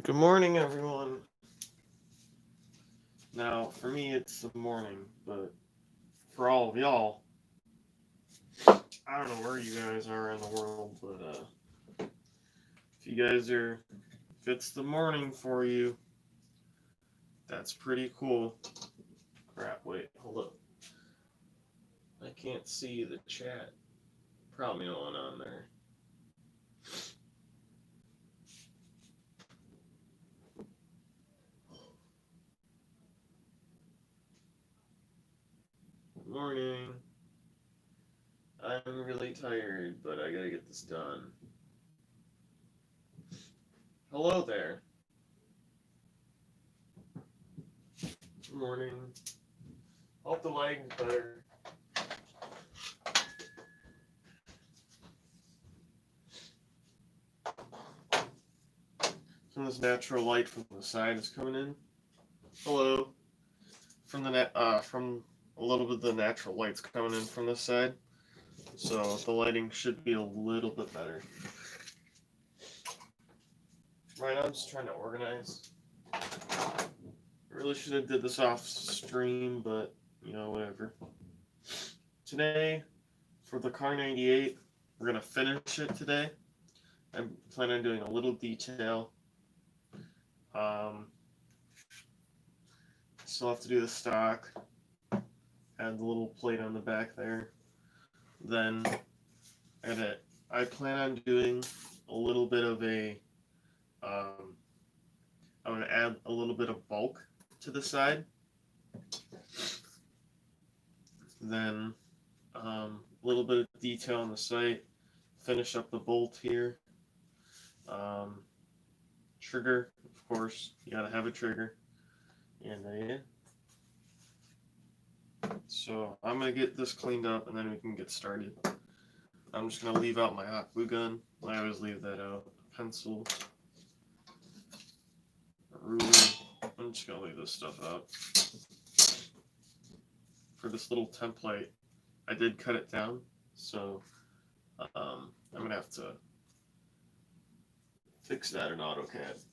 Good morning, everyone. Now, for me, it's the morning, but for all of y'all, I don't know where you guys are in the world, but if you guys are, if it's the morning for you, that's pretty cool. Crap, wait, hold up. I can't see the chat. Probably no one on there. Good morning. I'm really tired, but I gotta get this done. Hello there. Good morning. Hope the lighting's better. Some of this natural light from the side is coming in. Hello. From a little bit of the natural light's coming in from this side, so the lighting should be a little bit better. Right now, I'm just trying to organize. I really should have did this off stream, but whatever. Today, for the Car 98, we're gonna finish it today. I plan on doing a little detail. Still have to do the stock. Add the little plate on the back there. Then I plan on doing a little bit of a. I'm gonna add a little bit of bulk to the side. Then a little bit of detail on the sight. Finish up the bolt here. Trigger, of course, you gotta have a trigger. And then, so I'm gonna get this cleaned up and then we can get started. I'm just gonna leave out my hot glue gun. I always leave that out. Pencil, a ruler. I'm just gonna leave this stuff out. For this little template, I did cut it down, so I'm gonna have to fix that in AutoCAD.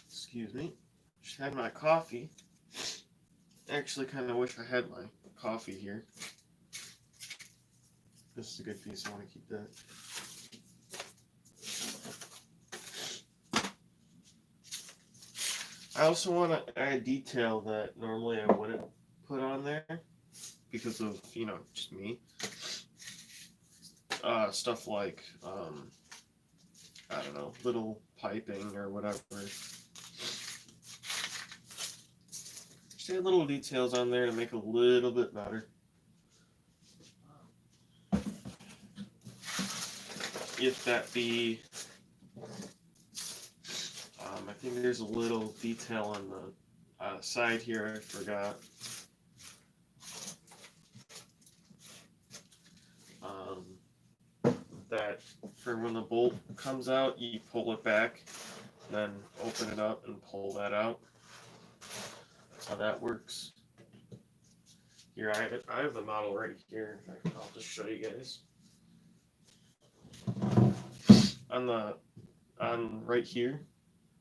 Excuse me. Just had my coffee. Actually, kind of wish I had my coffee here. This is a good piece. I want to keep that. I also want to add detail that normally I wouldn't put on there because of, just me. Stuff like, I don't know, little piping or whatever. Just add little details on there to make it a little bit better. If that be, I think there's a little detail on the side here I forgot. That for when the bolt comes out, you pull it back, then open it up and pull that out. That's how that works. Here, I have the model right here. I'll just show you guys. On right here,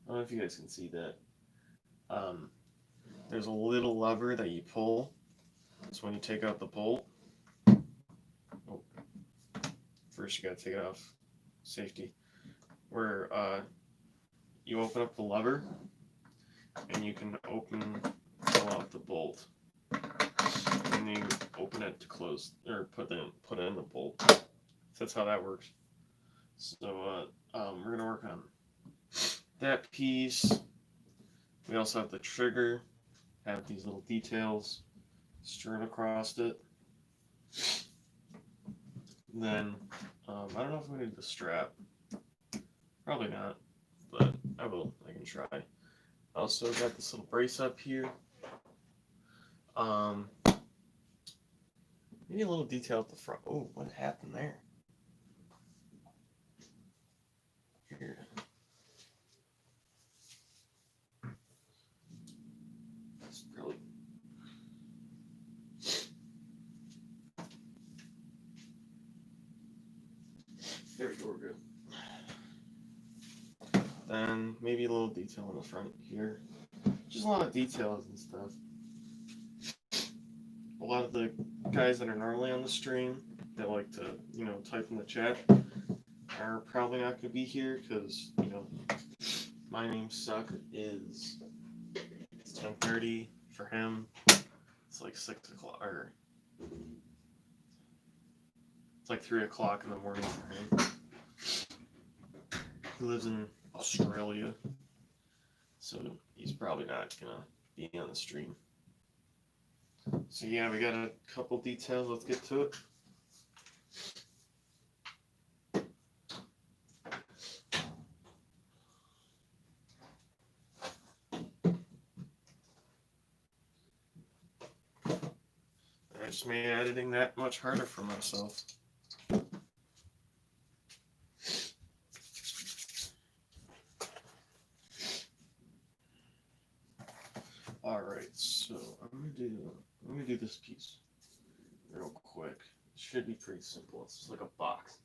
I don't know if you guys can see that. There's a little lever that you pull. So when you take out the bolt, first you gotta take it off. Safety. Where you open up the lever, and you can pull out the bolt, and you open it to close or put in the bolt. So that's how that works. So we're gonna work on that piece. We also have the trigger, have these little details strewn across it. And then I don't know if we need the strap. Probably not, but I can try. Also got this little brace up here. Maybe a little detail at the front. Oh, what happened there? Here. That's probably. There we go, we're good. Then maybe a little detail on the front here. Just a lot of details and stuff. A lot of the guys that are normally on the stream that like to, type in the chat are probably not going to be here because, my name suck is it's 10:30 for him. It's like 6 o'clock, or it's like 3 o'clock in the morning for him. He lives in Australia, so he's probably not gonna be on the stream. So yeah, we got a couple details. Let's get to it. I just made editing that much harder for myself. Alright, so I'm gonna do this piece real quick. It should be pretty simple. It's just like a box.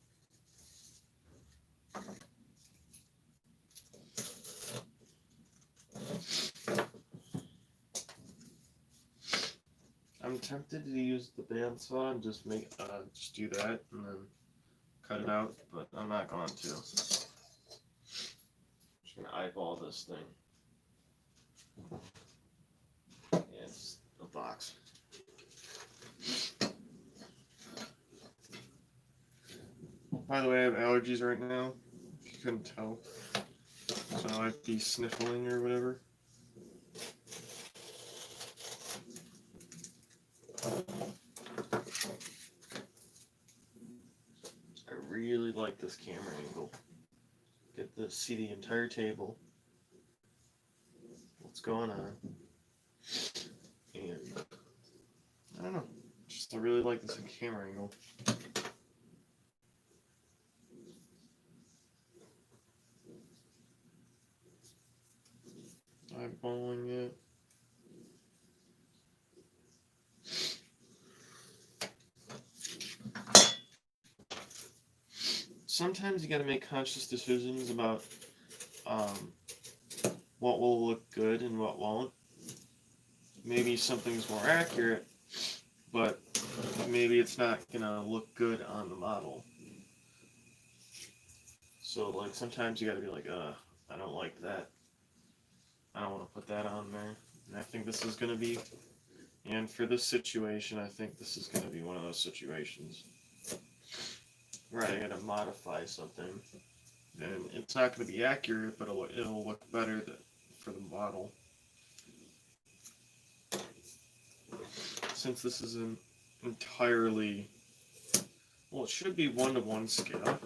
I'm tempted to use the bandsaw and just do that and then cut it out, but I'm not going to. I'm just gonna eyeball this thing. Yeah, it's a box. By the way, I have allergies right now, if you couldn't tell. So I'd be sniffling or whatever. I really like this camera angle. Get to see the entire table. What's going on? And I don't know. I really like this camera angle. Eyeballing it. Sometimes you got to make conscious decisions about what will look good and what won't. Maybe something's more accurate, but maybe it's not gonna look good on the model. So like sometimes you got to be like, I don't like that. I don't want to put that on there. And I think this is gonna be, and for this situation, I think this is gonna be one of those situations. Right, I gotta modify something, and it's not gonna be accurate, but it'll look better for the model. Since this is an entirely, well, it should be 1-to-1 scale,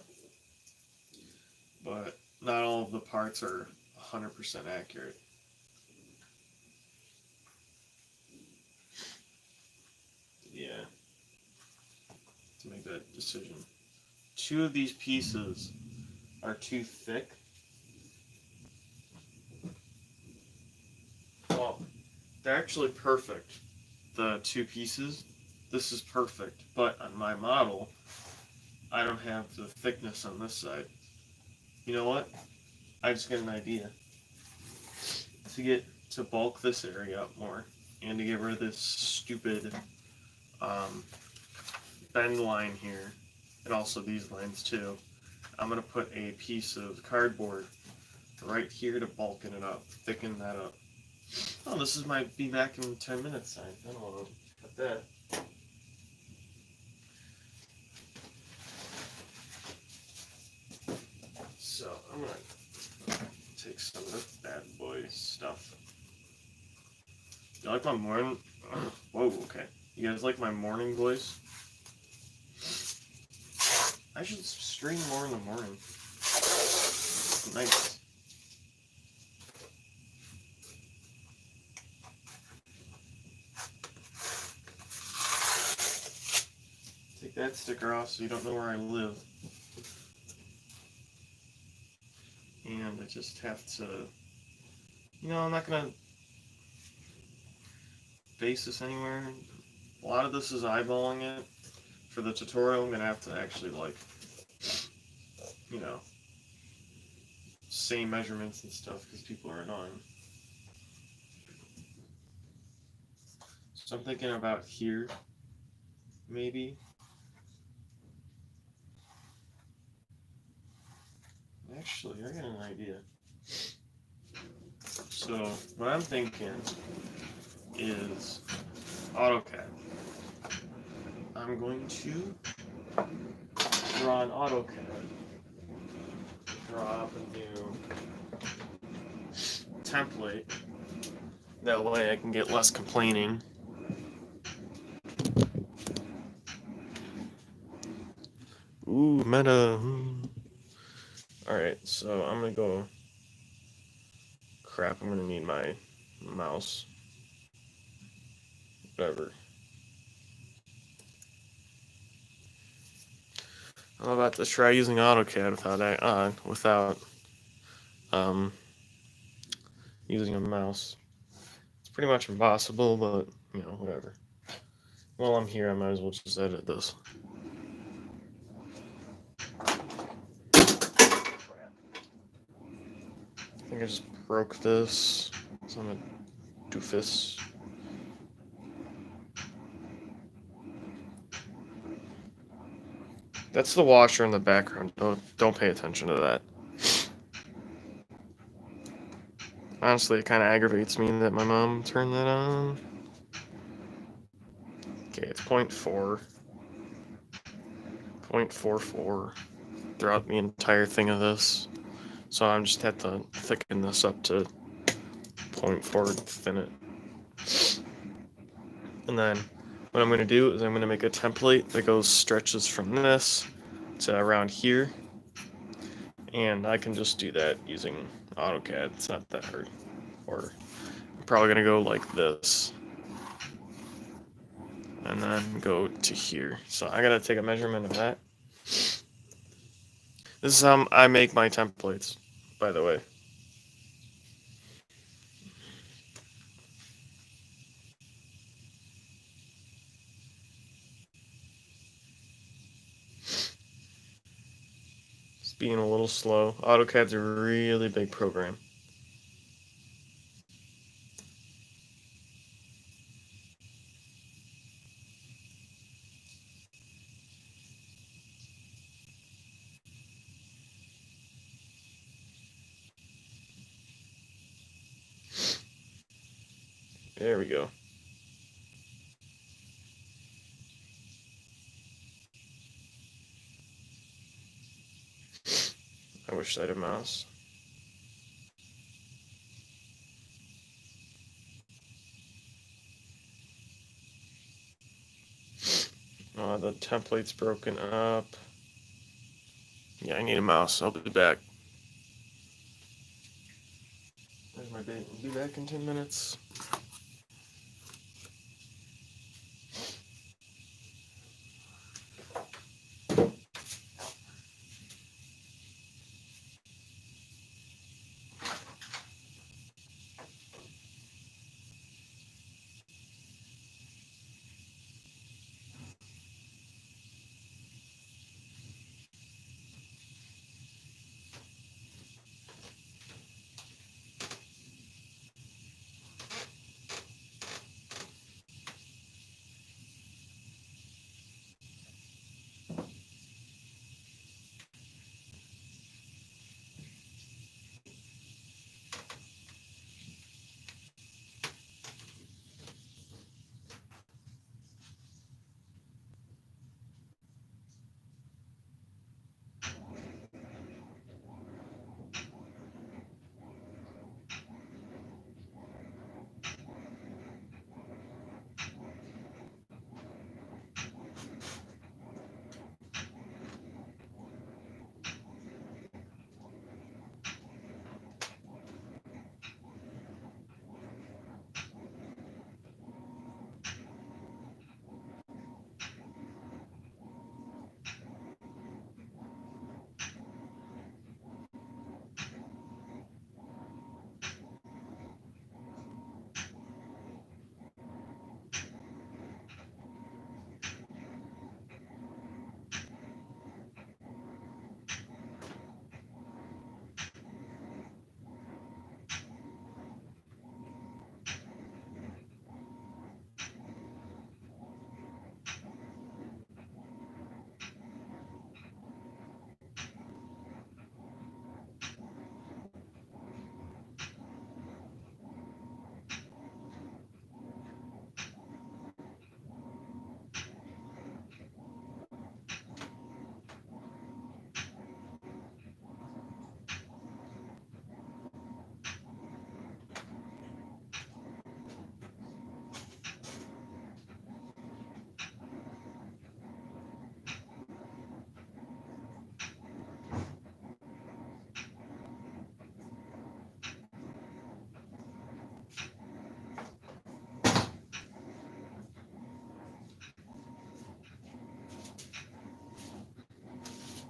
but not all of the parts are 100% accurate. Yeah, to make that decision. 2 of these pieces are too thick. Well, they're actually perfect. The 2 pieces, this is perfect. But on my model, I don't have the thickness on this side. You know what? I just got an idea. To bulk this area up more, and to get rid of this stupid bend line here, and also these lines too, I'm going to put a piece of cardboard right here to bulken it up, thicken that up. Oh, this is my be back in 10 minutes sign. I don't want to cut that. So I'm going to take some of this bad boy stuff. You like my morning? Whoa, okay. You guys like my morning voice? I should stream more in the morning. Nice. Take that sticker off so you don't know where I live. And I just have to, I'm not going to base this anywhere. A lot of this is eyeballing it. For the tutorial, I'm going to have to actually, you know, same measurements and stuff because people are annoying. So I'm thinking about here, maybe. Actually, I got an idea. So what I'm thinking is AutoCAD. I'm going to draw an AutoCAD. Draw up a new template. That way I can get less complaining. Ooh, meta. Alright, so I'm gonna go. Crap, I'm gonna need my mouse. Whatever. I'm about to try using AutoCAD without using a mouse. It's pretty much impossible, but you know, whatever. While I'm here, I might as well just edit this. I think I just broke this. So I'm a doofus. That's the washer in the background. Don't pay attention to that. Honestly, it kind of aggravates me that my mom turned that on. Okay, it's 0.4. 0.44 throughout the entire thing of this. So I'm just have to thicken this up to 0.4 and thin it. And then what I'm going to do is I'm going to make a template that stretches from this to around here. And I can just do that using AutoCAD. It's not that hard. Or I'm probably going to go like this. And then go to here. So I got to take a measurement of that. This is how I make my templates, by the way. It's being a little slow. AutoCAD's a really big program. There we go. I wish I had a mouse. The template's broken up. Yeah, I need a mouse. I'll be back. There's my date. I'll be back in 10 minutes.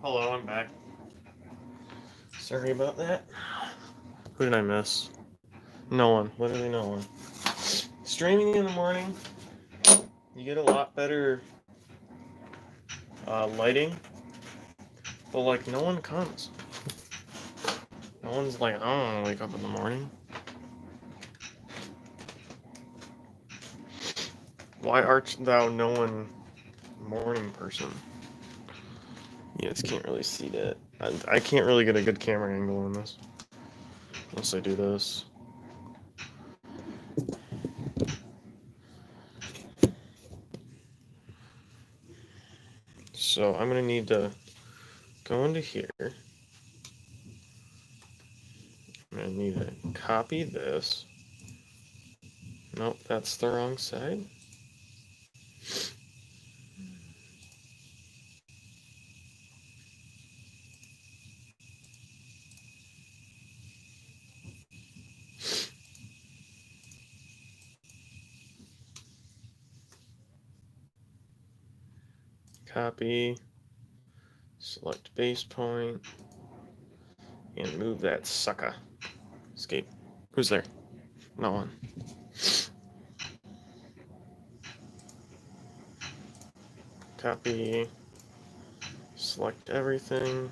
Hello, I'm back. Sorry about that. Who did I miss? No one. Literally no one. Streaming in the morning, you get a lot better lighting, but like no one comes. No one's like, I don't want to wake up in the morning. Why art thou no one morning person? You guys can't really see that. I can't really get a good camera angle on this. Unless I do this. So I'm going to need to go into here. I'm going to need to copy this. Nope, that's the wrong side. Copy, select base point, and move that sucker. Escape. Who's there? No one. Copy, select everything.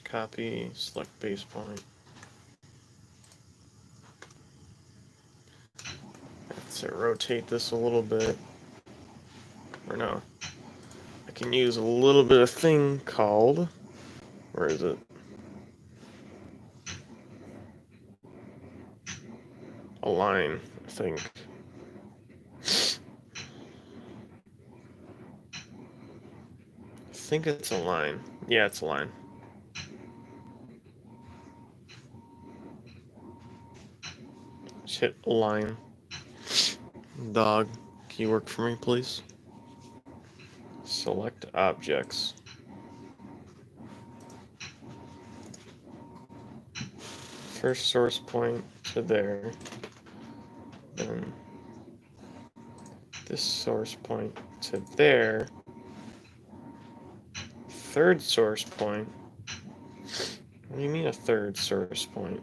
Copy, select base point. Have to rotate this a little bit. Or no. I can use a little bit of thing called, where is it? Align, I think. I think it's align. Yeah, it's align. Just hit align. Dog, can you work for me, please? Select objects. First source point to there. Then this source point to there. Third source point. What do you mean a third source point?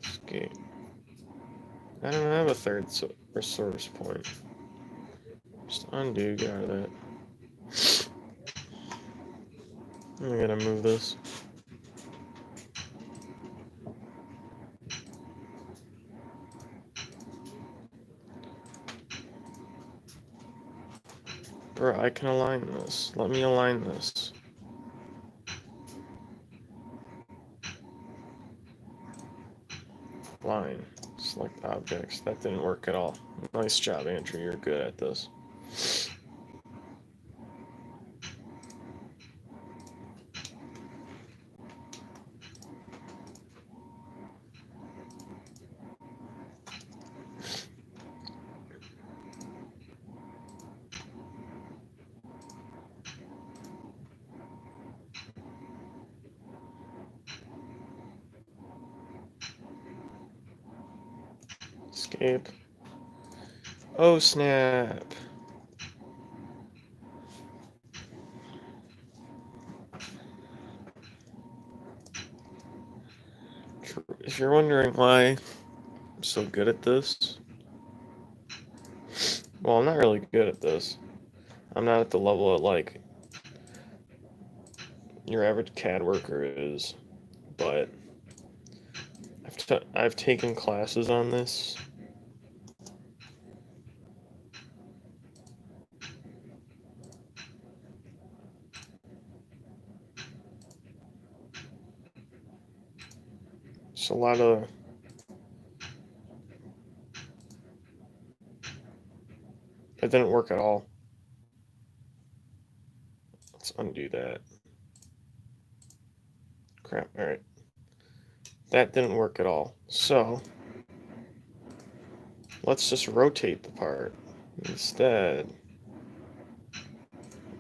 Escape. I don't have a third source point. Just undo, get out of that. I gotta move this. Bro, I can align this. Let me align this. Line. Select objects. That didn't work at all. Nice job, Andrew. You're good at this. Escape. Oh, snap. If you're wondering why I'm so good at this, well, I'm not really good at this. I'm not at the level that, like, your average CAD worker is, but I've taken classes on this. It's a lot of it didn't work at all. Let's undo that. Crap, alright. That didn't work at all. So let's just rotate the part. Instead,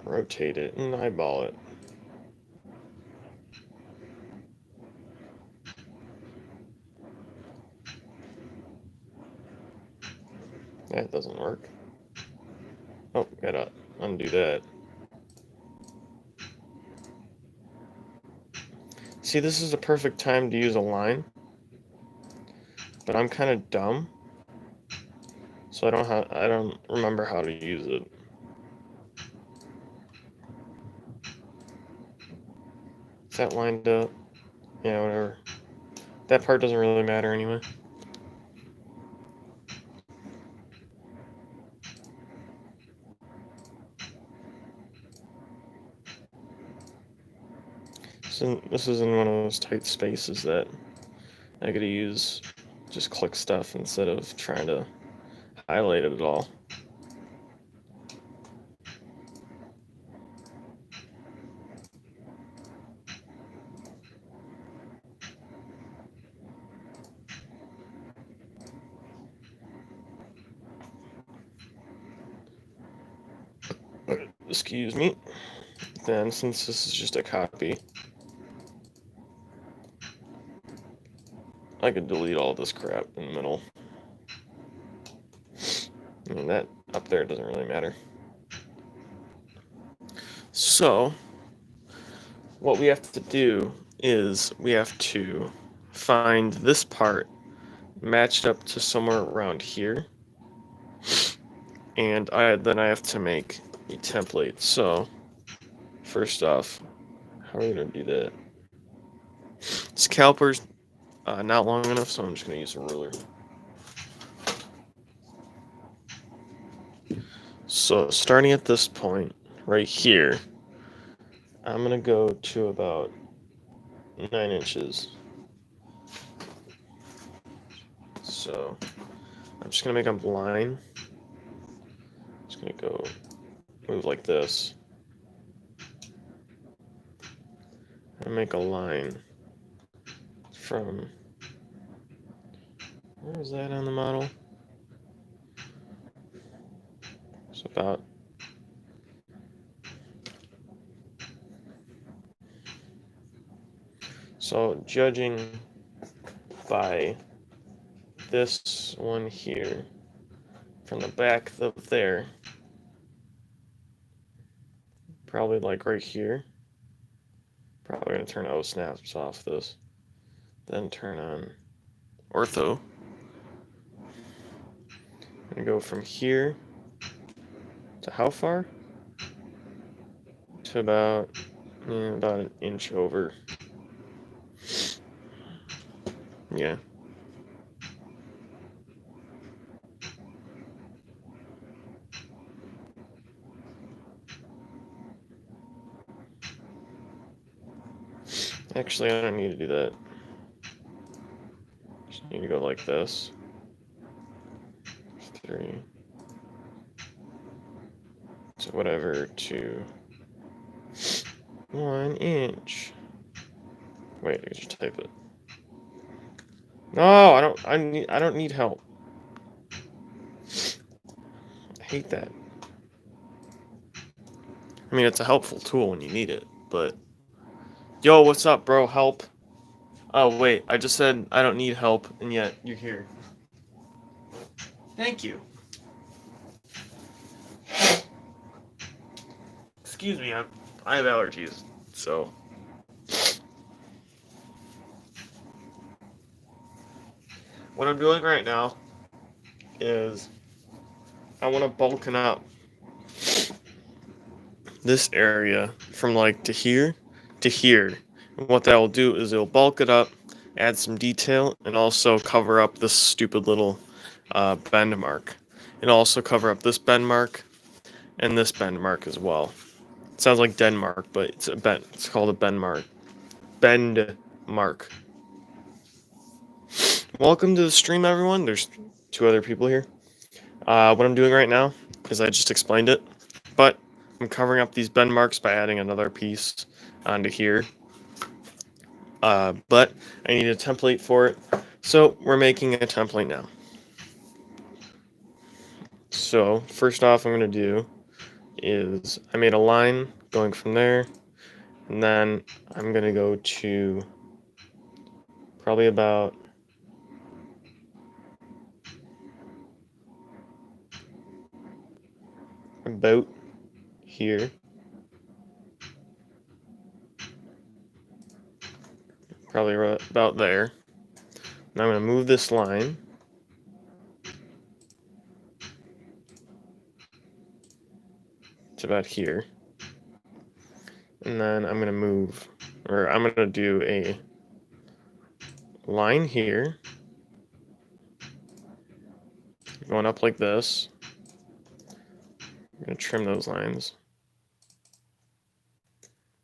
rotate it and eyeball it. That doesn't work. Oh, gotta undo that. See, this is the perfect time to use a line, but I'm kind of dumb, so I don't remember how to use it. Is that lined up? Yeah, whatever. That part doesn't really matter anyway. So this is in one of those tight spaces that I gotta use just click stuff instead of trying to highlight it at all. Excuse me. Then, since this is just a copy, I could delete all this crap in the middle. I mean, that up there doesn't really matter. So, what we have to do is we have to find this part matched up to somewhere around here, and then I have to make a template. So, first off, how are we gonna do that? This caliper's not long enough, so I'm just gonna use a ruler. So, starting at this point right here, I'm gonna go to about 9 inches. So I'm just gonna make a line. Just gonna go move like this and make a line from, where is that on the model? It's about, so judging by this one here from the back of there, probably like right here. Probably gonna turn O snaps off this, then turn on ortho. I'm gonna go from here to how far? To about an inch over. Yeah. Actually, I don't need to do that. Just need to go like this. 3. So whatever to 1 inch. Wait, I can just type it. No, I don't need help. I hate that. I mean, it's a helpful tool when you need it, but yo, what's up, bro? Help. Oh, wait, I just said I don't need help, and yet you're here. Thank you. Excuse me, I have allergies, so. What I'm doing right now is I want to bulken up this area from like to here to here. And what that will do is it'll bulk it up, add some detail, and also cover up this stupid little bend mark. It'll also cover up this bend mark and this bend mark as well. It sounds like Denmark, but it's a bend. It's called a bend mark. Bend mark. Welcome to the stream, everyone. There's 2 other people here. What I'm doing right now is I just explained it, but I'm covering up these bend marks by adding another piece onto here. But I need a template for it, so we're making a template now. So first off, I'm going to do is I made a line going from there, and then I'm going to go to probably about about here. Probably right about there. Now I'm going to move this line. It's about here. And then I'm going to move, or I'm going to do a line here. Going up like this. I'm going to trim those lines.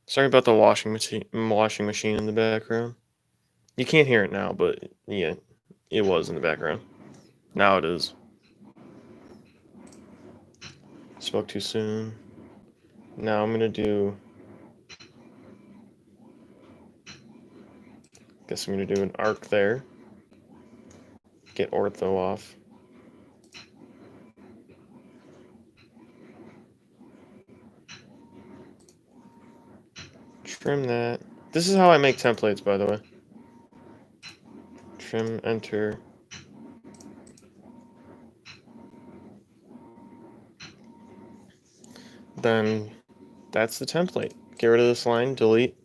Sorry about the washing machine in the background. You can't hear it now, but yeah, it was in the background. Now it is. Spoke too soon. Now I'm gonna do. Guess I'm gonna do an arc there. Get ortho off. Trim that. This is how I make templates, by the way. Trim, enter. Then that's the template. Get rid of this line, delete.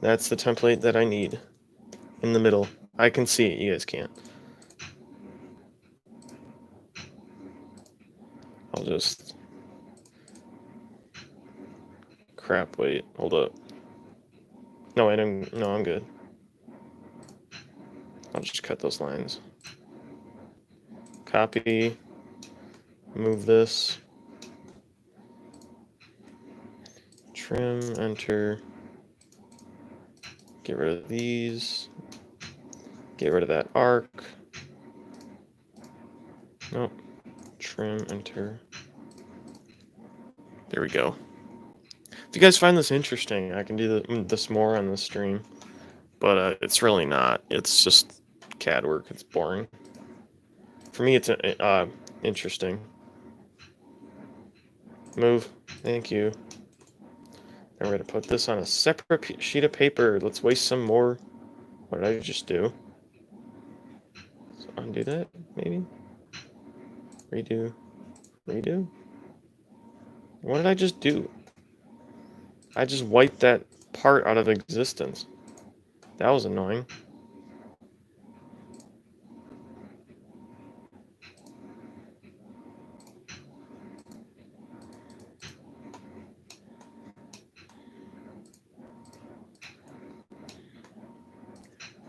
That's the template that I need in the middle. I can see it, you guys can't. I'll just... Crap, wait, hold up. No, I'm good. I'll just cut those lines. Copy. Move this. Trim, enter. Get rid of these. Get rid of that arc. Nope. Trim, enter. There we go. If you guys find this interesting, I can do this more on the stream. But it's really not. It's just CAD work. It's boring. For me, it's interesting. Move. Thank you. And we're going to put this on a separate sheet of paper. Let's waste some more. What did I just do? So undo that, maybe? Redo. Redo? What did I just do? I just wiped that part out of existence. That was annoying.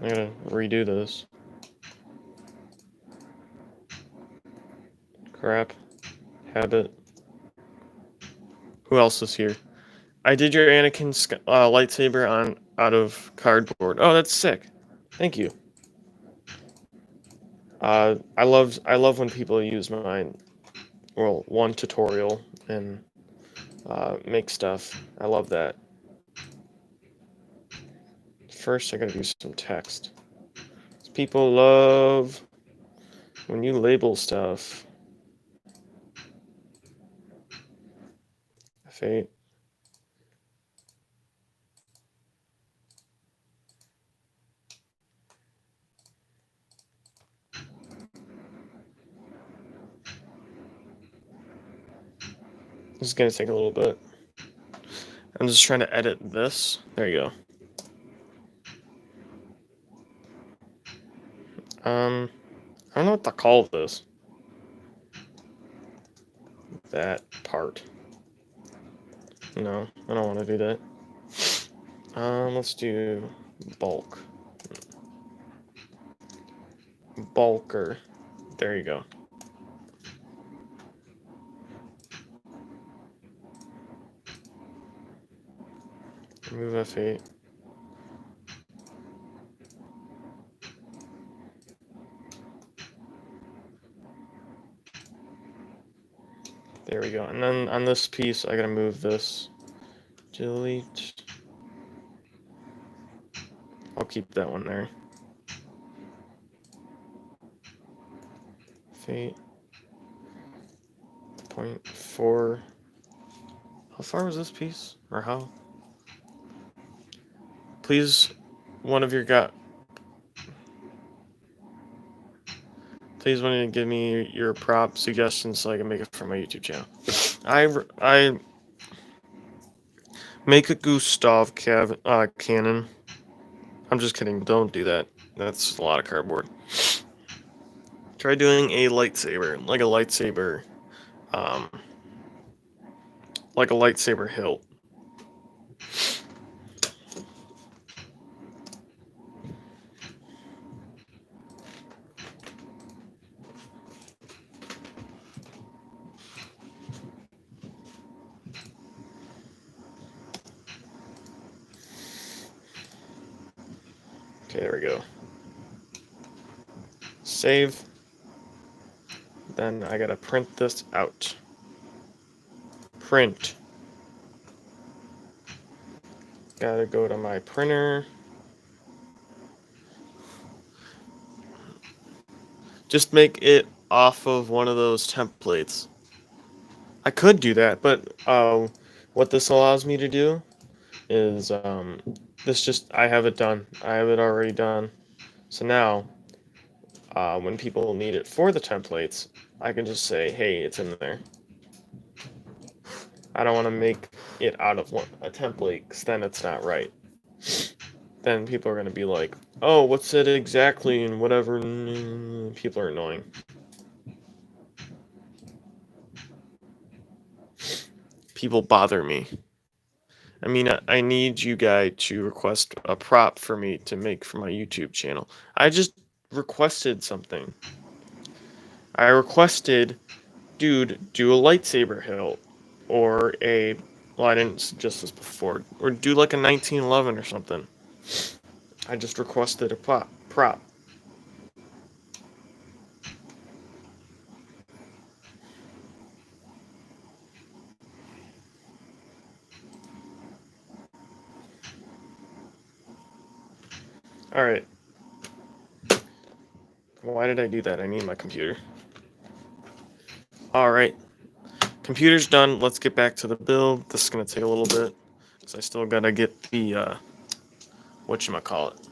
I gotta redo this. Crap. Habit. Who else is here? I did your Anakin lightsaber out of cardboard. Oh, that's sick. Thank you. I love when people use one tutorial and make stuff. I love that. First, I gotta do some text. People love when you label stuff. F8. This is gonna take a little bit. I'm just trying to edit this. There you go. I don't know what to call this. That part. No, I don't want to do that. Let's do bulk. Bulker. There you go. Move F8. There we go. And then on this piece, I gotta move this. Delete. I'll keep that one there. F8. 0.4. How far was this piece? Or how? Please, one of you please want to give me your prop suggestions so I can make it for my YouTube channel. I make a Gustav cannon. I'm just kidding. Don't do that. That's a lot of cardboard. Try doing a lightsaber, um, like a lightsaber hilt. Okay, there we go. Save. Then I gotta print this out. Print. Gotta go to my printer. Just make it off of one of those templates. I could do that, but what this allows me to do is this just I have it done. I have it already done. So now, when people need it for the templates, I can just say, "Hey, it's in there." I don't want to make it out of a template because then it's not right. Then people are going to be like, "Oh, what's it exactly?" and whatever. People are annoying. People bother me. I mean, I need you guys to request a prop for me to make for my YouTube channel. I just requested something. I requested, dude, do a lightsaber hilt. Or a, well, I didn't suggest this before. Or do like a 1911 or something. I just requested a prop. Alright. Why did I do that? I need my computer. Alright. Computer's done. Let's get back to the build. This is going to take a little bit. Because I still got to get the, whatchamacallit.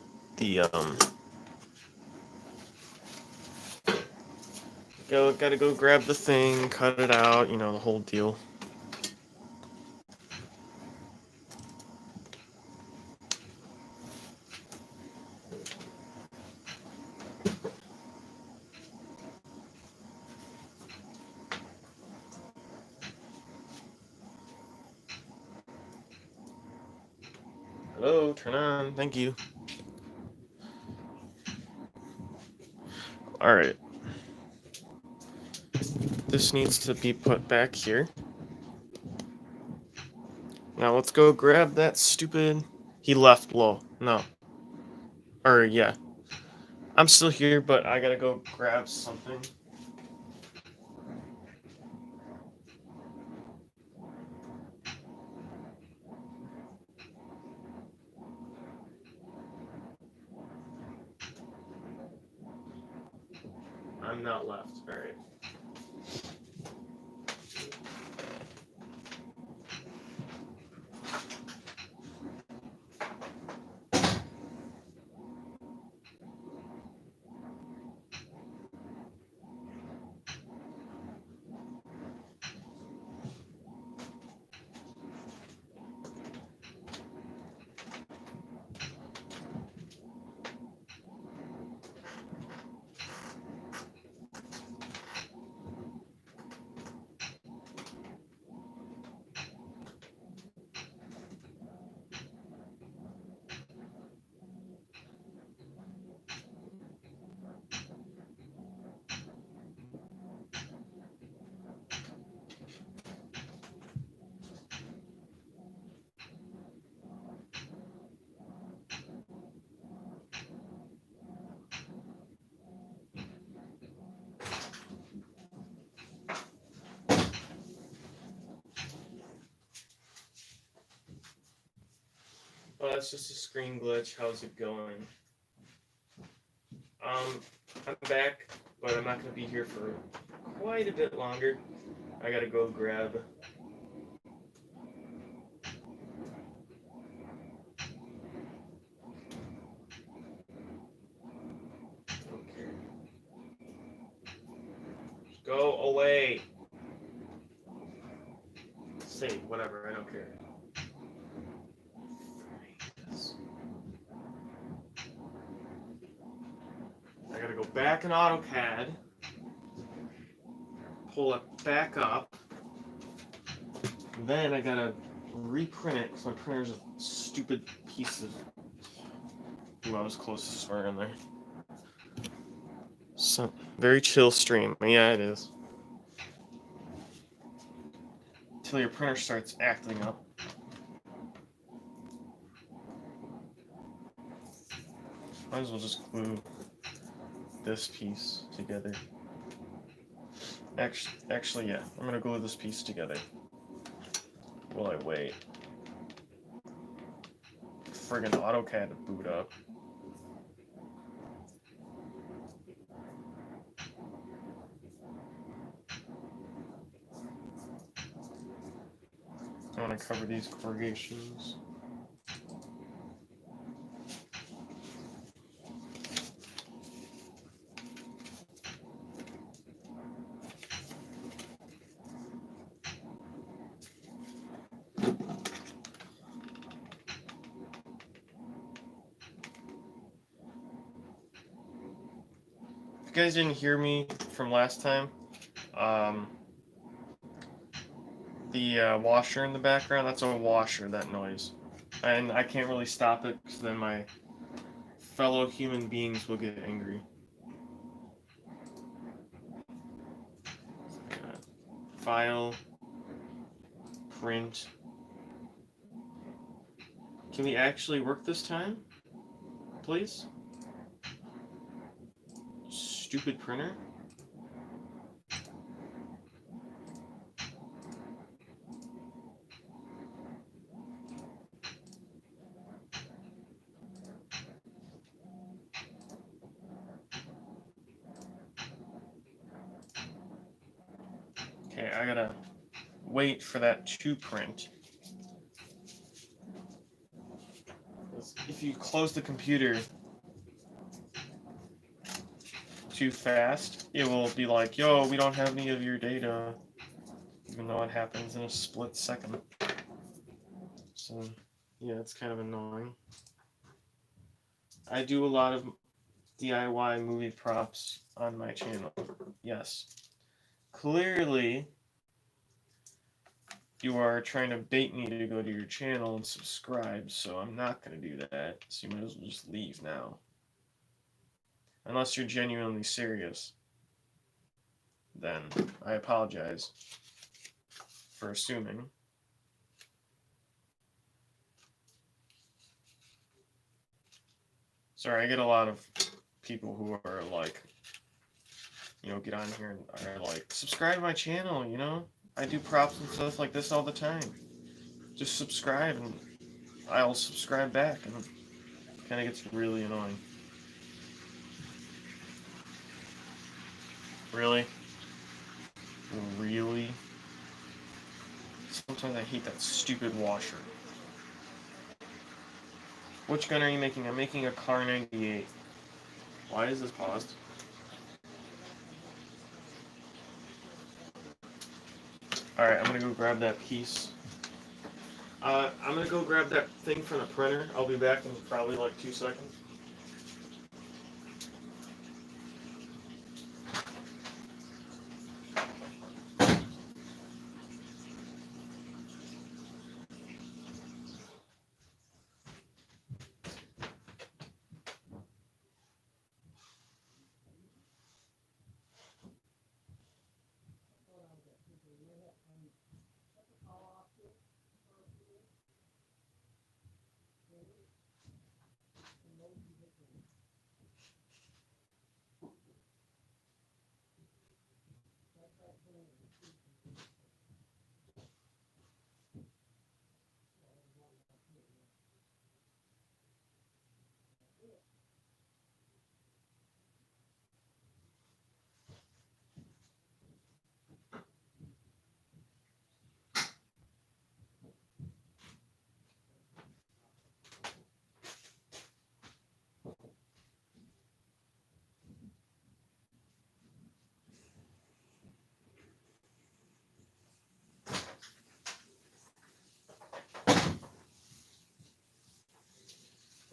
Gotta go grab the thing, cut it out, the whole deal. Hello, turn on. Thank you. Alright. This needs to be put back here. Now let's go grab that stupid... He left low. No. Or, yeah. I'm still here, but I gotta go grab something. I'm not left. Alright. Oh, that's just a screen glitch. How's it going? I'm back, but I'm not gonna be here for quite a bit longer. I gotta go grab... Okay. Go away. save, whatever, I don't care. I gotta go back in AutoCAD, pull it back up, then I gotta reprint it because my printer's a stupid piece of. Ooh, I was close to swearing there. So, very chill stream. Yeah, it is. Until your printer starts acting up. Might as well just glue this piece together. Actually, yeah. I'm gonna glue this piece together while I wait. Friggin' AutoCAD to boot up. I want to cover these corrugations. If you guys didn't hear me from last time, the washer in the background, that's a washer, that noise. And I can't really stop it because then my fellow human beings will get angry. File, print. Can we actually work this time? Please? Stupid printer? Okay, I gotta wait for that to print. If you close the computer too fast, it will be like, yo, we don't have any of your data, even though it happens in a split second. So, yeah, it's kind of annoying. I do a lot of DIY movie props on my channel. Yes. Clearly, you are trying to bait me to go to your channel and subscribe, so I'm not going to do that. So you might as well just leave now. Unless you're genuinely serious. Then I apologize for assuming. Sorry, I get a lot of people who are like, you know, get on here and are like, subscribe to my channel, you know? I do props and stuff like this all the time. Just subscribe and I'll subscribe back, and it kind of gets really annoying. Really? Really? Sometimes I hate that stupid washer. Which gun are you making? I'm making a Kar 98. Why is this paused? Alright, I'm gonna go grab that piece. I'm gonna go grab that thing from the printer. I'll be back in probably like 2 seconds.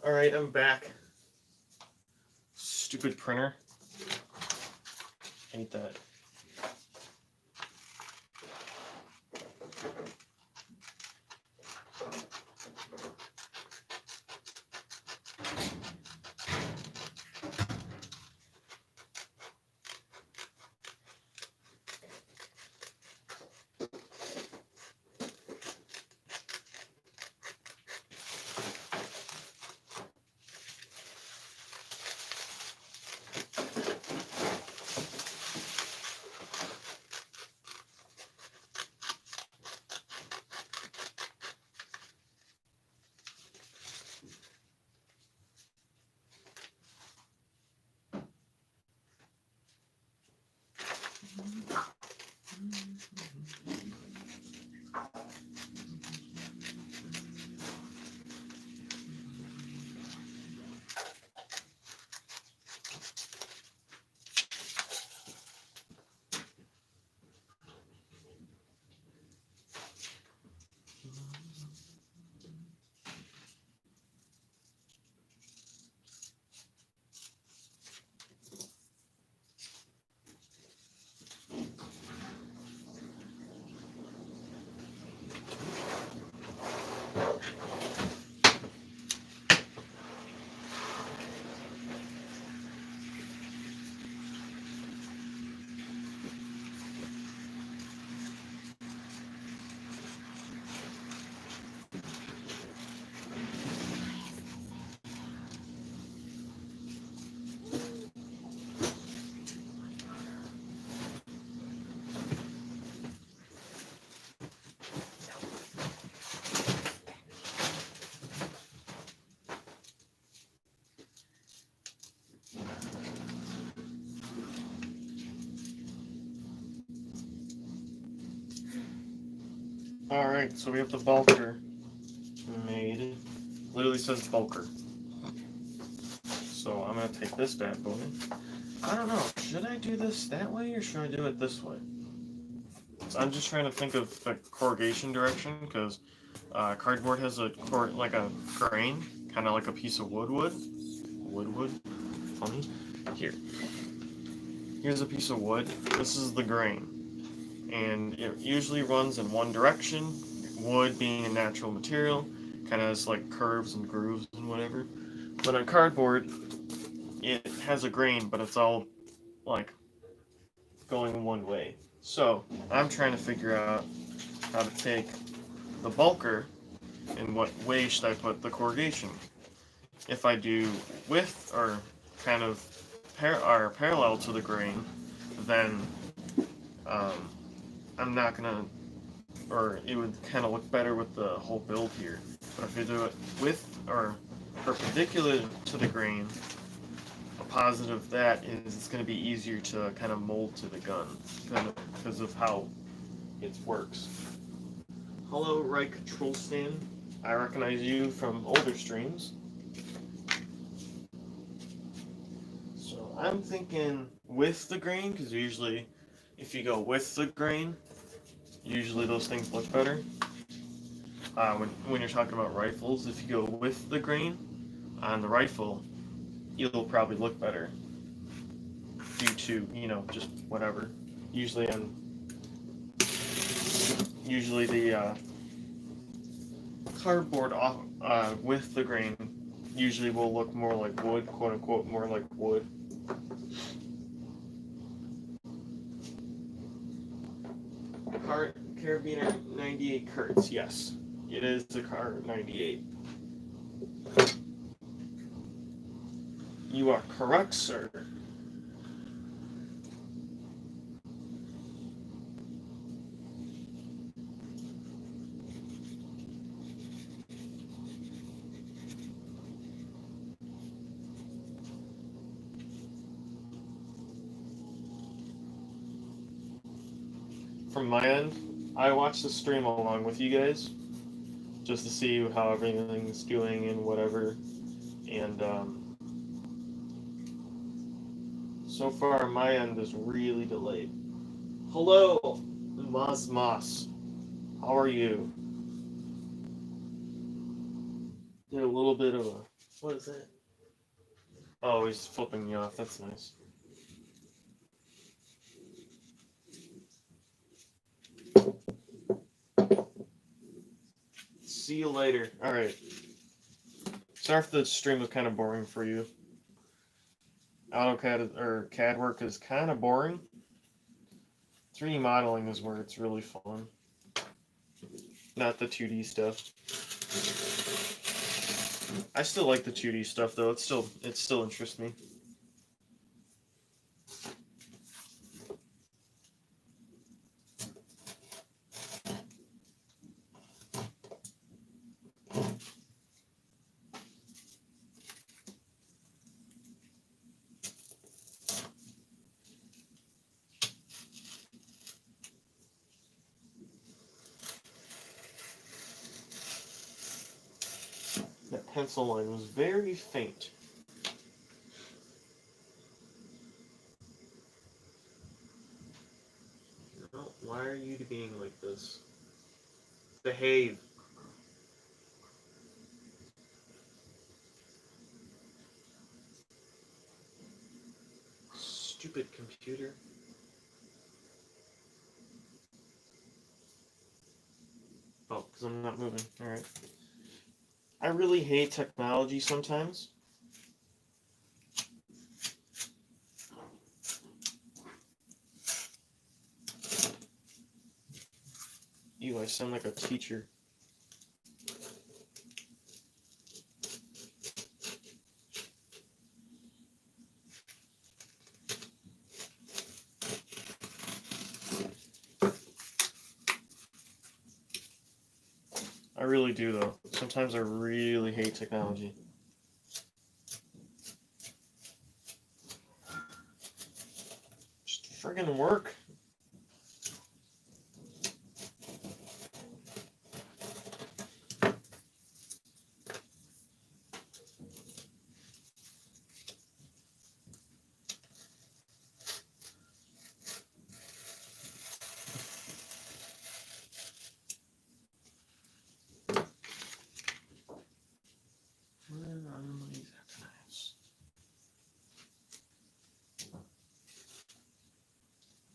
Alright, I'm back. Stupid printer. Hate that. Alright, so we have the bulker made. Literally says bulker. So I'm going to take this bad boy. I don't know, should I do this that way or should I do it this way? So I'm just trying to think of the corrugation direction because cardboard has like a grain, kind of like a piece of wood. Funny. Here's a piece of wood. This is the grain. And it usually runs in one direction. Wood being a natural material, kind of has like curves and grooves and whatever. But on cardboard, it has a grain, but it's all like going one way. So I'm trying to figure out how to take the bulker and what way should I put the corrugation. If I do width or kind of parallel to the grain, then I'm not gonna, or it would kind of look better with the whole build here. But if you do it width or perpendicular to the grain, a positive of that is it's going to be easier to kind of mold to the gun because of how it works. Hello, Right Control Stand. I recognize you from older streams. So I'm thinking with the grain, because usually if you go with the grain, usually those things look better. When you're talking about rifles, if you go with the grain on the rifle, it'll probably look better due to, just whatever. Usually the cardboard with the grain usually will look more like wood, quote unquote, more like wood. Carabiner 98 Kurtz, yes. It is the Kar 98. You are correct, sir. From my end, I watch the stream along with you guys, just to see how everything's doing and whatever. And so far, my end is really delayed. Hello, Moss. How are you? Did a little bit of a What is that? Oh, he's flipping you off. That's nice. See you later. Alright. Sorry if the stream was kind of boring for you. AutoCAD or CAD work is kind of boring. 3D modeling is where it's really fun. Not the 2D stuff. I still like the 2D stuff though. It still interests me. That pencil line was very faint. No, why are you being like this? Behave. Stupid computer. Oh, because I'm not moving. Alright. I really hate technology sometimes. Ew, I sound like a teacher. I really do, though. Sometimes I really hate technology. Just friggin' work.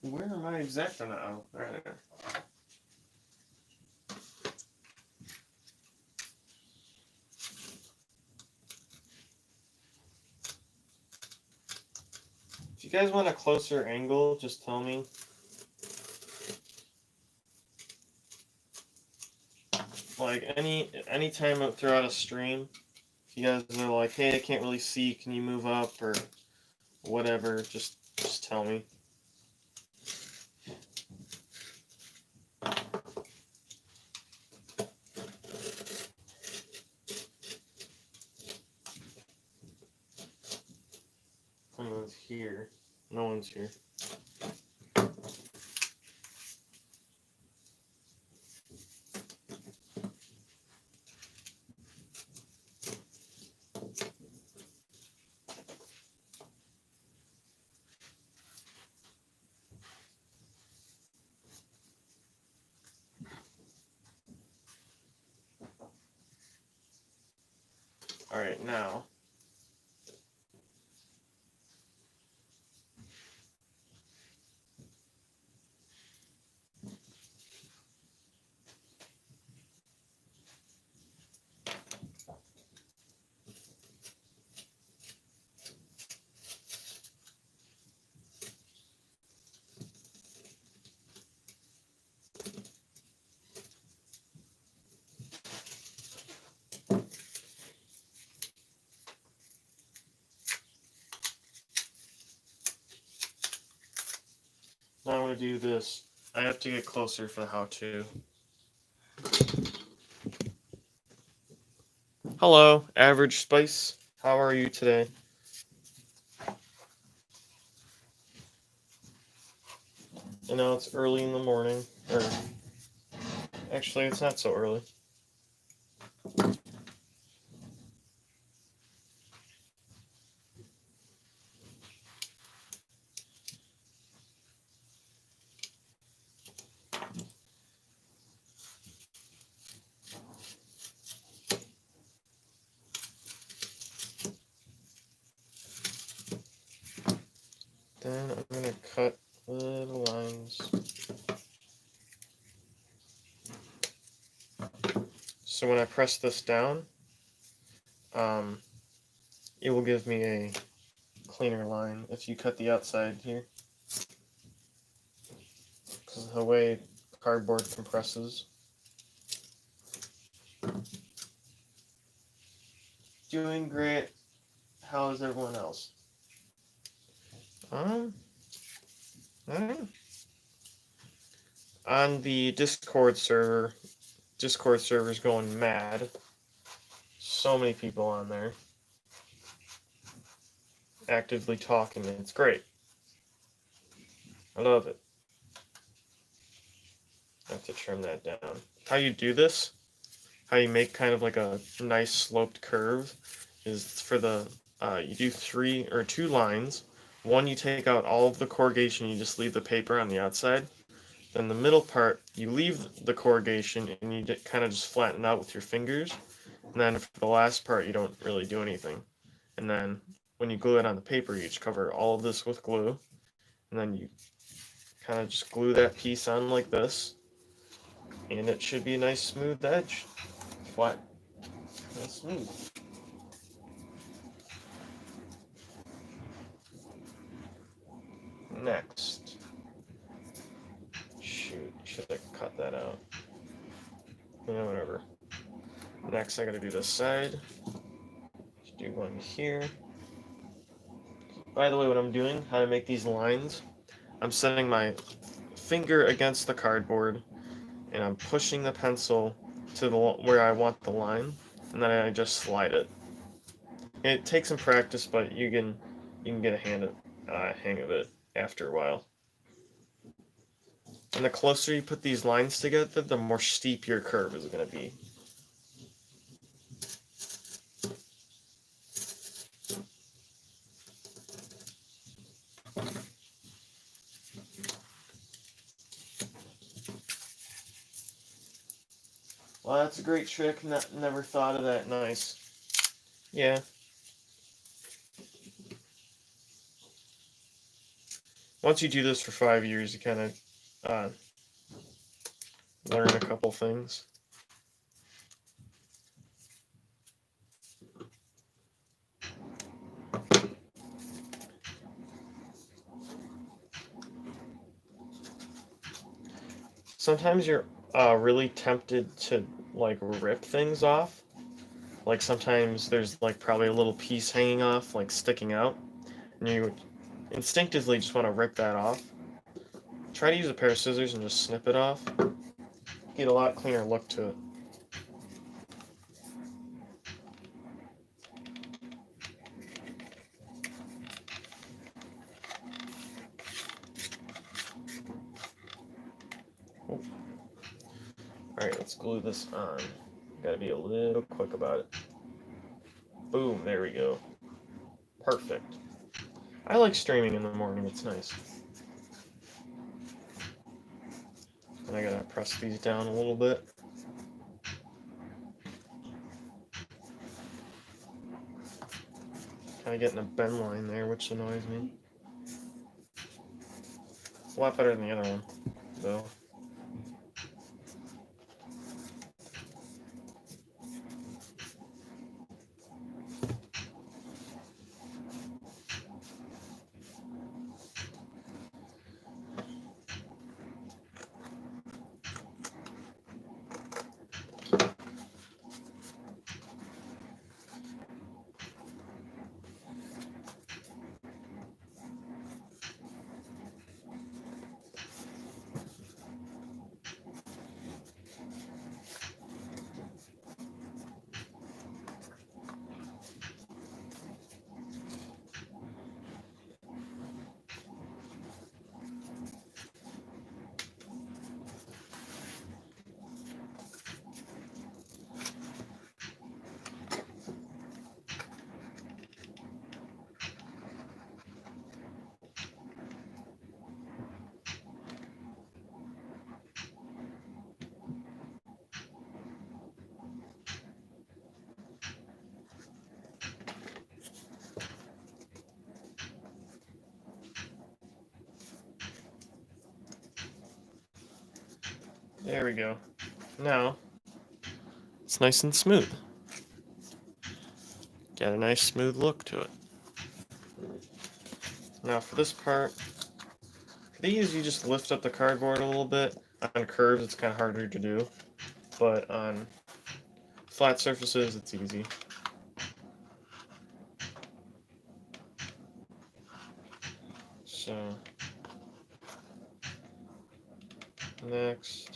Where are my X-Acto now? Right there. If you guys want a closer angle, just tell me. Like any time throughout a stream, if you guys are like, hey, I can't really see, can you move up or whatever, just tell me. Someone's here. No one's here. All right, now. Now I'm going to do this. I have to get closer for the how-to. Hello, Average Spice. How are you today? I know it's early in the morning. Or actually, it's not so early. Then I'm going to cut little lines. So when I press this down, it will give me a cleaner line if you cut the outside here. Because of the way cardboard compresses. Doing great. How is everyone else? I don't know. On the Discord server's going mad. So many people on there. Actively talking. It's great. I love it. I have to trim that down. How you do this, how you make kind of like a nice sloped curve, is for the, you do 3 or 2 lines. One, you take out all of the corrugation, you just leave the paper on the outside. Then the middle part, you leave the corrugation and you kind of just flatten out with your fingers. And then for the last part, you don't really do anything. And then when you glue it on the paper, you just cover all of this with glue. And then you kind of just glue that piece on like this. And it should be a nice smooth edge. Flat and smooth. Next. Shoot, should have cut that out. Yeah, whatever. Next, I gotta do this side. Just do one here. By the way, what I'm doing, how to make these lines, I'm setting my finger against the cardboard, and I'm pushing the pencil to the where I want the line, and then I just slide it. It takes some practice, but you can get a hang of it after a while. And the closer you put these lines together, the more steep your curve is going to be. Well, that's a great trick. Never thought of that. Nice. Yeah. Once you do this for 5 years, you kind of learn a couple things. Sometimes you're really tempted to like rip things off. Like sometimes there's like probably a little piece hanging off, like sticking out, and you instinctively just want to rip that off. Try to use a pair of scissors and just snip it off. Get a lot cleaner look to it. Alright, let's glue this on. Gotta be a little quick about it. Boom, there we go. Perfect. I like streaming in the morning, it's nice. And I gotta press these down a little bit. Kind of getting a bend line there, which annoys me. It's a lot better than the other one, though. There we go. Now, it's nice and smooth. Got a nice smooth look to it. Now for this part, for these you just lift up the cardboard a little bit. On curves it's kind of harder to do, but on flat surfaces it's easy. So, next.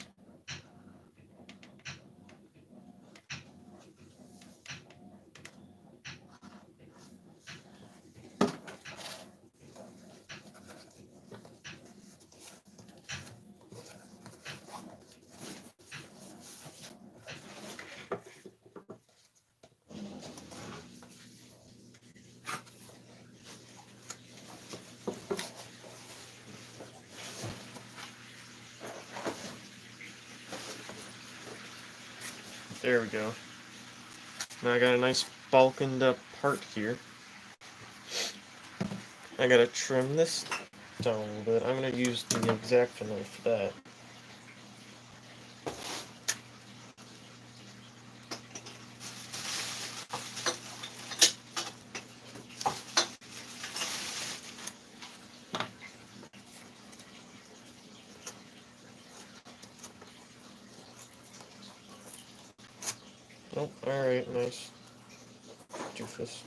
There we go. Now I got a nice bulked up part here. I gotta trim this down a little bit. I'm gonna use the X-Acto knife for that. Oh, alright, nice. Doofus.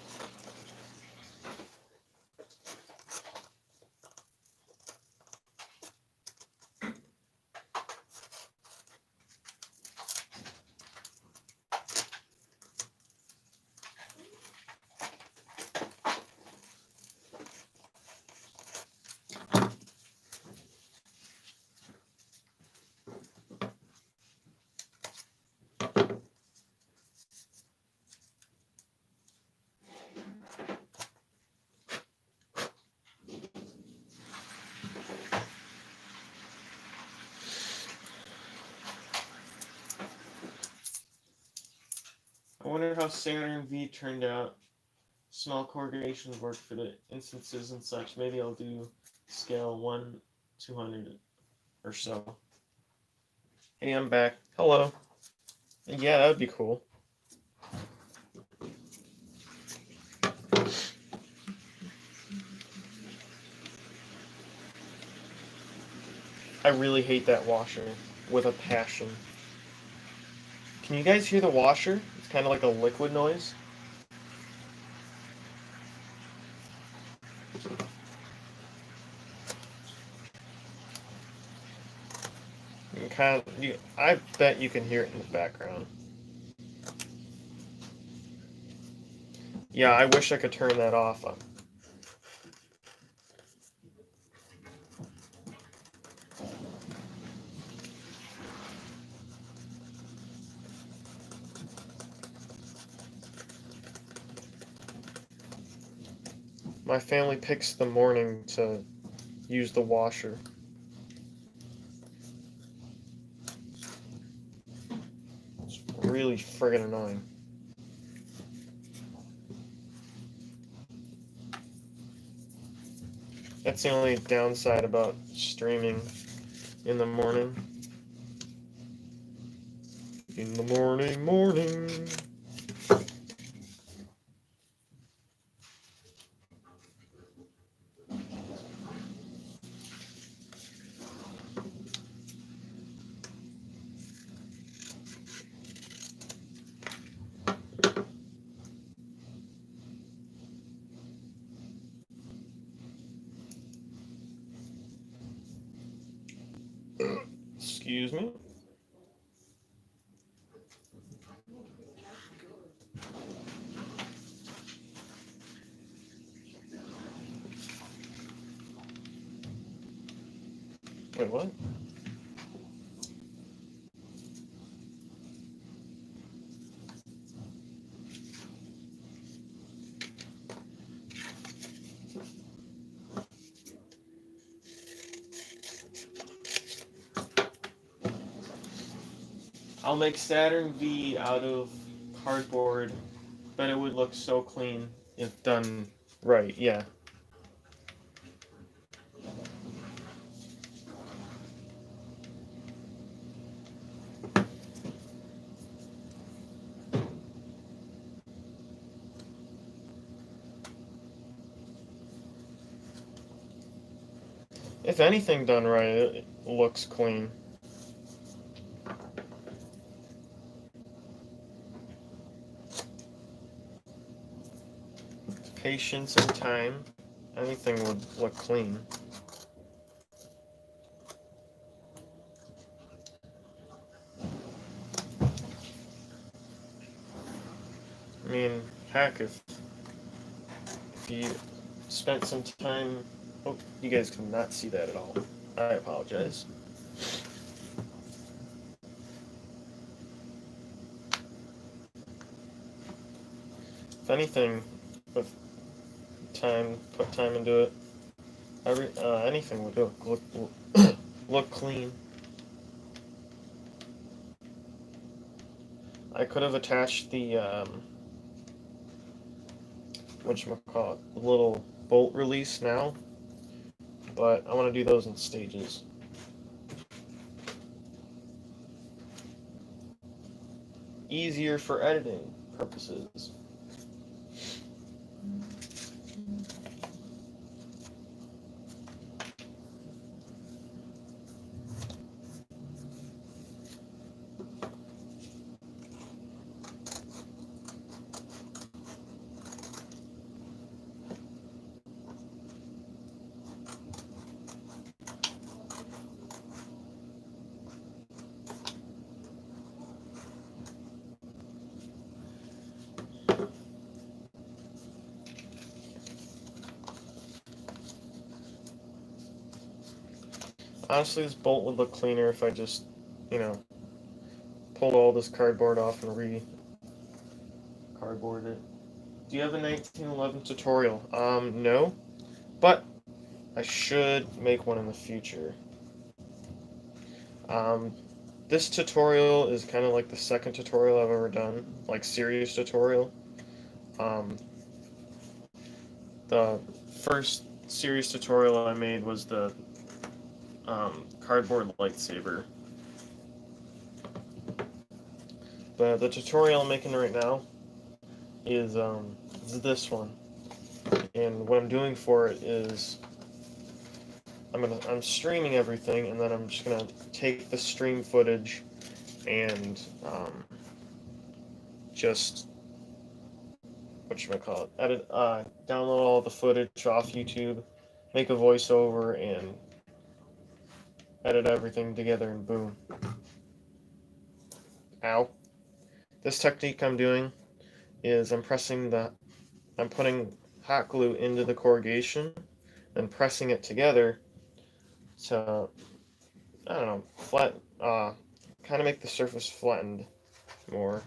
I wonder how Saturn V turned out. Small corrugations work for the instances and such. Maybe I'll do scale 1/200 or so. Hey, I'm back. Hello. Yeah, that would be cool. I really hate that washer with a passion. Can you guys hear the washer? It's kind of like a liquid noise. I bet you can hear it in the background. Yeah, I wish I could turn that off. My family picks the morning to use the washer. It's really friggin' annoying. That's the only downside about streaming in the morning. In the morning. Excuse me. Wait, what? I'll make Saturn V out of cardboard, but it would look so clean if done right, yeah. If anything done right, it looks clean. Patience and time, anything would look clean. I mean, heck, if you spent some time... Oh, you guys cannot see that at all. I apologize. If anything, with time, put time into it, anything would look clean. I could have attached the whatchamacallit, the little bolt release now, but I want to do those in stages. Easier for editing purposes. Honestly, this bolt would look cleaner if I just, pulled all this cardboard off and cardboarded it. Do you have a 1911 tutorial? No, but I should make one in the future. This tutorial is kind of like the second tutorial I've ever done, like serious tutorial. The first serious tutorial I made was the cardboard lightsaber. But the tutorial I'm making right now is this one, and what I'm doing for it is I'm streaming everything, and then I'm just gonna take the stream footage and just edit, download all the footage off YouTube, make a voiceover, and edit everything together, and boom. Ow. This technique I'm doing is I'm putting hot glue into the corrugation and pressing it together to, I don't know, kind of make the surface flattened more.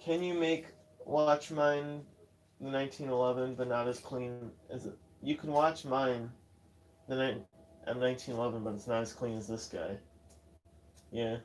Can you watch mine, the 1911, but not as clean as it? You can watch mine, the M1911, but it's not as clean as this guy. Yeah.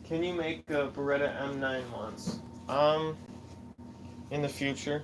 Can you make a Beretta M9 once? In the future.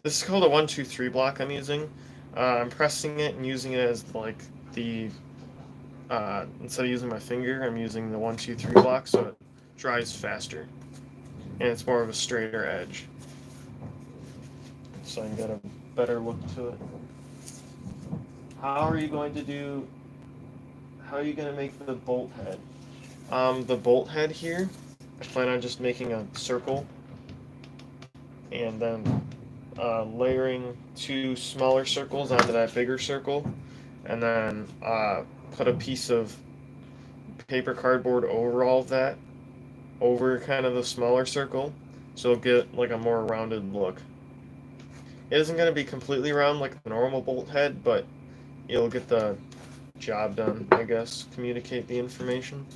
This is called a 1-2-3 block I'm using. I'm pressing it and using it as like the instead of using my finger, I'm using the 1-2-3 block so it dries faster, and it's more of a straighter edge, so I can get a better look to it. How are you going to make the bolt head? The bolt head here, I plan on just making a circle and then layering 2 smaller circles onto that bigger circle, and then put a piece of paper cardboard over all of that, over kind of the smaller circle, so it'll get like a more rounded look. It isn't going to be completely round like the normal bolt head, but it'll get the job done, I guess, communicate the information.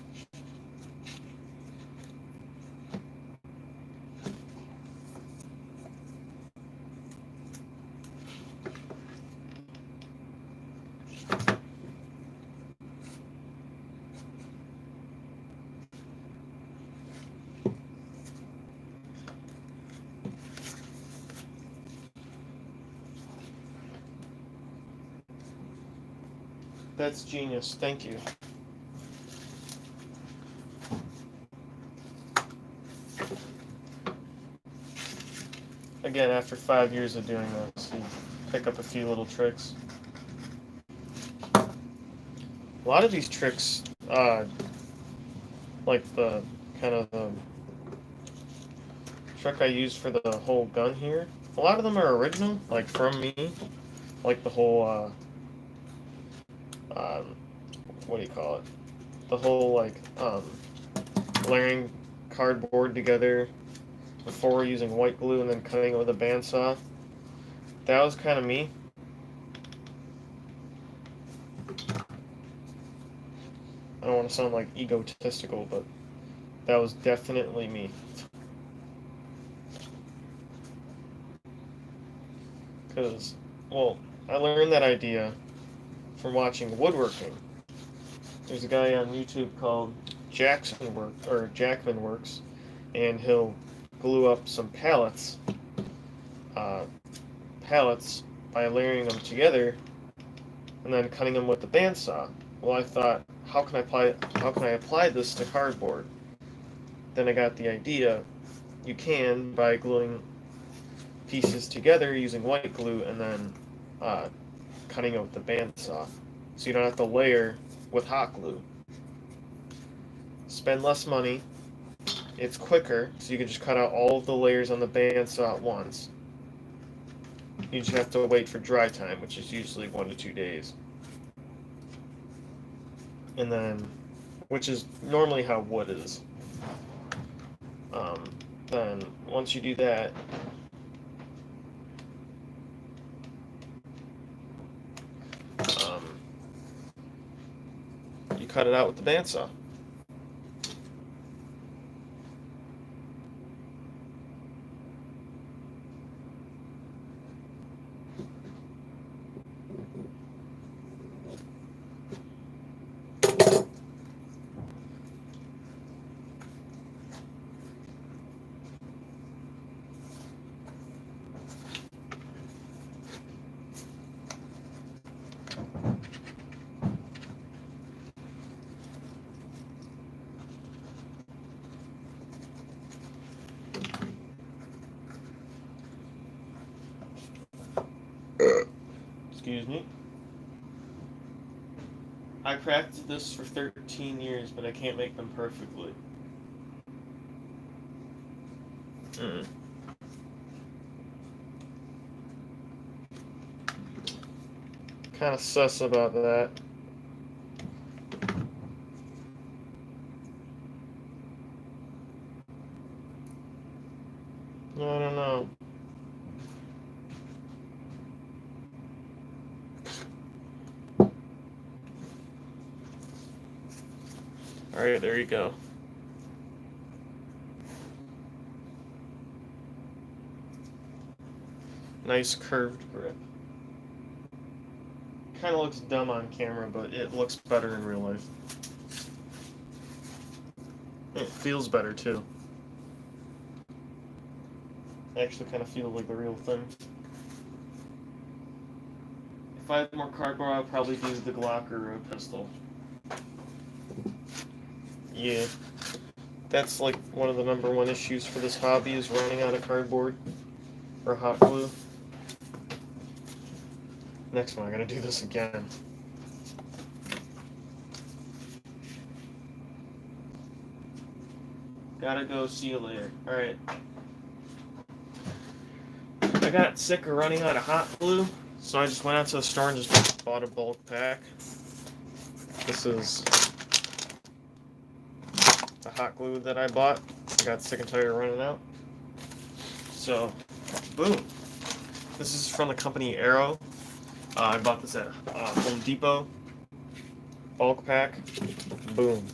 That's genius, thank you. Again, after 5 years of doing this, you pick up a few little tricks. A lot of these tricks, like the kind of the trick I used for the whole gun here, a lot of them are original, like from me, like the whole, what do you call it? The whole, like, layering cardboard together before using white glue and then cutting it with a bandsaw. That was kind of me. I don't want to sound like egotistical, but that was definitely me. Because, well, I learned that idea from watching woodworking. There's a guy on YouTube called Jackman Works, and he'll glue up some pallets by layering them together and then cutting them with the bandsaw. Well, I thought, how can I apply this to cardboard? Then I got the idea, you can by gluing pieces together using white glue and then cutting it with the bandsaw. So you don't have to layer with hot glue. Spend less money, it's quicker, so you can just cut out all of the layers on the bandsaw at once. You just have to wait for dry time, which is usually 1 to 2 days. And then, which is normally how wood is. Then, once you do that, you cut it out with the bandsaw. Excuse me. I practiced this for 13 years, but I can't make them perfectly. Kind of sus about that. I don't know. Alright, there you go. Nice curved grip. Kind of looks dumb on camera, but it looks better in real life. It feels better too. I actually kind of feel like the real thing. If I had more cardboard, I'd probably do the Glock or a pistol. Yeah. That's like one of the #1 issues for this hobby is running out of cardboard or hot glue. next one I gotta do this again. Gotta go, see you later. Alright. I got sick of running out of hot glue, so I just went out to the store and just bought a bulk pack. This is the hot glue that I bought. I got sick and tired of running out. So, boom. This is from the company Arrow. I bought this at Home Depot. Bulk pack. Boom.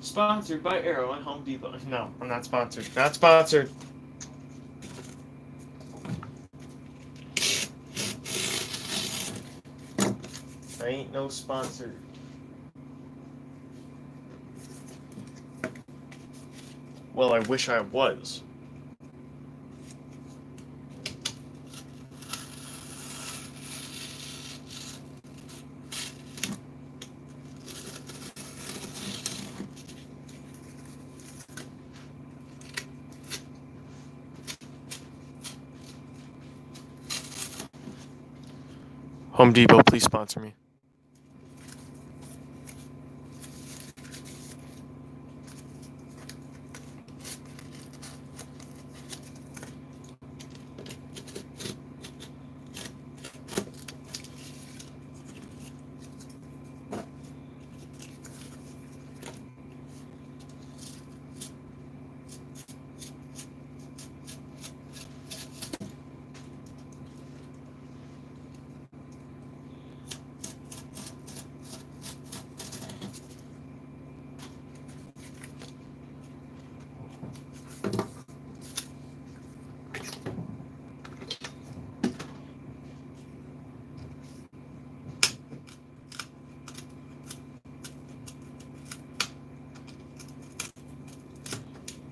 Sponsored by Arrow and Home Depot. No, I'm not sponsored. Not sponsored. I ain't no sponsor. Well, I wish I was. Home Depot, please sponsor me.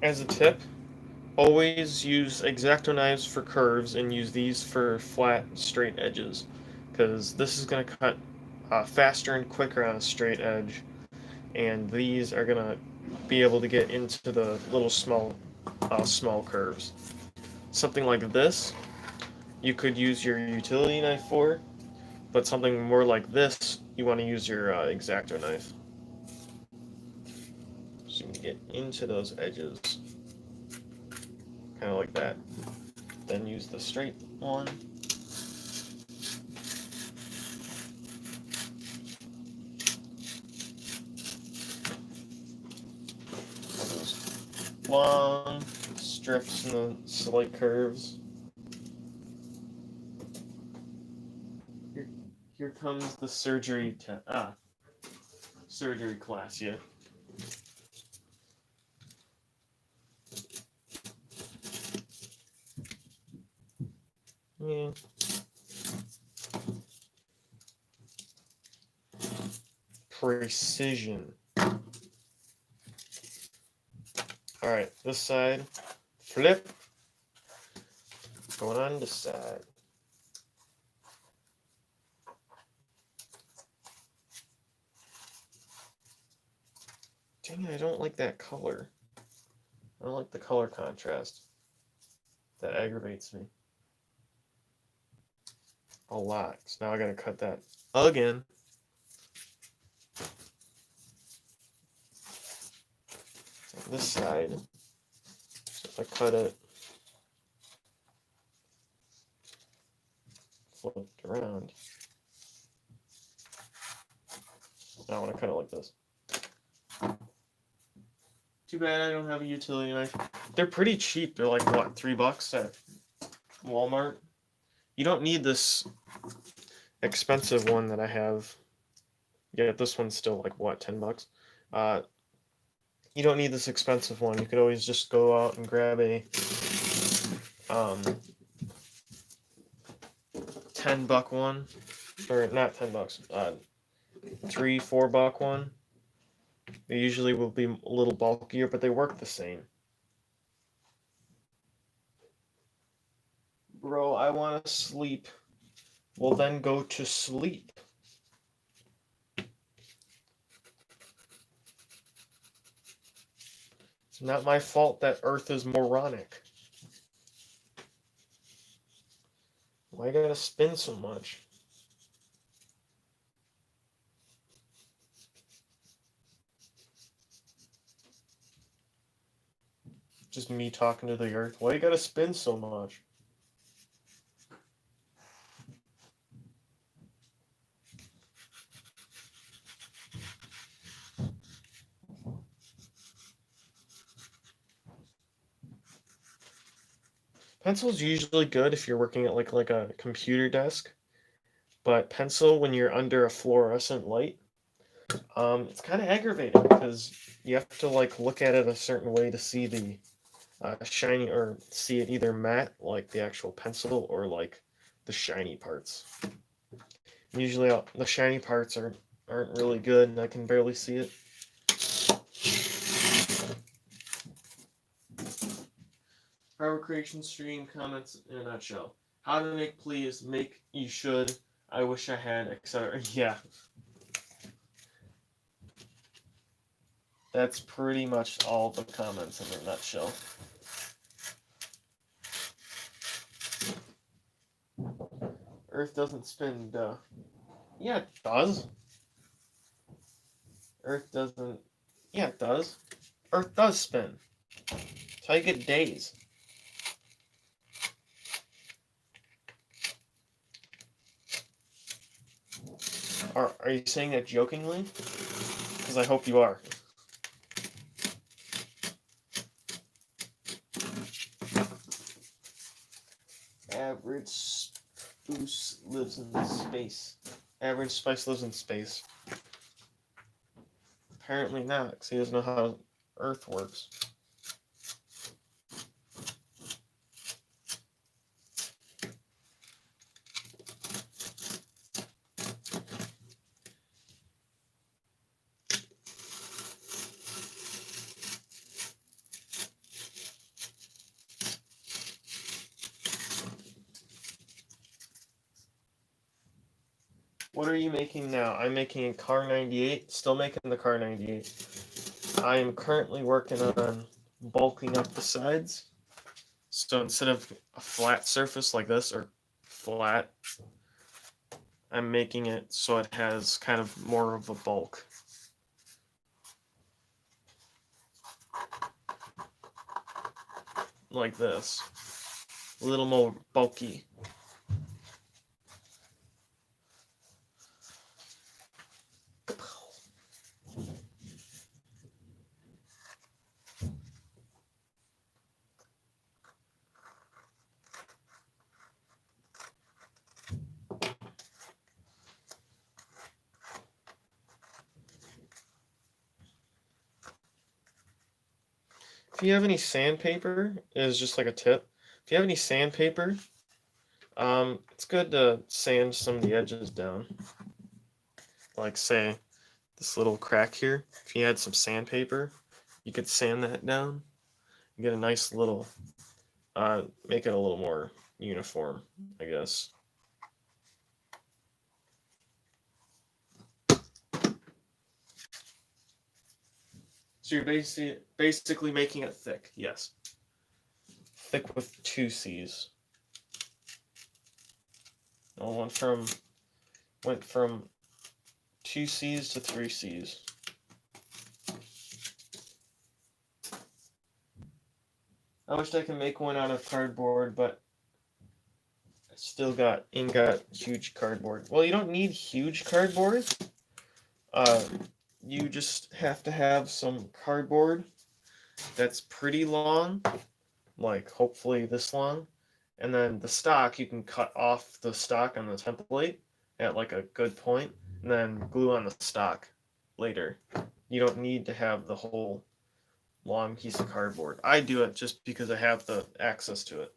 As a tip, always use X-Acto knives for curves and use these for flat, straight edges, because this is going to cut faster and quicker on a straight edge, and these are going to be able to get into the little small curves. Something like this, you could use your utility knife for, but something more like this, you want to use your X-Acto knife. So you can get into those edges. Kind of like that. Then use the straight one. Those long strips and the slight curves. Here comes the surgery class, yeah. Yeah. Precision. Alright, this side. Flip. Going on this side. Dang it, I don't like that color. I don't like the color contrast. That aggravates me. A lot. So now I gotta cut that again. This side. So if I cut it. flipped around. Now I want to cut it like this. Too bad I don't have a utility knife. They're pretty cheap. They're like, what, $3 at Walmart? You don't need this expensive one that I have. Yeah, this one's still like, what, $10? You don't need this expensive one. You could always just go out and grab a $10 one, or not $10, $3-4 one. They usually will be a little bulkier, but they work the same. Bro, I want to sleep. Well, then go to sleep. It's not my fault that Earth is moronic. Why you gotta spin so much? Just me talking to the Earth. Why you gotta spin so much? Pencil's usually good if you're working at like a computer desk, but pencil when you're under a fluorescent light, it's kind of aggravating because you have to like look at it a certain way to see the shiny, or see it either matte like the actual pencil or like the shiny parts. Usually the shiny parts aren't really good and I can barely see it. Power creation stream comments in a nutshell. How to make please, make you should, I wish I had, etc. Yeah. That's pretty much all the comments in a nutshell. Earth doesn't spin, duh. Yeah, it does. Earth doesn't. Yeah, it does. Earth does spin. That's how you get days. Are you saying that jokingly? Because I hope you are. Average Spruce lives in space. Average Spice lives in space. Apparently not, because he doesn't know how Earth works. What are you making now? I'm making a Car 98, still making the Car 98. I am currently working on bulking up the sides. So instead of a flat surface like this, or flat, I'm making it so it has kind of more of a bulk. Like this. A little more bulky. If you have any sandpaper, is just like a tip. If you have any sandpaper, it's good to sand some of the edges down. Like say this little crack here. If you had some sandpaper, you could sand that down and get a nice little, make it a little more uniform, I guess. So you're basically making it thick, yes. Thick with 2 C's. I went from 2 C's to 3 C's. I wish I could make one out of cardboard, but Still got huge cardboard. Well, you don't need huge cardboard. You just have to have some cardboard that's pretty long, like hopefully this long. And then the stock, you can cut off the stock on the template at like a good point, and then glue on the stock later. You don't need to have the whole long piece of cardboard. I do it just because I have the access to it.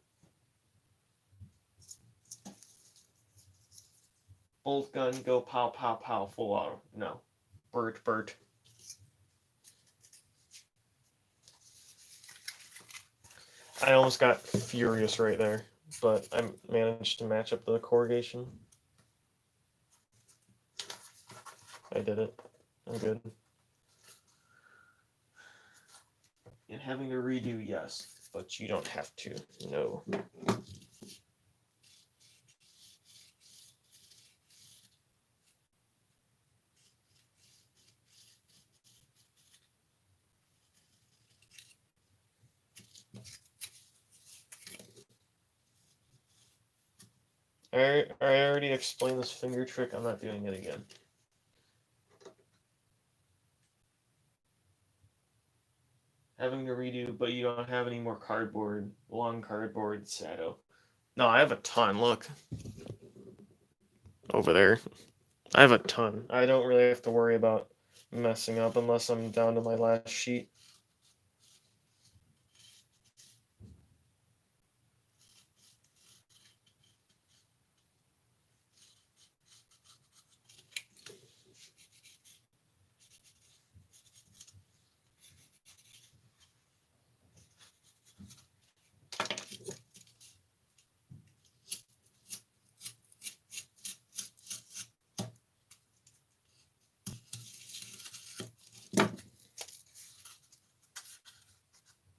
Bolt gun, go pow, pow, pow, full auto. No. Bert, Bert. I almost got furious right there, but I managed to match up the corrugation. I did it. I'm good. And having to redo, yes, but you don't have to. No. I already explained this finger trick. I'm not doing it again. Having to redo, but you don't have any more cardboard, long cardboard Sado. No, I have a ton. Look. Over there. I have a ton. I don't really have to worry about messing up unless I'm down to my last sheet.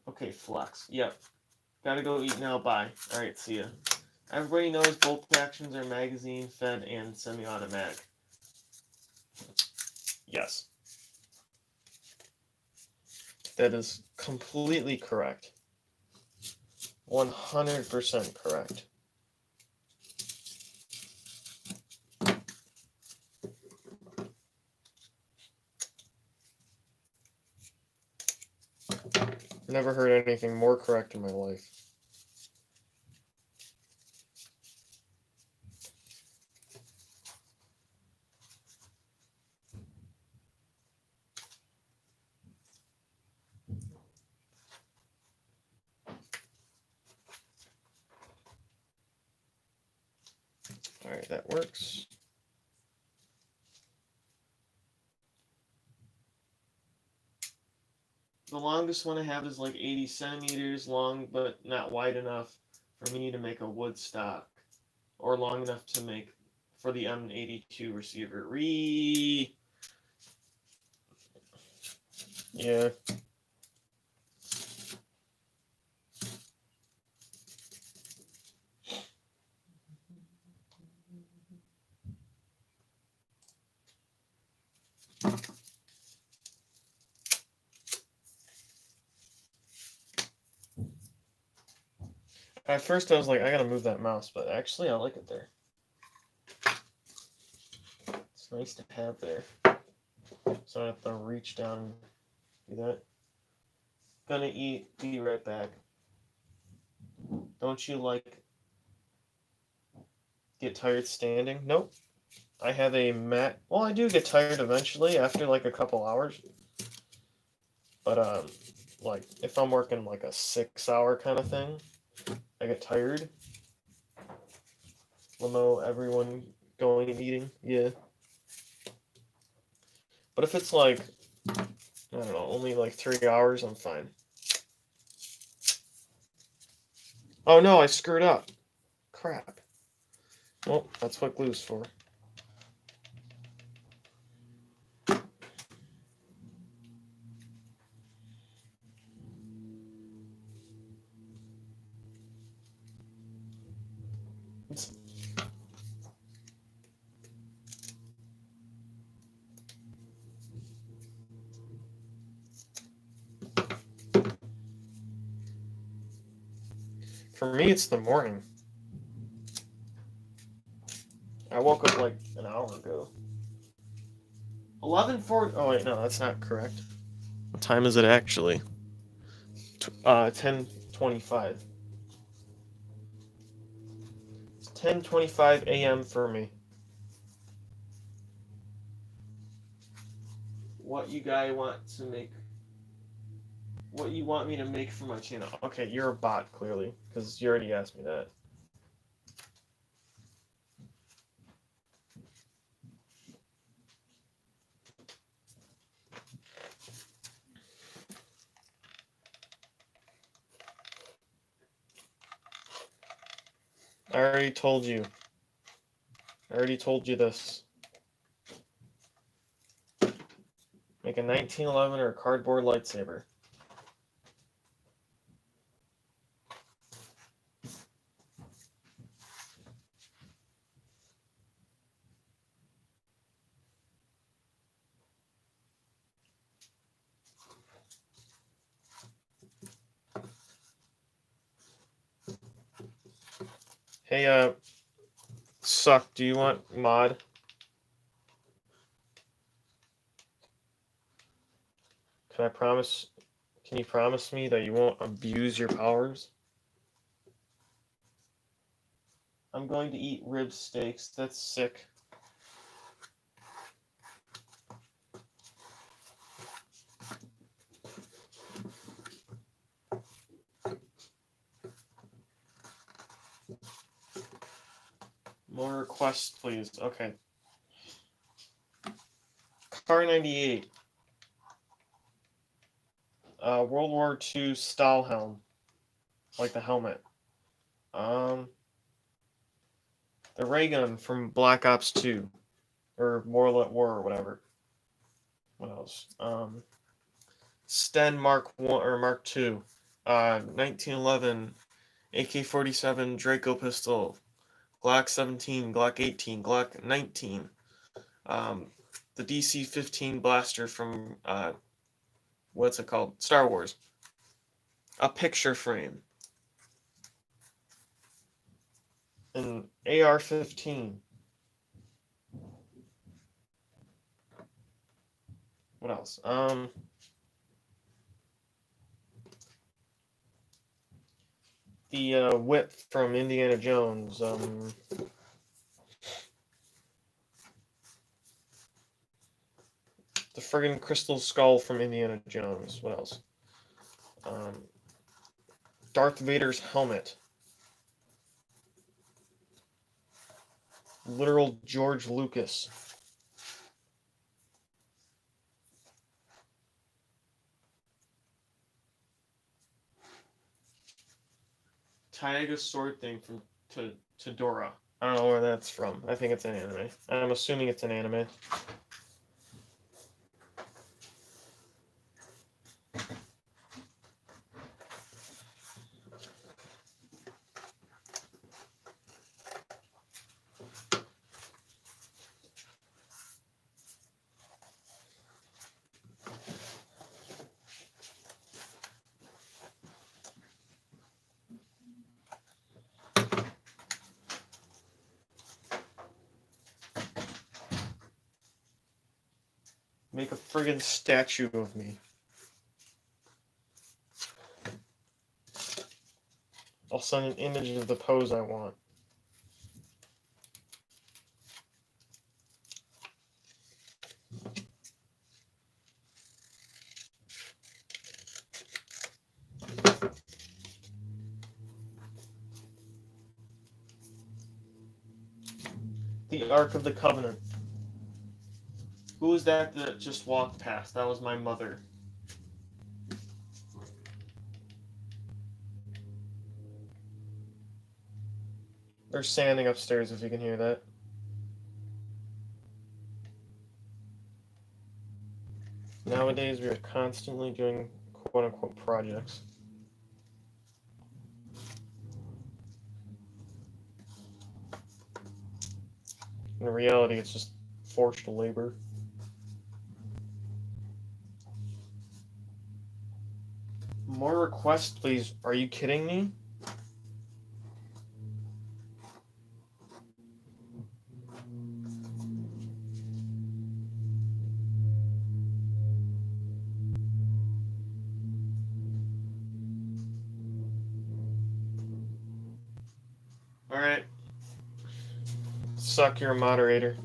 Okay, Flux. Yep. Gotta go eat now. Bye. Alright, see ya. Everybody knows bolt actions are magazine, fed, and semi-automatic. Yes. That is completely correct. 100% correct. Never heard anything more correct in my life. Alright, that works. The longest one I have is like 80 centimeters long, but not wide enough for me to make a wood stock, or long enough to make for the M82 receiver. Yeah. At first I was like, I gotta move that mouse, but actually I like it there. It's nice to have there. So I don't have to reach down and do that. Gonna eat, be right back. Don't you like get tired standing? Nope. I have a mat. Well, I do get tired eventually after like a couple hours. But like if I'm working like a 6-hour kind of thing, I get tired. Limo, everyone going and eating, yeah. But if it's like, I don't know, only like 3 hours, I'm fine. Oh no, I screwed up. Crap. Well, that's what glue's for. For me, it's the morning. I woke up like an hour ago. 11:40. Oh wait, no, that's not correct. What time is it actually? 10:25. It's 10:25 a.m. for me. What you guys want to make? What you want me to make for my channel? Okay, you're a bot clearly, because you already asked me that. I already told you. I already told you this. Make a 1911 or a cardboard lightsaber. Hey, Suck, do you want mod? Can you promise me that you won't abuse your powers? I'm going to eat rib steaks. That's sick. More requests, please. Okay. Car 98. World War II Stahlhelm. Like the helmet. The ray gun from Black Ops 2. Or World at War or whatever. What else? Sten Mark 1 or Mark 2. 1911 AK-47 Draco pistol. Glock 17, Glock 18, Glock 19. The DC-15 blaster from what's it called? Star Wars. A picture frame. An AR-15. What else? The whip from Indiana Jones. The friggin' crystal skull from Indiana Jones. What else? Darth Vader's helmet. Literal George Lucas. Taiga's sword thing from Todora. I don't know where that's from. I think it's an anime. I'm assuming it's an anime. Make a friggin' statue of me. I'll send an image of the pose I want. The Ark of the Covenant. Who was that just walked past? That was my mother. They're sanding upstairs if you can hear that. Nowadays, we are constantly doing quote-unquote projects. In reality, it's just forced labor. More requests, please. Are you kidding me? Alright. Suck, you're a moderator.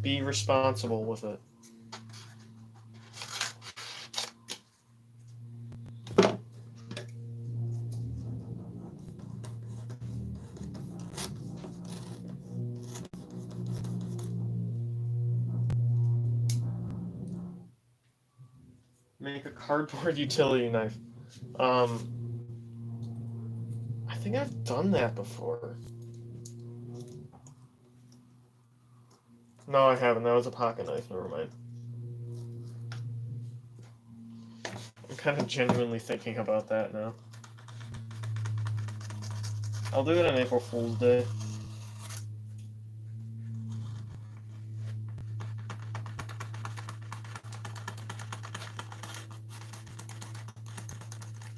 Be responsible with it. Make a cardboard utility knife. I think I've done that before. No, I haven't. That was a pocket knife. Never mind. I'm kind of genuinely thinking about that now. I'll do it on April Fool's Day.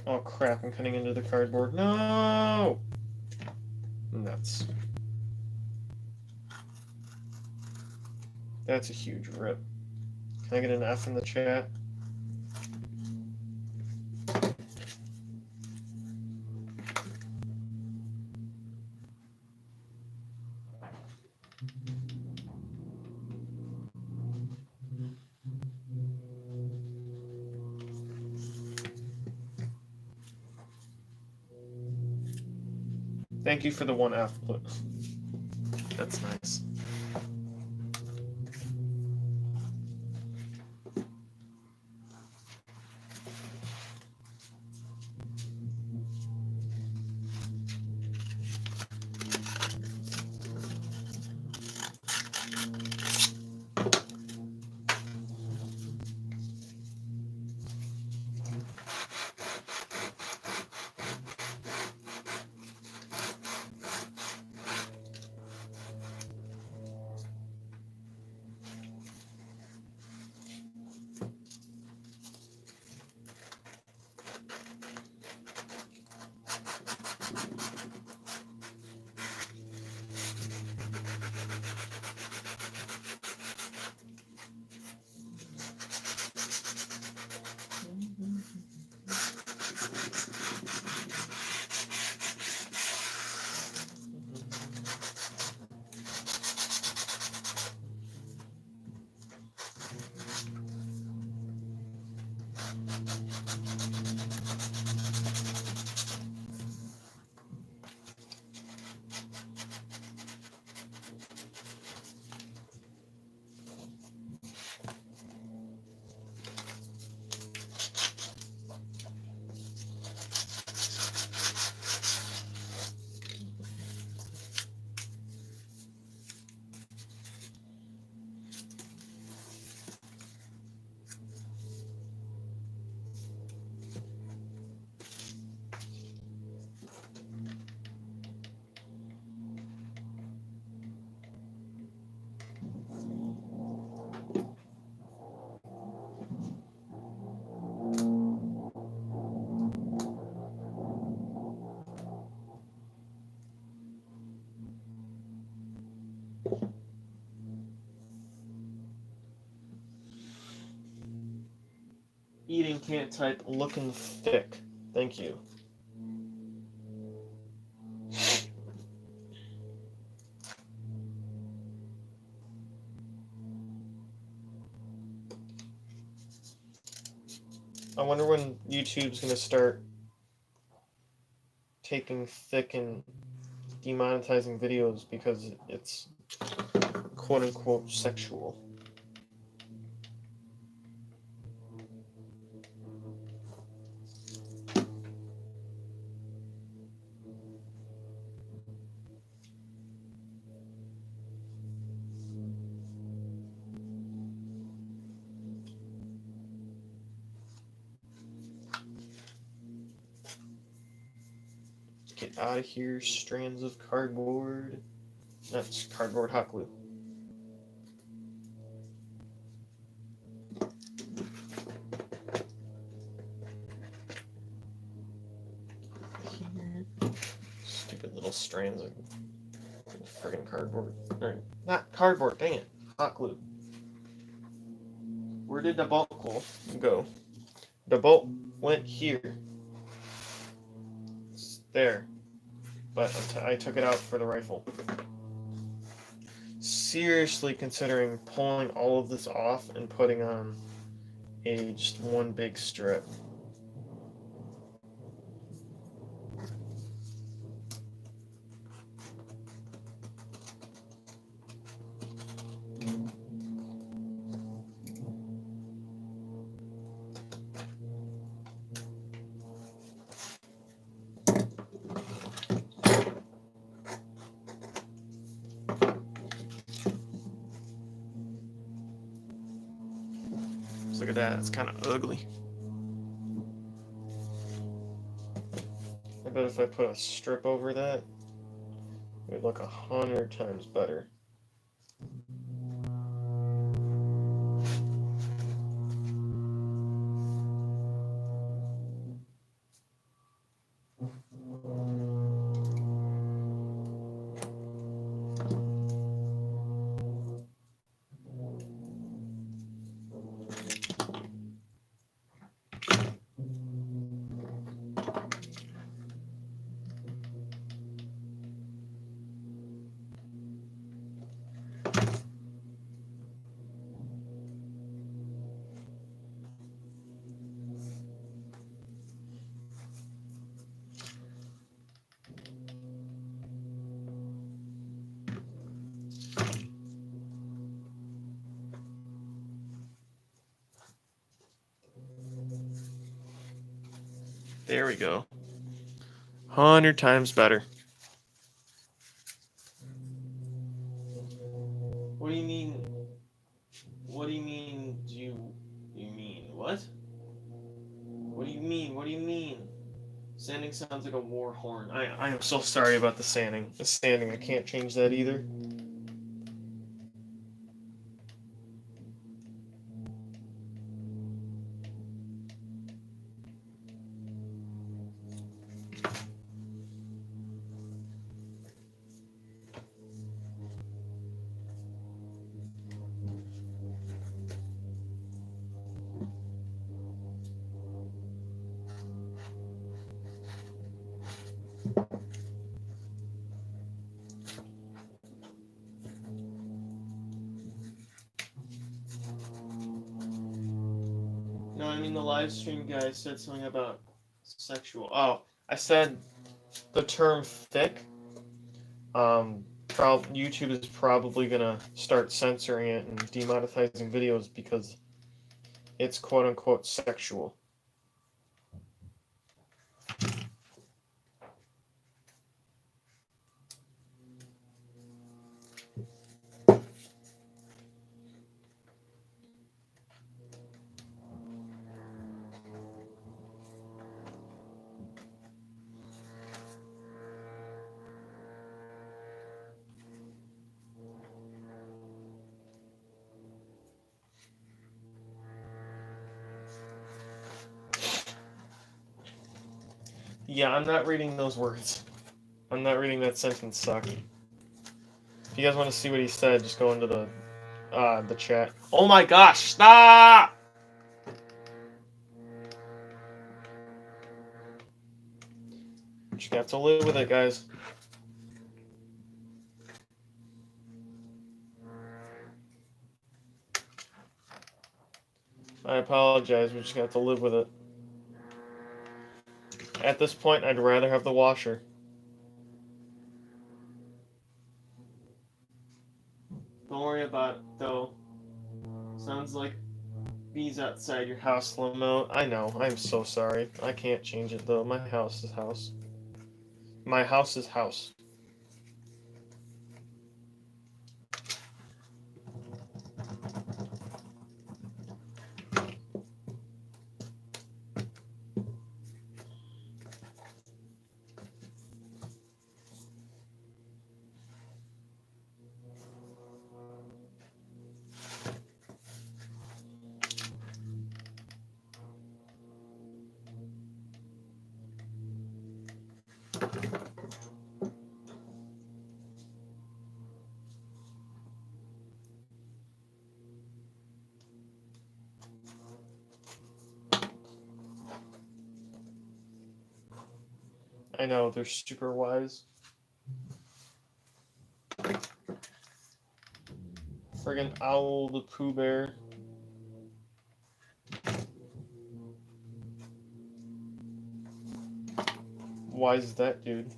Oh crap, I'm cutting into the cardboard. No! Nuts. That's a huge rip. Can I get an F in the chat? Thank you for the one F. That's nice. Eating, can't type, looking thick. Thank you. I wonder when YouTube's gonna start taking thick and demonetizing videos because it's quote unquote sexual. Get out of here, strands of cardboard. That's cardboard hot glue. Stupid little little strands of friggin' cardboard. Or, not cardboard, dang it. Hot glue. Where did the bolt hole go? The bolt went here. It's there. But I took it out for the rifle. Seriously considering pulling all of this off and putting on just one big strip. Look at that, it's kind of ugly. I bet if I put a strip over that, it would look 100 times better. There we go. 100 times better. What do you mean? What do you mean? You mean what? What do you mean? What do you mean? Sanding sounds like a war horn. I am so sorry about the sanding. The sanding, I can't change that either. No, I mean the live stream guy said something about sexual. Oh, I said the term thick. YouTube is probably gonna start censoring it and demonetizing videos because it's quote unquote sexual. Yeah, I'm not reading those words. I'm not reading that sentence, suck. If you guys want to see what he said, just go into the chat. Oh my gosh, stop! Just have to live with it, guys. I apologize, we just have to live with it. At this point, I'd rather have the washer. Don't worry about it, though. Sounds like bees outside your house, Limo. I know, I'm so sorry. I can't change it, though. My house is house. My house is house. I know, they're super wise. Friggin' Owl the Pooh Bear. Why is that, dude?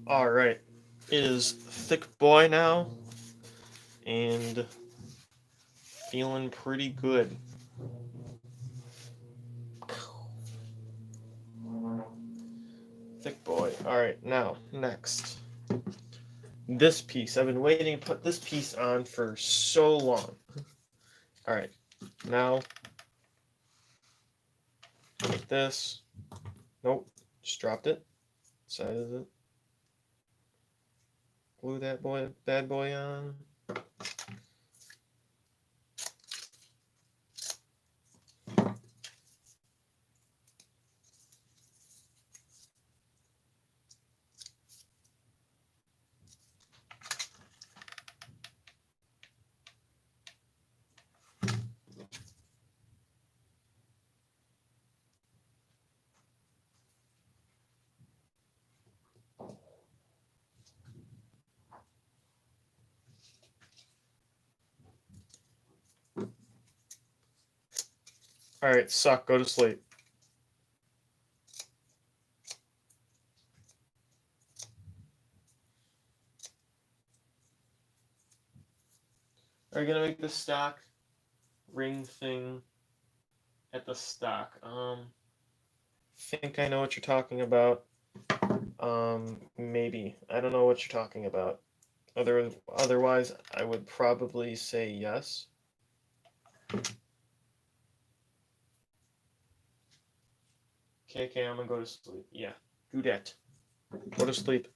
Alright. It is Thick Boy now. And feeling pretty good. Thick Boy. Alright, now, next. This piece. I've been waiting to put this piece on for so long. Alright, now, like this. Nope, just dropped it. Side of it. Glue that bad boy on. Alright, suck, go to sleep. Are you gonna make the stock ring thing at the stock? Think I know what you're talking about. Maybe. I don't know what you're talking about. Otherwise, I would probably say yes. Okay, I'm gonna go to sleep. Yeah, do that. Go to sleep.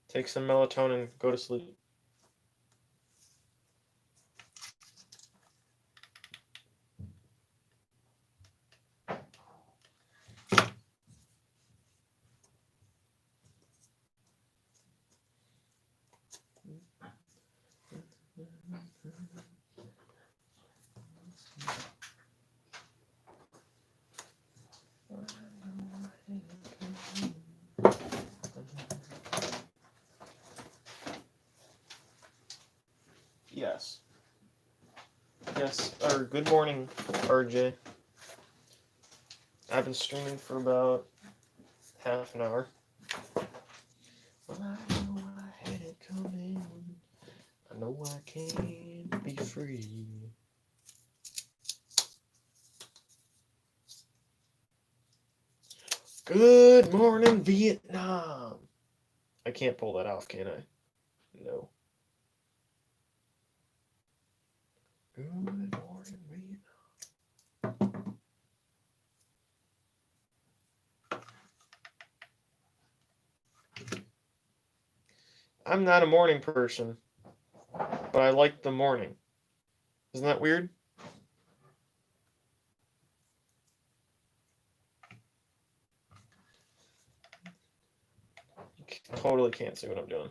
Take some melatonin, go to sleep. Yes. Yes, or good morning, RJ. I've been streaming for about half an hour. Well, I know I had it coming. I know I can be free. Good morning, Vietnam. I can't pull that off, can I? No. Good morning, Vietnam. I'm not a morning person, but I like the morning. Isn't that weird? You totally can't see what I'm doing.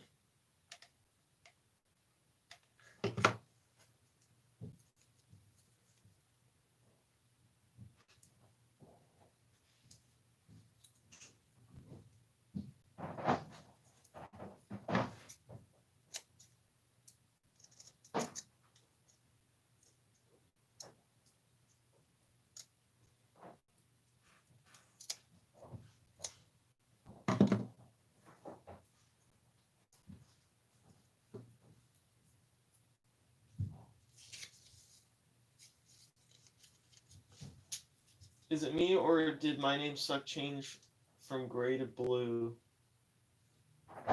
Is it me, or did my name suck change from gray to blue?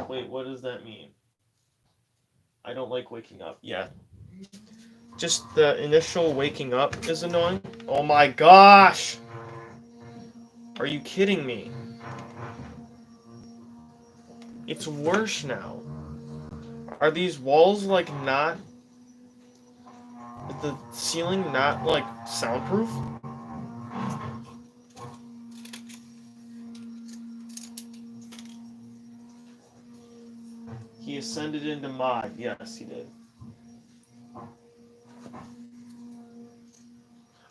Wait, what does that mean? I don't like waking up. Yeah. Just the initial waking up is annoying. Oh my gosh! Are you kidding me? It's worse now. Are these walls like not... Is the ceiling not like soundproof? He ascended into mod. Yes, he did.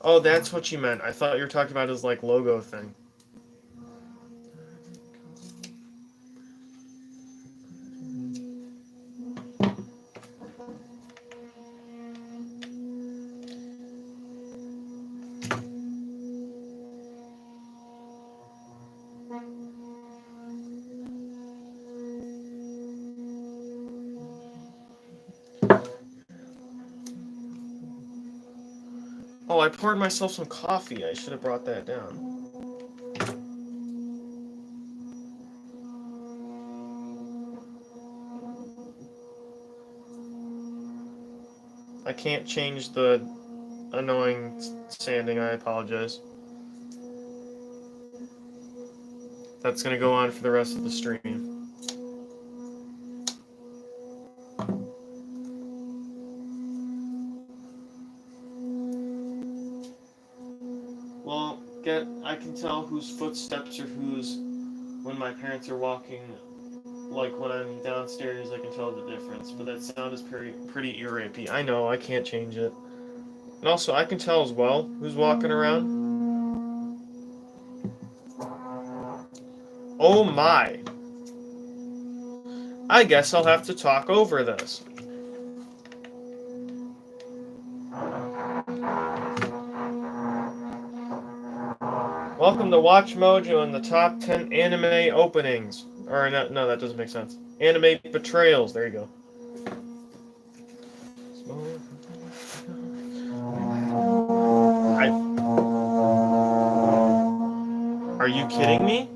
Oh, that's what you meant. I thought you were talking about his like logo thing. Oh, I poured myself some coffee. I should have brought that down. I can't change the annoying sanding. I apologize. That's gonna go on for the rest of the stream. Well, I can tell whose footsteps are whose when my parents are walking. Like when I'm downstairs, I can tell the difference. But that sound is pretty ear rapey. I know, I can't change it. And also, I can tell as well who's walking around. Oh my! I guess I'll have to talk over this. Welcome to Watch Mojo and the top 10 anime openings. Or, no, that doesn't make sense. Anime betrayals. There you go. Are you kidding me?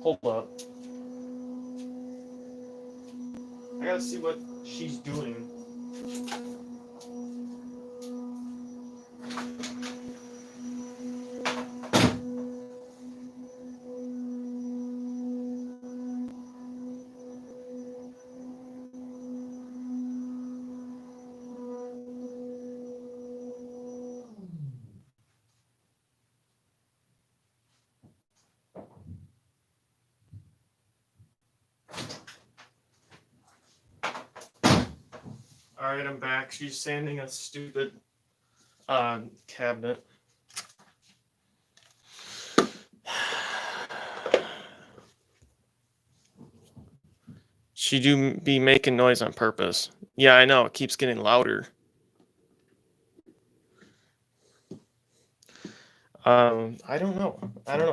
Hold up. I gotta see what she's doing. Alright, I'm back. She's sanding a stupid cabinet. She do be making noise on purpose. Yeah, I know. It keeps getting louder. I don't know.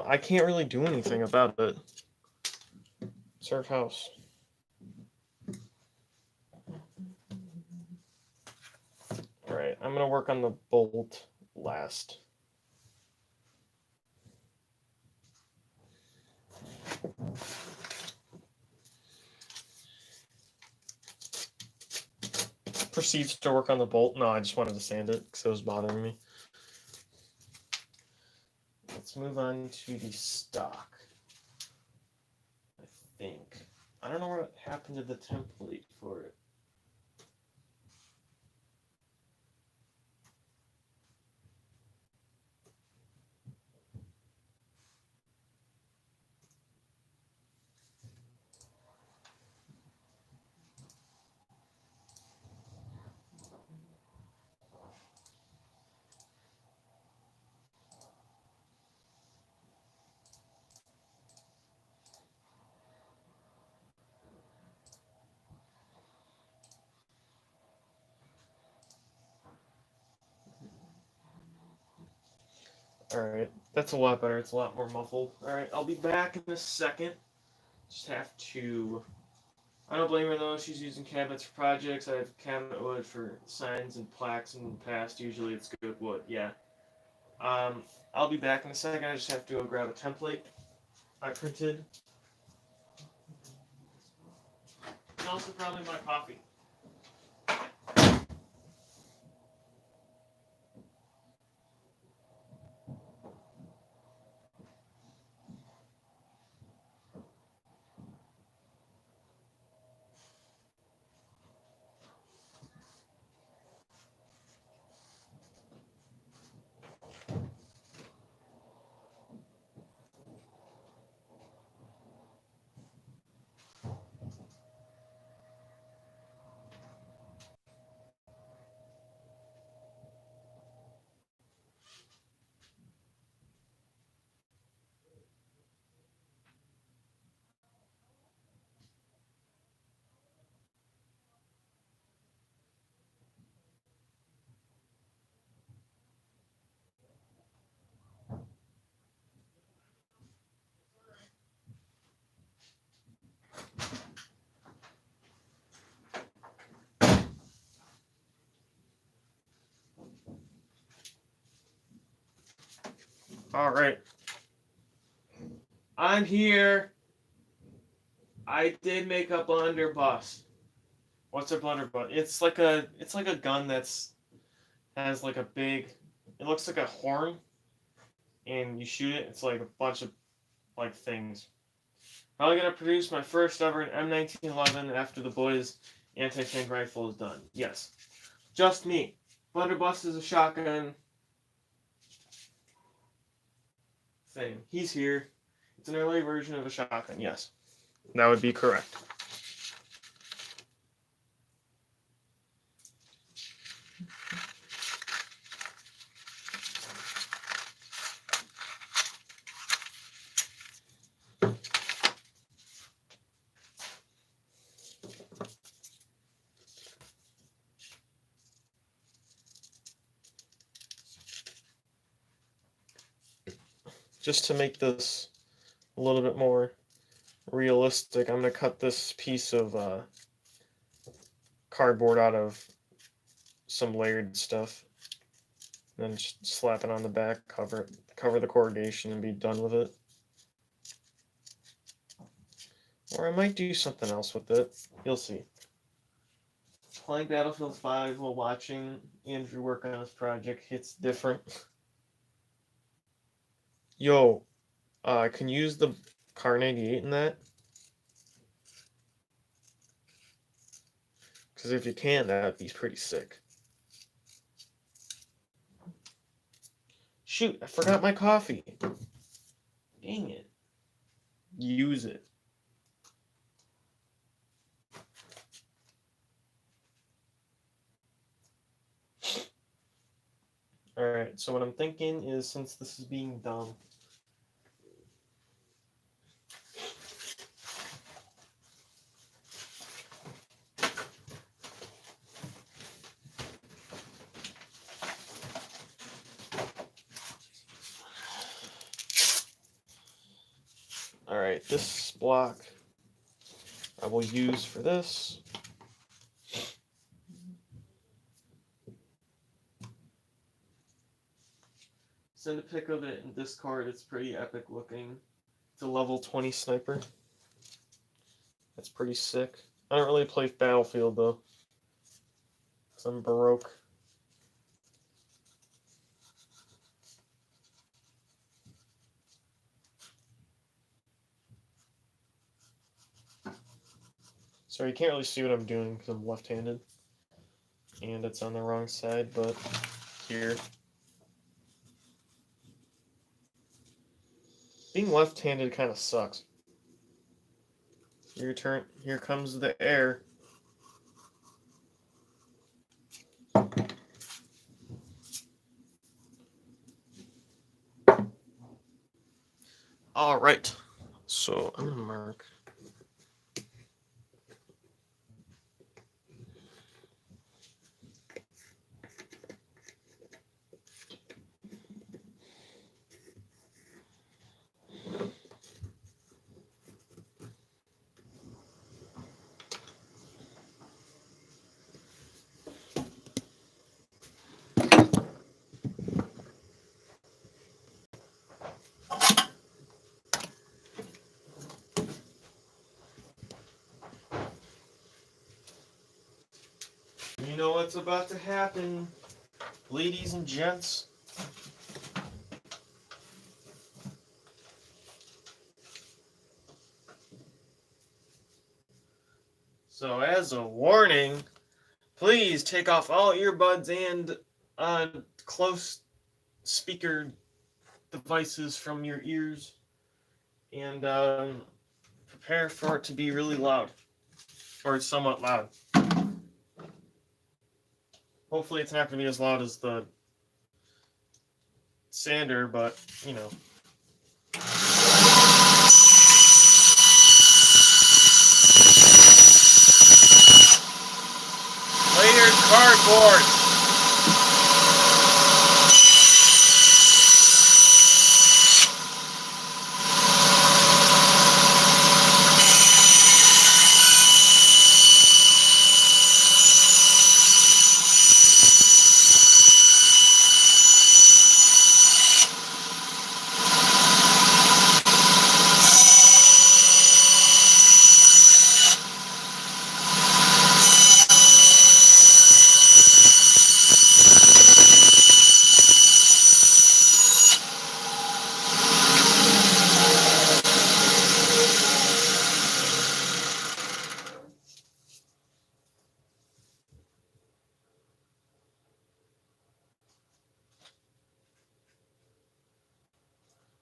I can't really do anything about it. It's her house. Alright, I'm gonna work on the bolt last. Proceeds to work on the bolt. No, I just wanted to sand it because it was bothering me. Let's move on to the stock. I think. I don't know what happened to the template for it. Alright, that's a lot better. It's a lot more muffled. Alright, I'll be back in a second. Just have to... I don't blame her though. She's using cabinets for projects. I have cabinet wood for signs and plaques in the past. Usually it's good wood, yeah. I'll be back in a second. I just have to go grab a template I printed. And also probably my coffee. All right. I'm here. I did make a blunderbuss. What's a blunderbuss? It's like a gun that's has like a big. It looks like a horn, and you shoot it. It's like a bunch of like things. Probably gonna produce my first ever M1911 after the boys' anti-tank rifle is done. Yes, just me. Blunderbuss is a shotgun thing. He's here. It's an early version of a shotgun. Yes, that would be correct. Just to make this a little bit more realistic, I'm going to cut this piece of cardboard out of some layered stuff. And then just slap it on the back, cover the corrugation, and be done with it. Or I might do something else with it. You'll see. Playing Battlefield 5 while watching Andrew work on his project hits different. Yo, I can use the Kar 98 in that? Because if you can, that would be pretty sick. Shoot, I forgot my coffee. Dang it. Use it. Alright, so what I'm thinking is, since this is being done, alright, this block I will use for this. Send a pic of it in Discord. It's pretty epic looking. It's a level 20 sniper. That's pretty sick. I don't really play Battlefield though, because I'm broke. Sorry, you can't really see what I'm doing because I'm left-handed. And it's on the wrong side, but here. Being left-handed kind of sucks. Your turn. Here comes the air. All right. So I'm gonna mark. You know what's about to happen, ladies and gents? So as a warning, please take off all earbuds and close speaker devices from your ears, and prepare for it to be really loud, or somewhat loud. Hopefully it's not going to be as loud as the sander, but, you know. Layered cardboard!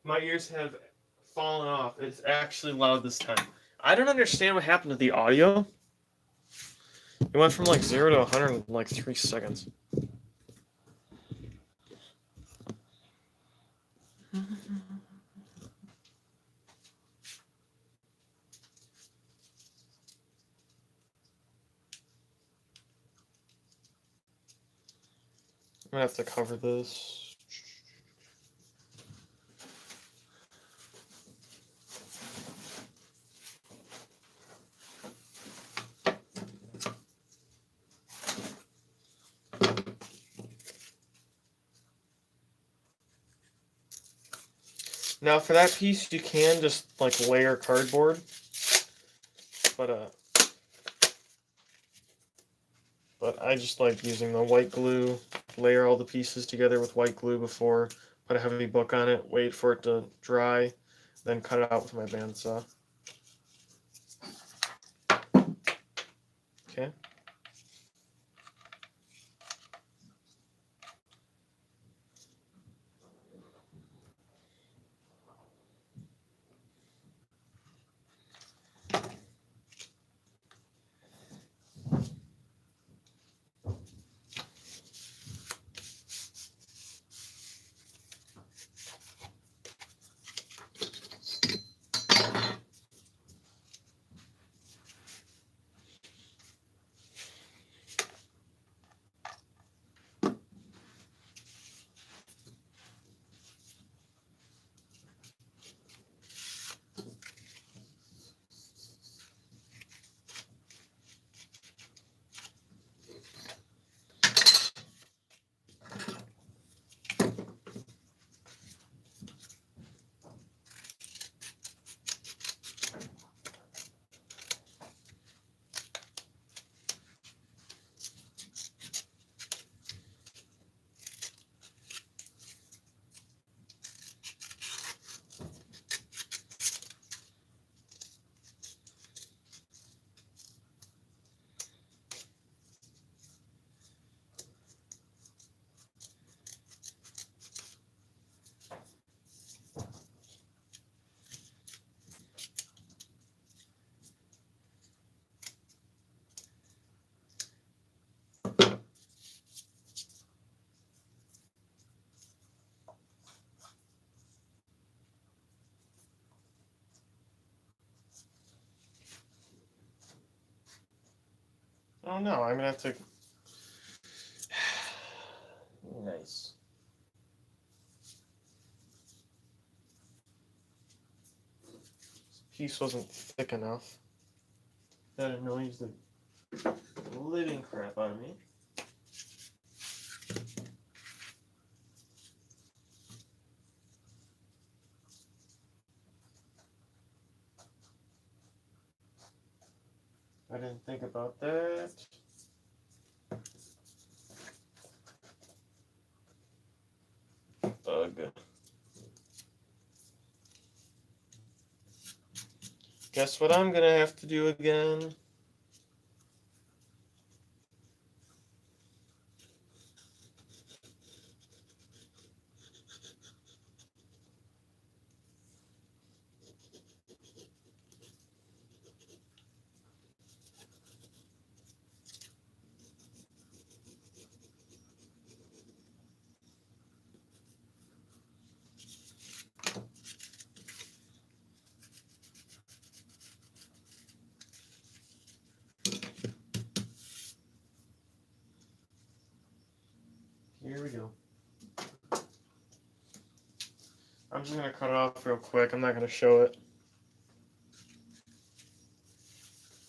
My ears have fallen off. It's actually loud this time. I don't understand what happened to the audio. It went from like 0 to 100 in like 3 seconds. I'm gonna have to cover this. Now for that piece, you can just like layer cardboard, but I just like using the white glue, layer all the pieces together with white glue before, put a heavy book on it, wait for it to dry, then cut it out with my bandsaw. Okay. Oh no, I'm gonna have to. Nice. This piece wasn't thick enough. That annoys the living crap out of me. I didn't think about that. Bug. Guess what I'm gonna have to do again? Here we go. I'm just gonna cut it off real quick. I'm not gonna show it.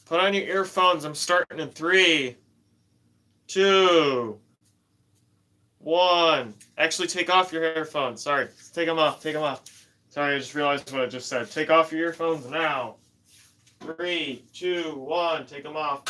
Put on your earphones. I'm starting in 3, 2, 1. Actually, take off your earphones. Sorry. Take them off. Take them off. Sorry, I just realized what I just said. Take off your earphones now. 3, 2, 1. Take them off.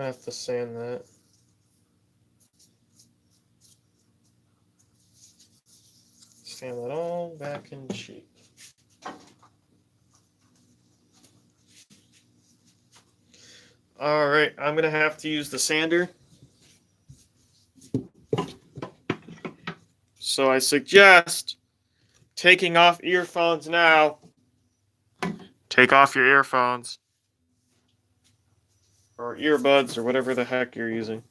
gonna have to sand that. Sand that all back in shape. All right, I'm gonna have to use the sander. So I suggest taking off earphones now. Take off your earphones. Or earbuds, or whatever the heck you're using.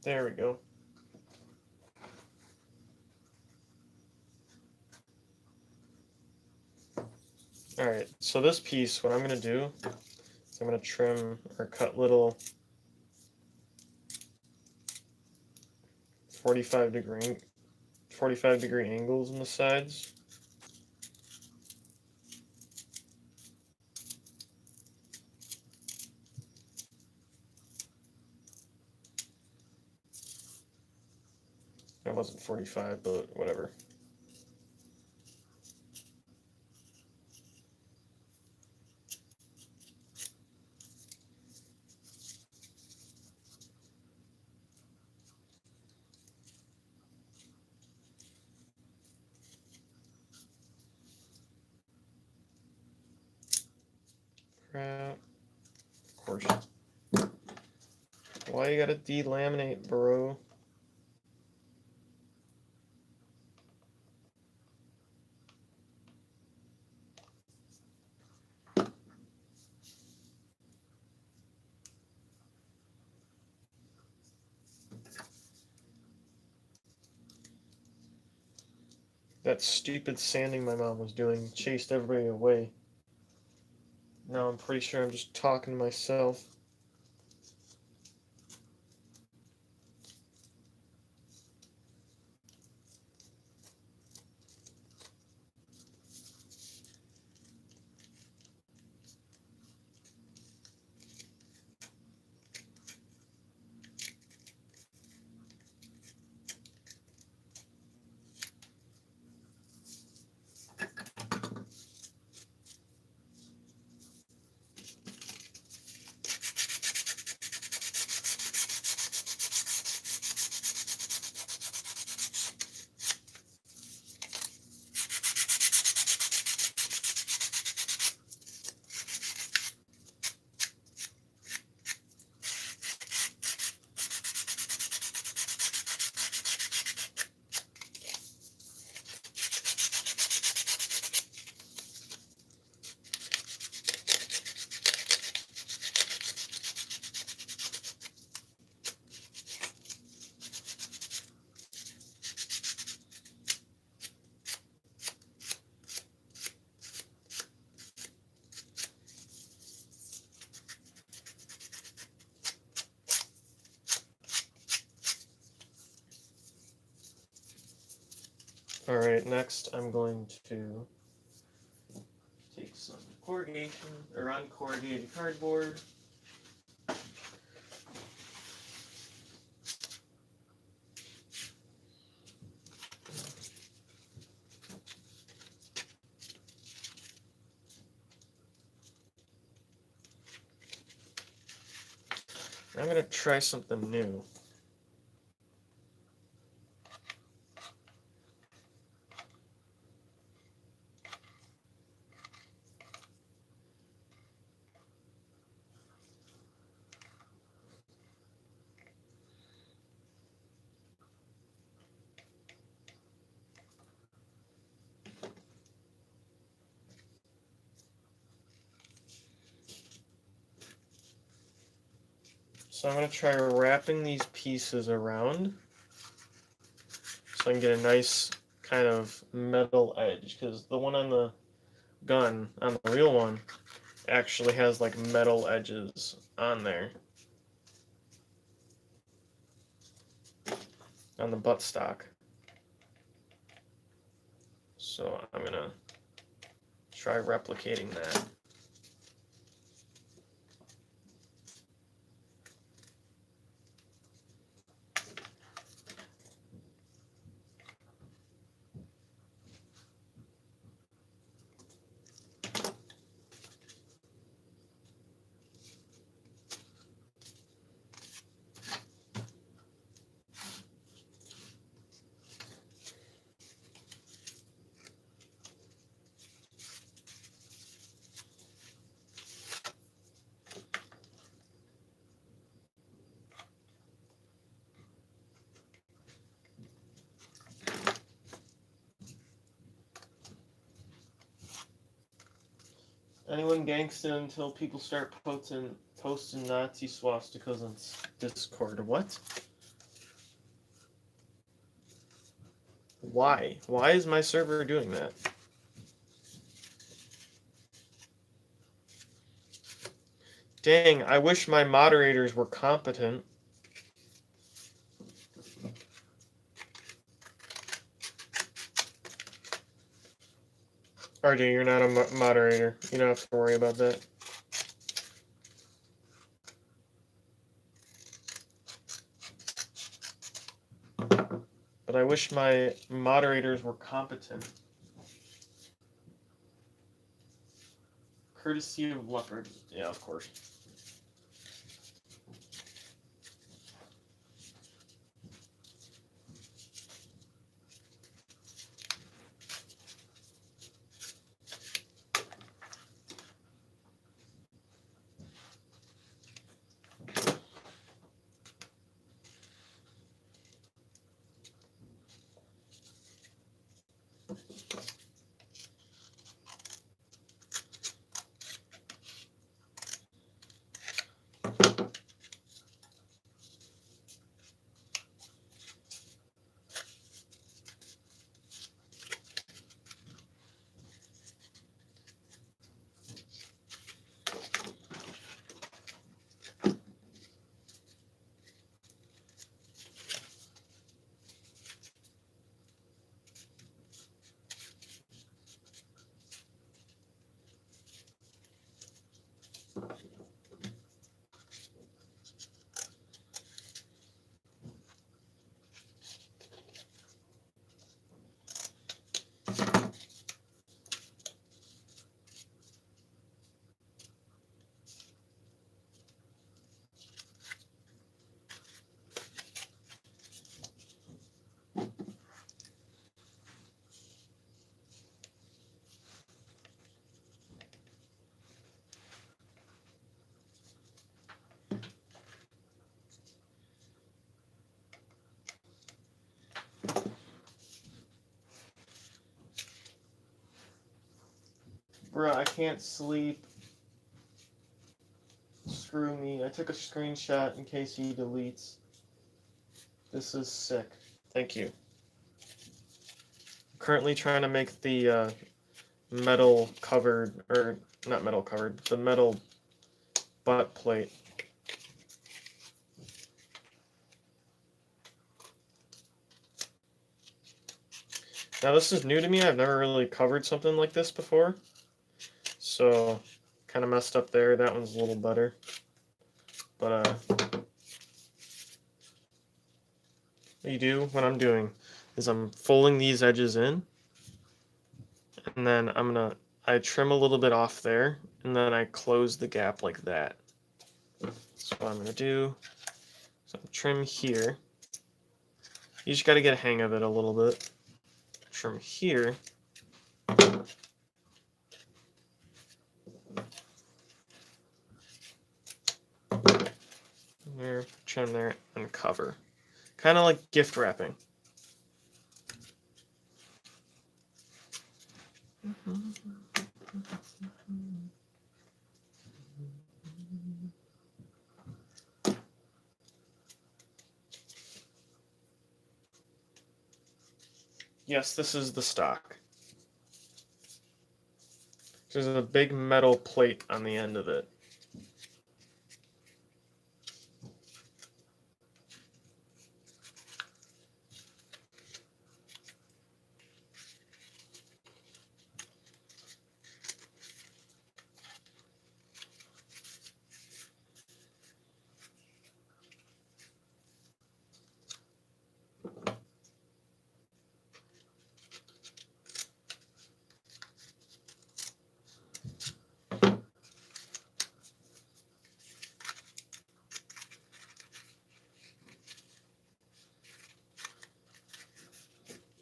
There we go. All right, so this piece, what I'm gonna do is I'm gonna trim or cut little 45 degree angles in the sides. It wasn't 45, but whatever. Crap. Of course. Why you gotta delaminate, bro? That stupid sanding my mom was doing chased everybody away. Now I'm pretty sure I'm just talking to myself. Alright, next I'm going to take some corrugation or uncorrugated cardboard. I'm going to try something new. So I'm going to try wrapping these pieces around so I can get a nice kind of metal edge, because the one on the gun, on the real one, actually has like metal edges on there. On the buttstock. So I'm going to try replicating that. Anyone gangsta until people start posting Nazi swastikas on Discord. What? Why? Why is my server doing that? Dang, I wish my moderators were competent. RJ, you're not a moderator. You don't have to worry about that. But I wish my moderators were competent. Courtesy of Leopard. Yeah, of course. Bruh, I can't sleep. Screw me. I took a screenshot in case he deletes. This is sick. Thank you. Currently trying to make the metal covered, or not metal covered, the metal butt plate. Now this is new to me. I've never really covered something like this before. So So kind of messed up there. That one's a little better. But what you do, what I'm doing is I'm folding these edges in, and then I trim a little bit off there, and then I close the gap like that. So what I'm gonna do, so trim here. You just got to get a hang of it a little bit. Trim here. There, trim there, and cover. Kind of like gift wrapping. Yes, this is the stock. There's a big metal plate on the end of it.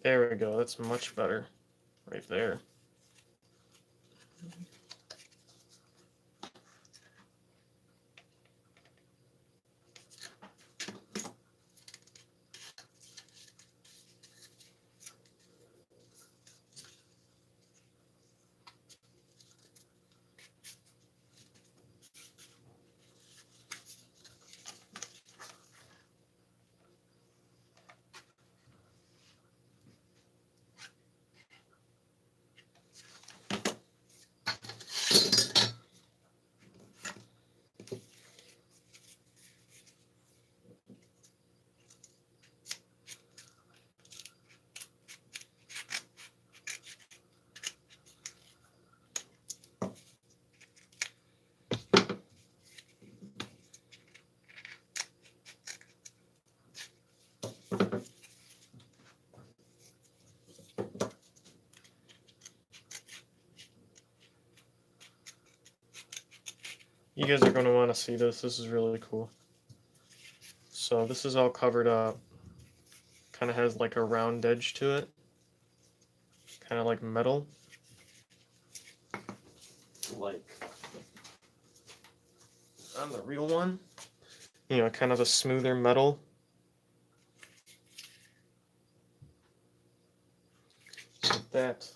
There we go, that's much better right there. You guys are going to want to see this. This is really cool. So this is all covered up. Kind of has like a round edge to it. Kind of like metal. Like on the real one. You know, kind of a smoother metal. Like that.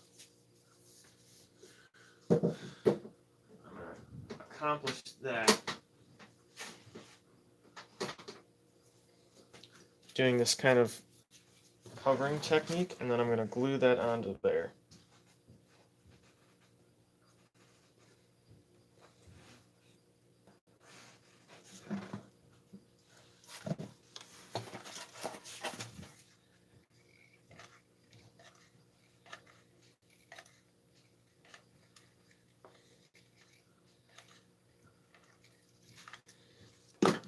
I'm going to accomplish that. Doing this kind of covering technique, and then I'm going to glue that onto there.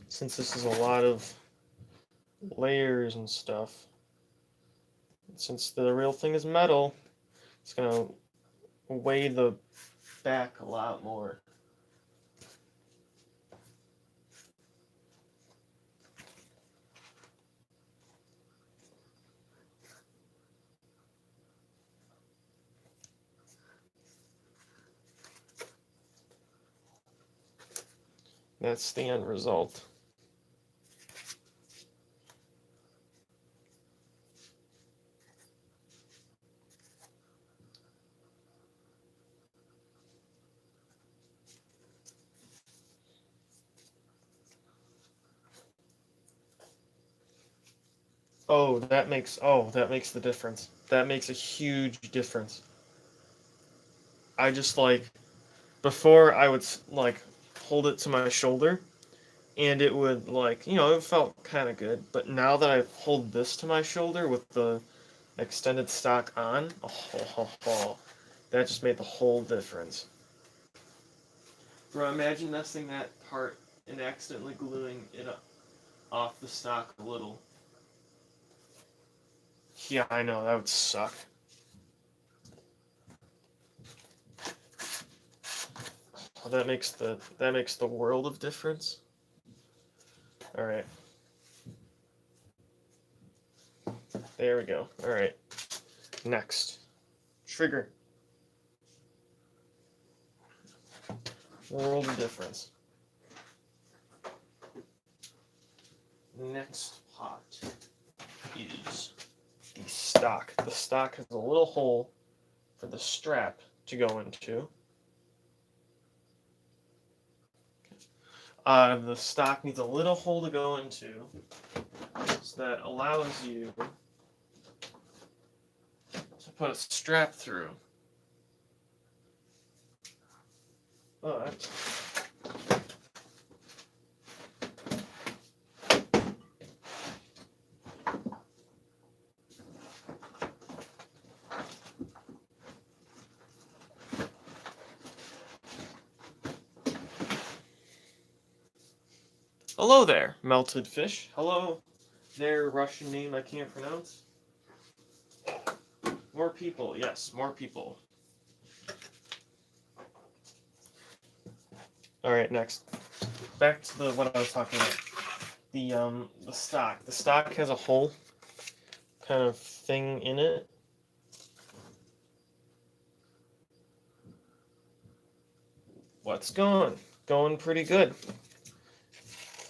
Since this is a lot of layers and stuff, since the real thing is metal, it's going to weigh the back a lot more. That's the end result. that makes the difference. That makes a huge difference. I just like before I would like hold it to my shoulder and it would like, it felt kind of good, but now that I hold this to my shoulder with the extended stock on, that just made the whole difference. Bro, imagine nesting that part and accidentally gluing it off the stock a little. Yeah, I know, that would suck. Well, that makes the world of difference. All right. There we go. All right. Next. Trigger. World of difference. Next pot is the stock. The stock has a little hole for the strap to go into. The stock needs a little hole to go into, so that allows you to put a strap through. But hello there, melted fish. Hello there, Russian name I can't pronounce. More people, yes, more people. All right, next. Back to what I was talking about. The stock. The stock has a hole kind of thing in it. What's going? Going pretty good.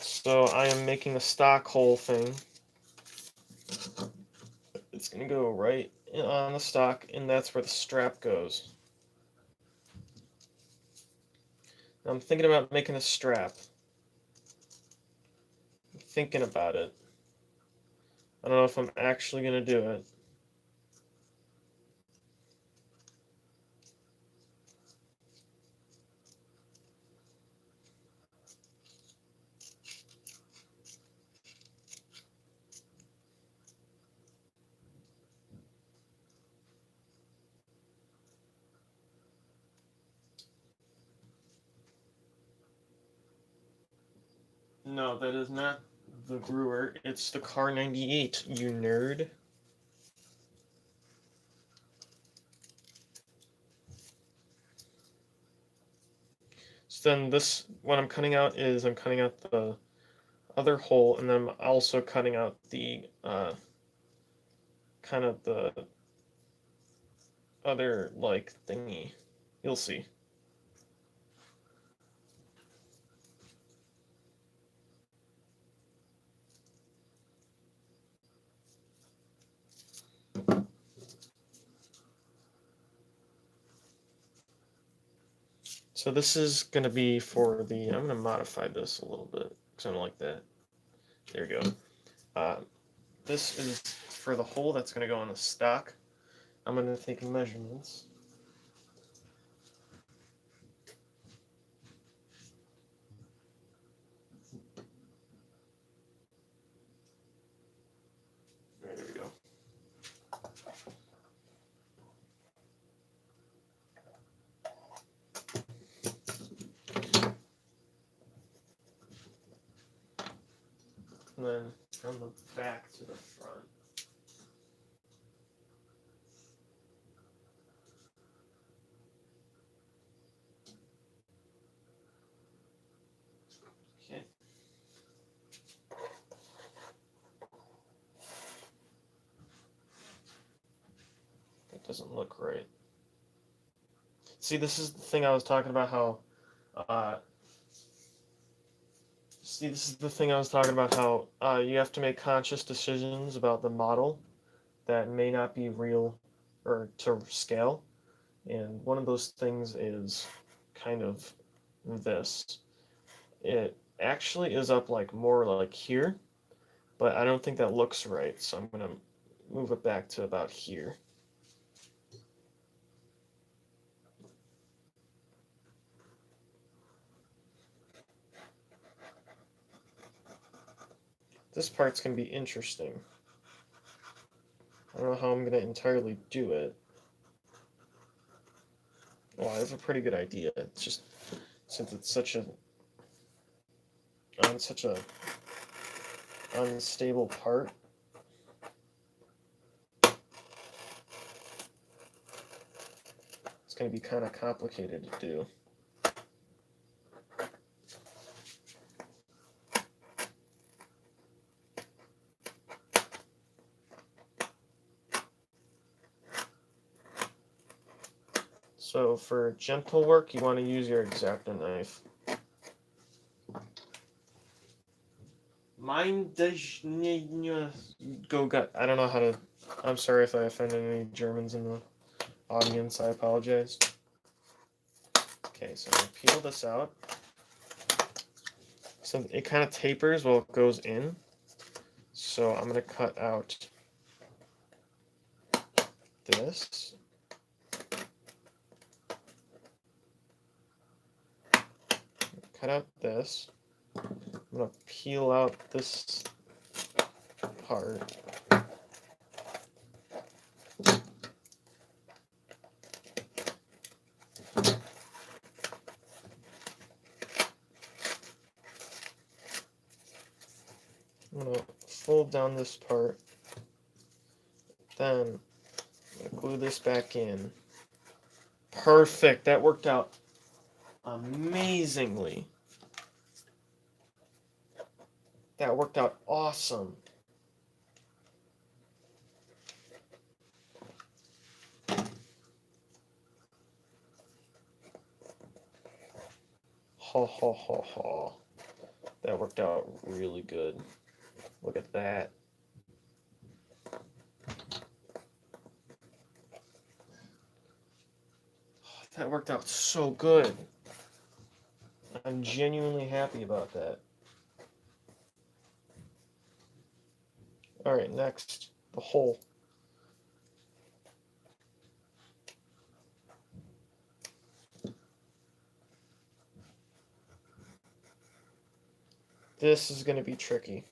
So I am making a stock hole thing. It's gonna go right on the stock, and that's where the strap goes. Now I'm thinking about making a strap. I'm thinking about it. I don't know if I'm actually gonna do it. No, that is not the Brewer. It's the Car 98, you nerd. So then what I'm cutting out is I'm cutting out the other hole, and then I'm also cutting out the kind of the other like thingy. You'll see. So this is going to be for I'm going to modify this a little bit because I don't like that. There you go. This is for the hole that's going to go on the stock. I'm going to take measurements. There we go. And then from the back to the front. Okay. That doesn't look right. See, this is the thing I was talking about how you have to make conscious decisions about the model that may not be real or to scale. And one of those things is kind of this. It actually is up like more like here, but I don't think that looks right. So I'm going to move it back to about here. This part's going to be interesting. I don't know how I'm going to entirely do it. Well, I have a pretty good idea. It's just since it's such a unstable part. It's going to be kind of complicated to do. So for gentle work, you want to use your X-Acto knife. Mine does go gut. I don't know how to. I'm sorry if I offended any Germans in the audience. I apologize. Okay, so I'm gonna peel this out. So it kind of tapers while it goes in. So I'm gonna cut out this. Cut out this. I'm gonna peel out this part. I'm gonna fold down this part. Then I'm gonna glue this back in. Perfect. That worked out amazingly. That worked out awesome. Ha ha ha ha. That worked out really good. Look at that. That worked out so good. I'm genuinely happy about that. Alright, next, the hole. This is going to be tricky.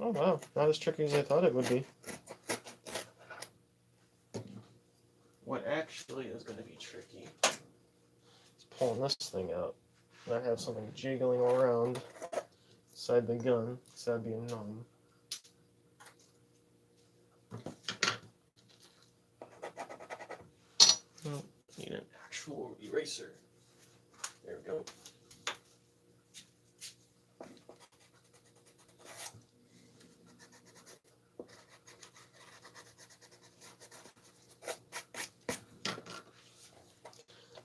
Oh wow, not as tricky as I thought it would be. What actually is going to be tricky is pulling this thing out. I have something jiggling around inside the gun, so that'd be annoying. Oh, need an actual eraser. There we go.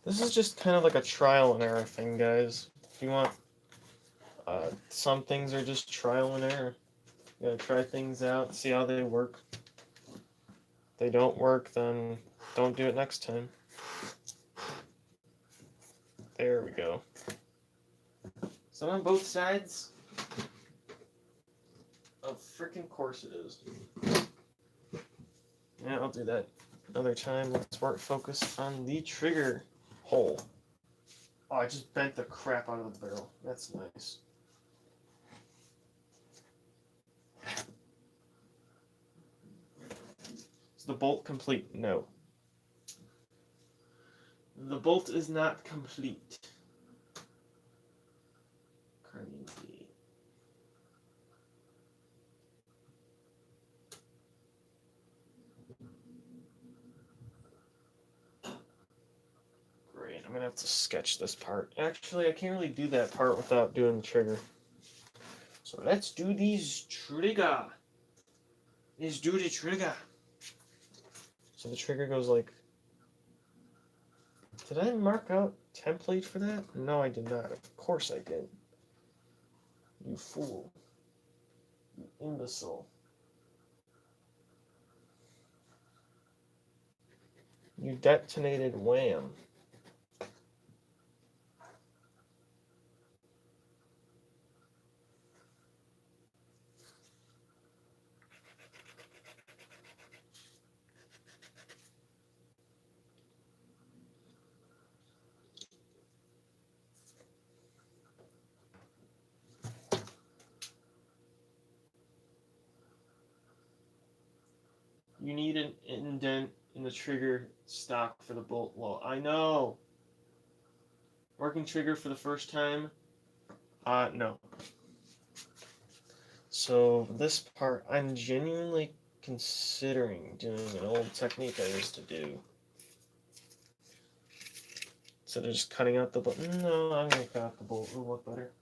This is just kind of like a trial and error thing, guys. If you want, some things are just trial and error. You gotta try things out, see how they work. If they don't work, then don't do it next time. There we go. Is that on both sides? Of frickin' course it is. Yeah, I'll do that another time. Let's work focus on the trigger hole. Oh, I just bent the crap out of the barrel. That's nice. Is the bolt complete? No. The bolt is not complete. Carnegie. Great, I'm gonna have to sketch this part. Actually, I can't really do that part without doing the trigger. So let's do these trigger. Let's do the trigger. So the trigger goes like... Did I mark out template for that? No, I did not. Of course I did. You fool. You imbecile. You detonated wham. You need an indent in the trigger stock for the bolt low. I know. Working trigger for the first time? No. So this part, I'm genuinely considering doing an old technique I used to do. Instead of just cutting out the bolt. No, I'm going to cut out the bolt. It'll look better.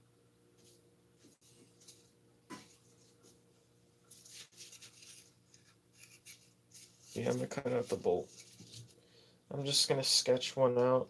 Yeah, I'm going to cut out the bolt. I'm just going to sketch one out.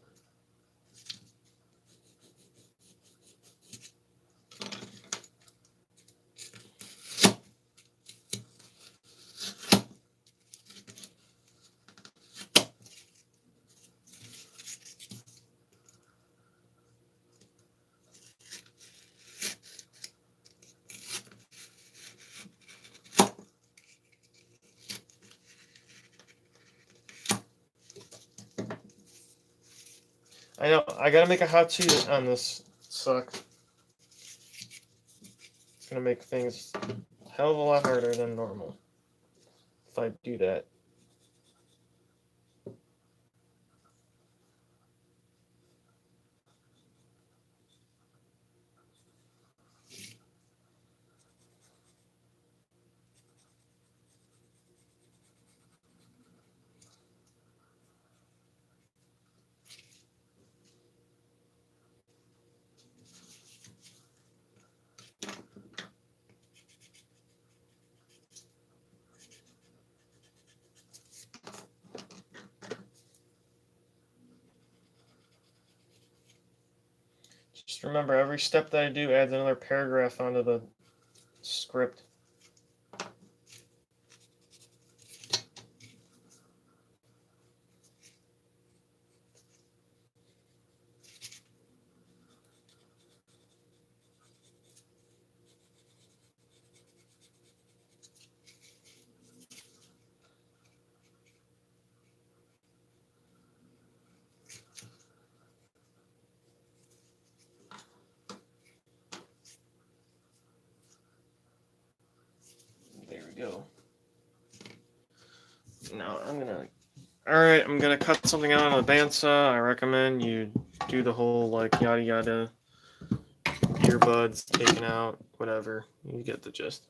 I know, I gotta make a how-to on this suck. It's gonna make things a hell of a lot harder than normal if I do that. Just remember, every step that I do adds another paragraph onto the script. There we go. Now I'm gonna cut something out on the bandsaw. I recommend you do the whole like yada yada, earbuds taken out, whatever. You get the gist.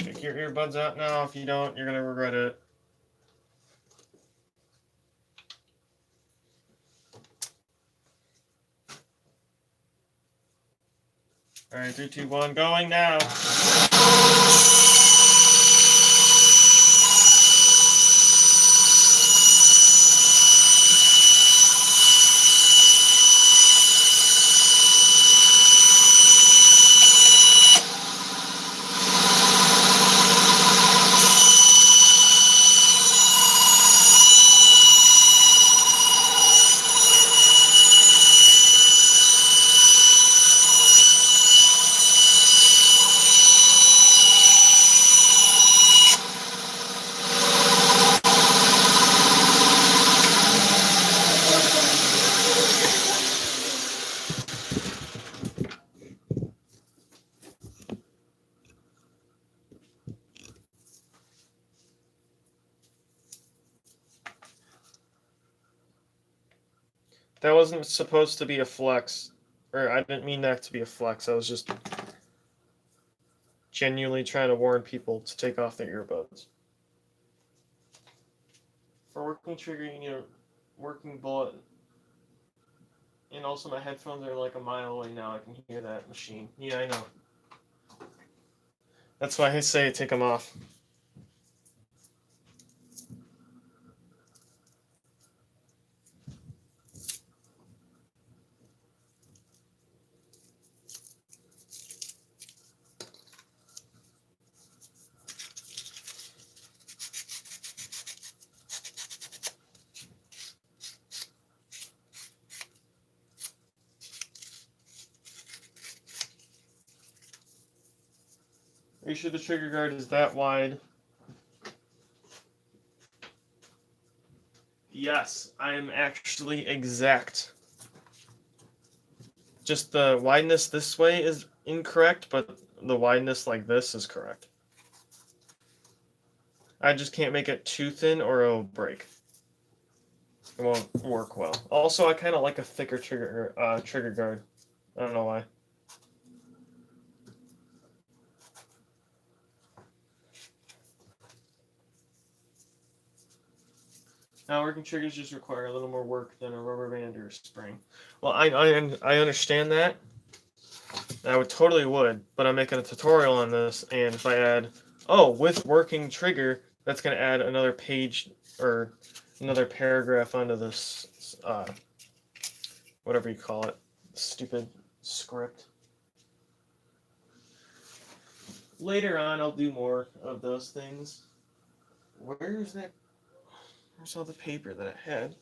Take your earbuds out now. If you don't, you're gonna regret it. All right, 3, 2, 1, going now. That wasn't supposed to be a flex. Or I didn't mean that to be a flex. I was just genuinely trying to warn people to take off their earbuds. For working trigger, you need a working bullet. And also my headphones are like a mile away now. I can hear that machine. Yeah, I know. That's why I say take them off. Are you sure the trigger guard is that wide? Yes, I am actually exact. Just the wideness this way is incorrect, but the wideness like this is correct. I just can't make it too thin or it'll break. It won't work well. Also, I kind of like a thicker trigger guard. I don't know why. Now, working triggers just require a little more work than a rubber band or a spring. Well, I understand that. I would, but I'm making a tutorial on this, and if I add, with working trigger, that's going to add another page or another paragraph onto this, whatever you call it, stupid script. Later on, I'll do more of those things. Where's all the paper that I had?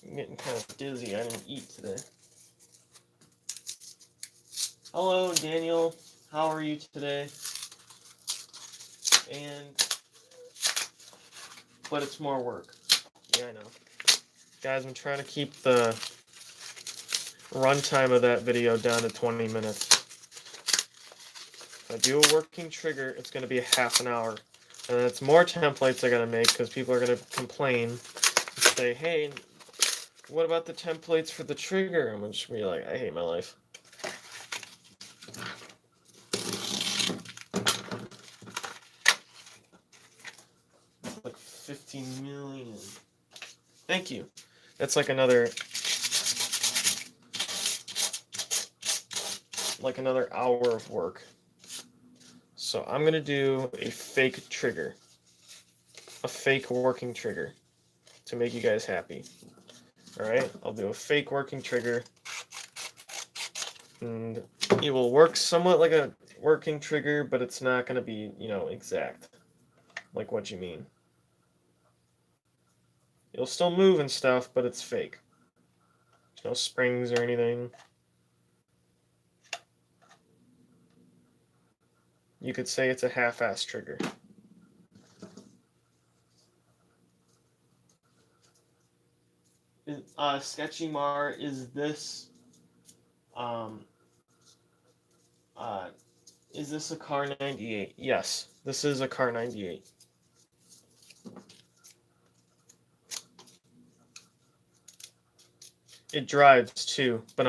I'm getting kind of dizzy. I didn't eat today. Hello, Daniel. How are you today? But it's more work. Yeah, I know. Guys, I'm trying to keep the runtime of that video down to 20 minutes. If I do a working trigger, it's going to be a half an hour. And it's more templates I got to make because people are going to complain and say, hey, what about the templates for the trigger? I'm just going to be like, I hate my life. Like 15 million. Thank you. That's like another hour of work. So I'm going to do a fake trigger. A fake working trigger to make you guys happy. Alright, I'll do a fake working trigger. And it will work somewhat like a working trigger, but it's not going to be, exact. Like what you mean. It'll still move and stuff, but it's fake. There's no springs or anything. You could say it's a half-ass trigger. Sketchy Mar, is this is this a Car 98? Yes, this is a Car 98. It drives too, but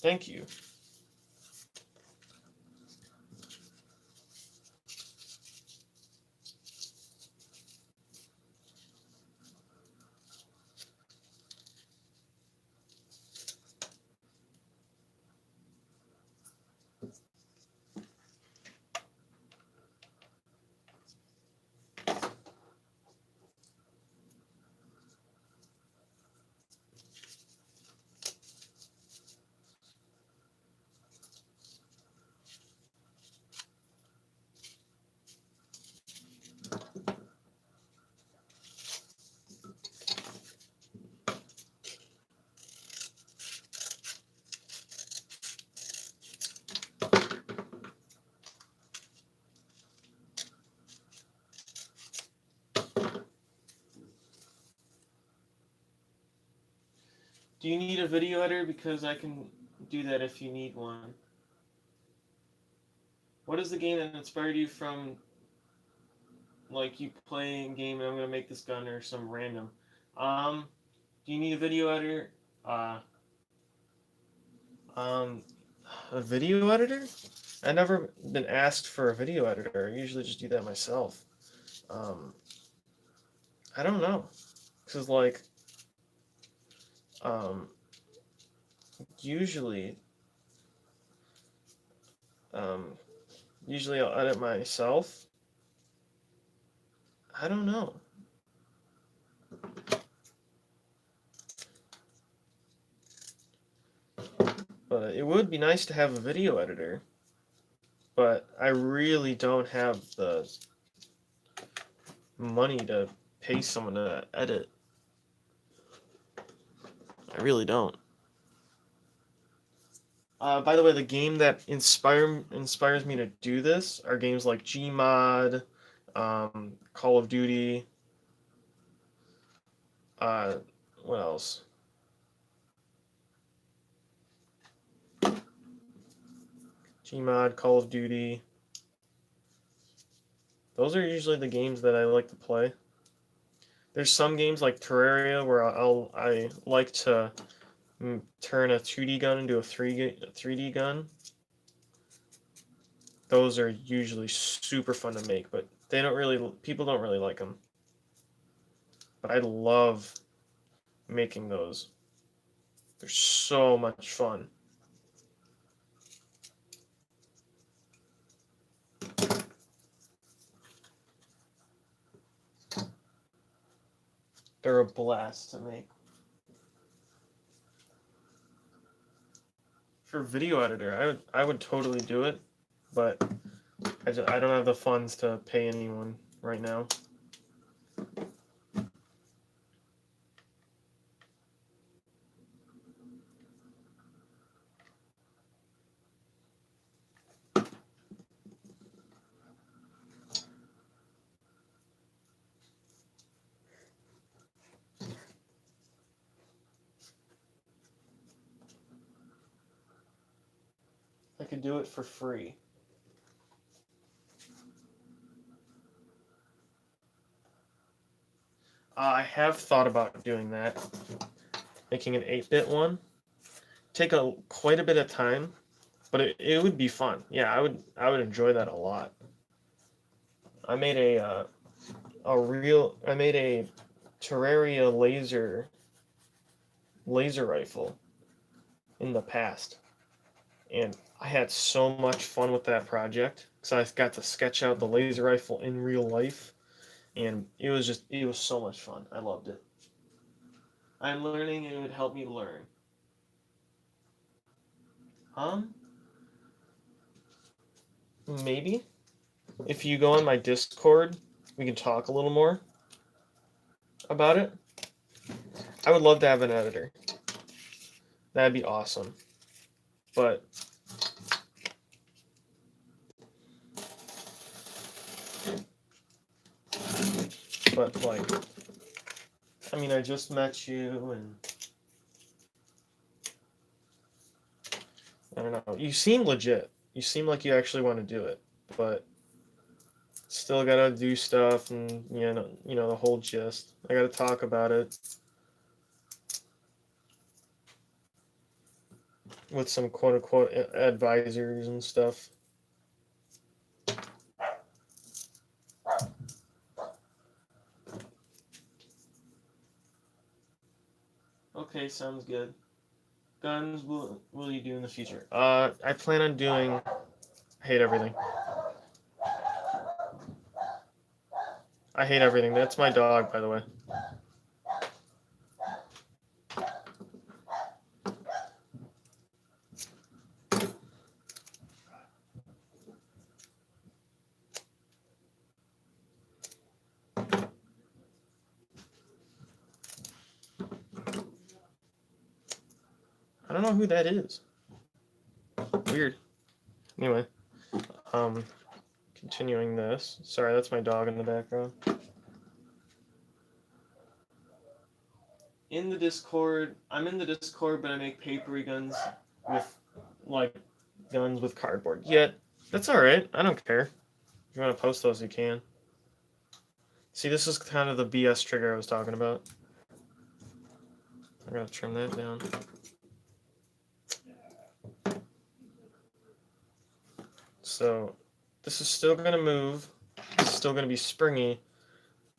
Thank you. Do you need a video editor? Because I can do that if you need one. What is the game that inspired you from, like, you playing a game and I'm going to make this gun or some random? Do you need a video editor? A video editor? I've never been asked for a video editor. I usually just do that myself. I don't know. Because, like, usually I'll edit myself. I don't know. But it would be nice to have a video editor. But I really don't have the money to pay someone to edit. I really don't. By the way, the game that inspires me to do this are games like Gmod, Call of Duty. What else? Gmod, Call of Duty. Those are usually the games that I like to play. There's some games like Terraria where I like to turn a 2D gun into a 3D gun. Those are usually super fun to make, but people don't really like them. But I love making those. They're so much fun. They're a blast to make. For video editor, I would totally do it, but I don't have the funds to pay anyone right now. I could do it for free. I have thought about doing that, making an 8-bit one. Take quite a bit of time, but it would be fun. Yeah, I would enjoy that a lot. I made a Terraria laser rifle in the past, and I had so much fun with that project because I got to sketch out the laser rifle in real life, and it was so much fun. I loved it. I'm learning, and it would help me learn. Maybe if you go on my Discord, we can talk a little more about it. I would love to have an editor. That'd be awesome. But like, I mean, I just met you, and I don't know. You seem legit. You seem like you actually want to do it, but still gotta do stuff, and you know the whole gist. I gotta talk about it with some quote unquote advisors and stuff. Okay, sounds good. Guns will you do in the future? I plan on doing. I hate everything. I hate everything. That's my dog, by the way. I don't know who that is. Weird. Anyway, continuing this. Sorry, that's my dog in the background. In the Discord, I'm in the Discord, but I make papery guns with, like, guns with cardboard. Yet, that's alright. I don't care. If you want to post those, you can. See, this is kind of the BS trigger I was talking about. I gotta trim that down. So, this is still gonna move. It's still gonna be springy,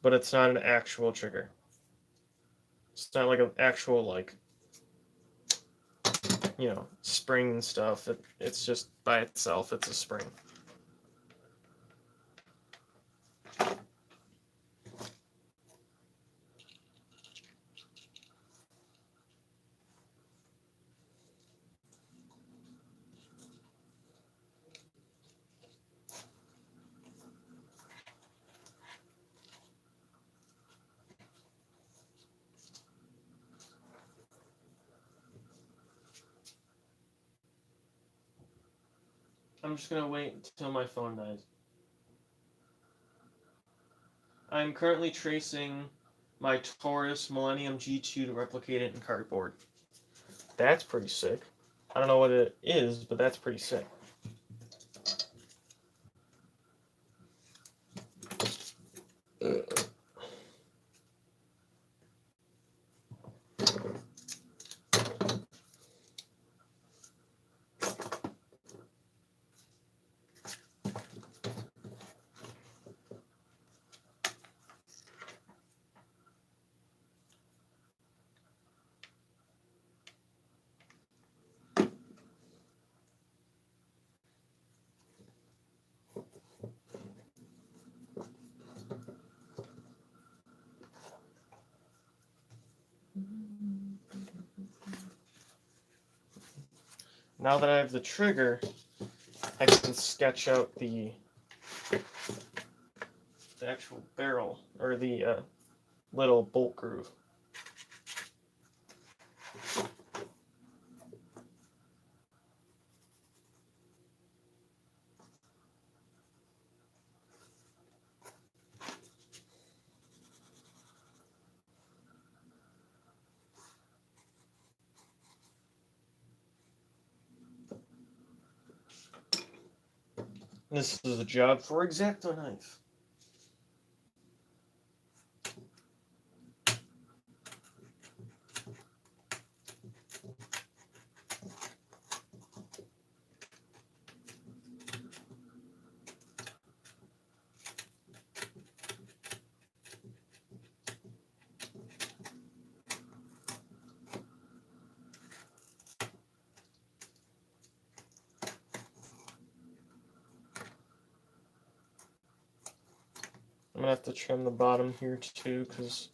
but it's not an actual trigger. It's not like an actual, like, spring and stuff. It's just by itself, it's a spring. I'm just gonna wait until my phone dies. I'm currently tracing my Taurus Millennium G2 to replicate it in cardboard. That's pretty sick. I don't know what it is, but that's pretty sick. Now that I have the trigger, I can sketch out the actual barrel, or the little bolt groove. This is a job for X-Acto knife. I'm gonna have to trim the bottom here too because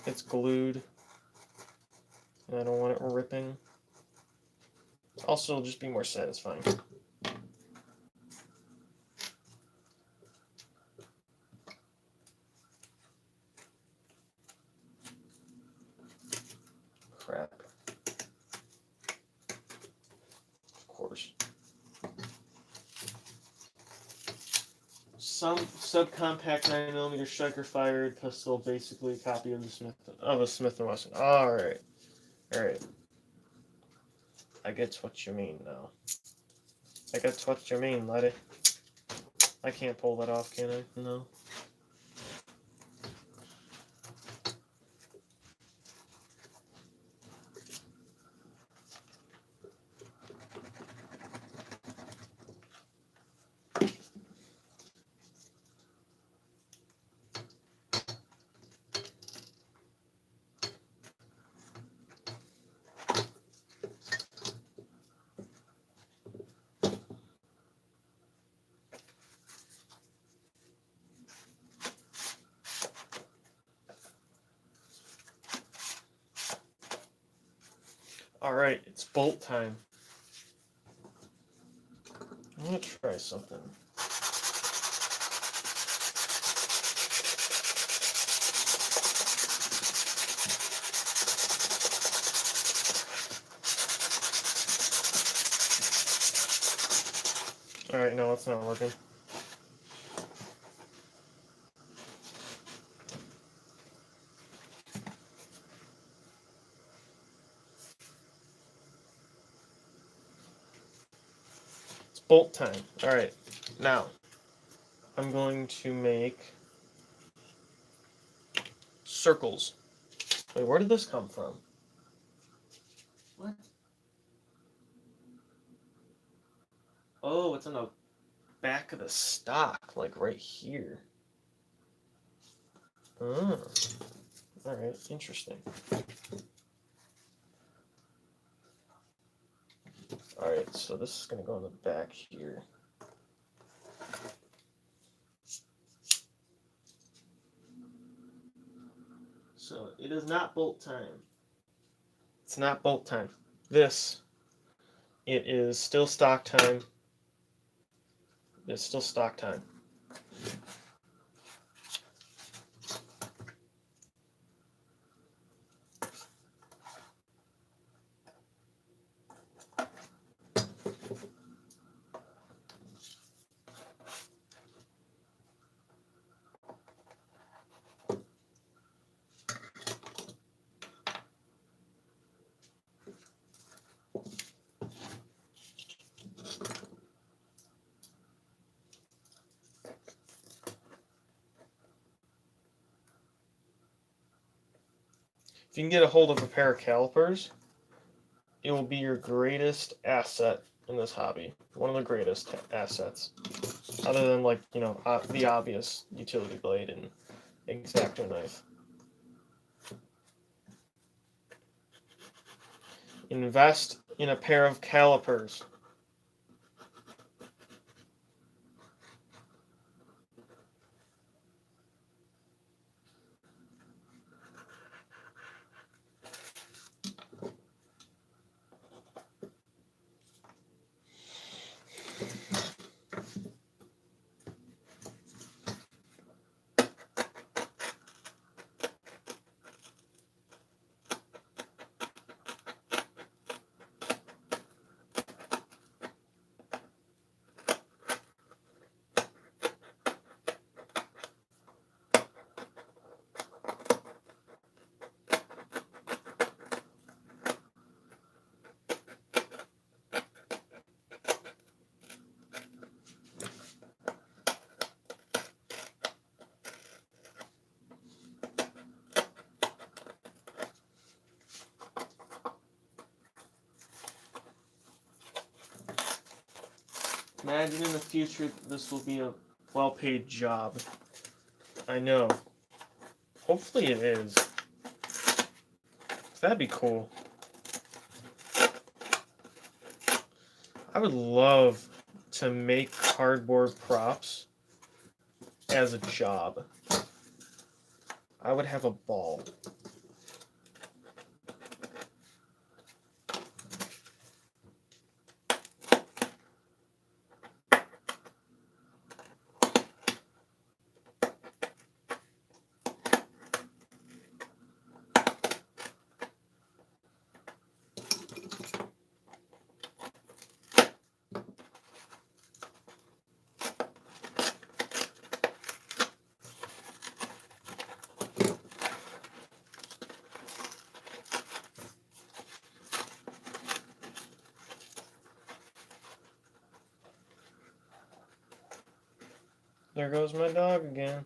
it's glued and I don't want it ripping. Also, it'll just be more satisfying. Crap. Of course. Some subcompact 9mm striker-fired pistol, basically a copy of a Smith & Wesson. All right. I get what you mean now. I get what you mean, laddie. I can't pull that off, can I? No. Alright, it's bolt time. I'm gonna try something. Alright, no, it's not working. Bolt time. Alright, now I'm going to make circles. Wait, where did this come from? What? Oh, it's on the back of the stock, like right here. Oh. Alright, interesting. Alright, so this is going to go on the back here. So it is not bolt time. It's not bolt time. It is still stock time. It's still stock time. If you can get a hold of a pair of calipers, it will be your greatest asset in this hobby. One of the greatest assets. Other than, like, you know, the obvious utility blade and X-Acto knife. Invest in a pair of calipers. Imagine in the future this will be a well-paid job. I know. Hopefully it is. That'd be cool. I would love to make cardboard props as a job. I would have a ball. There goes my dog again.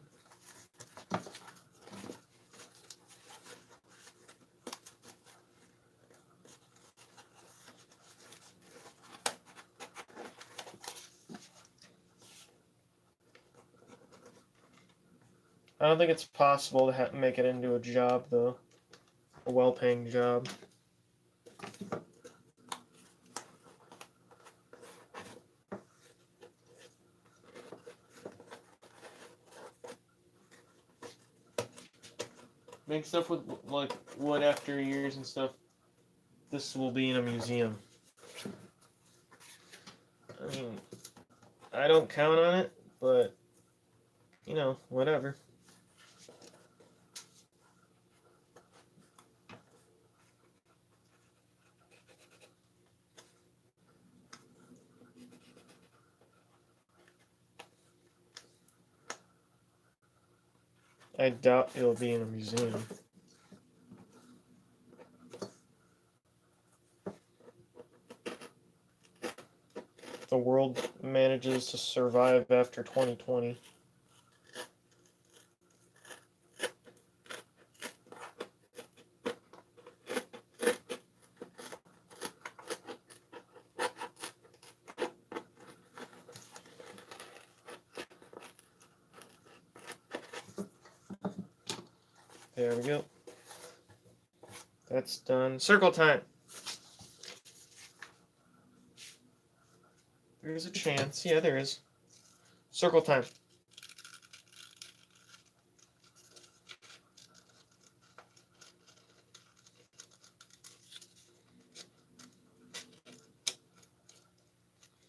I don't think it's possible to make it into a job, though. A well-paying job. Make stuff with, like, wood after years and stuff. This will be in a museum. I mean, I don't count on it, but, you know, whatever. I doubt it'll be in a museum. The world manages to survive after 2020. There we go. That's done. Circle time. There's a chance. Yeah, there is. Circle time.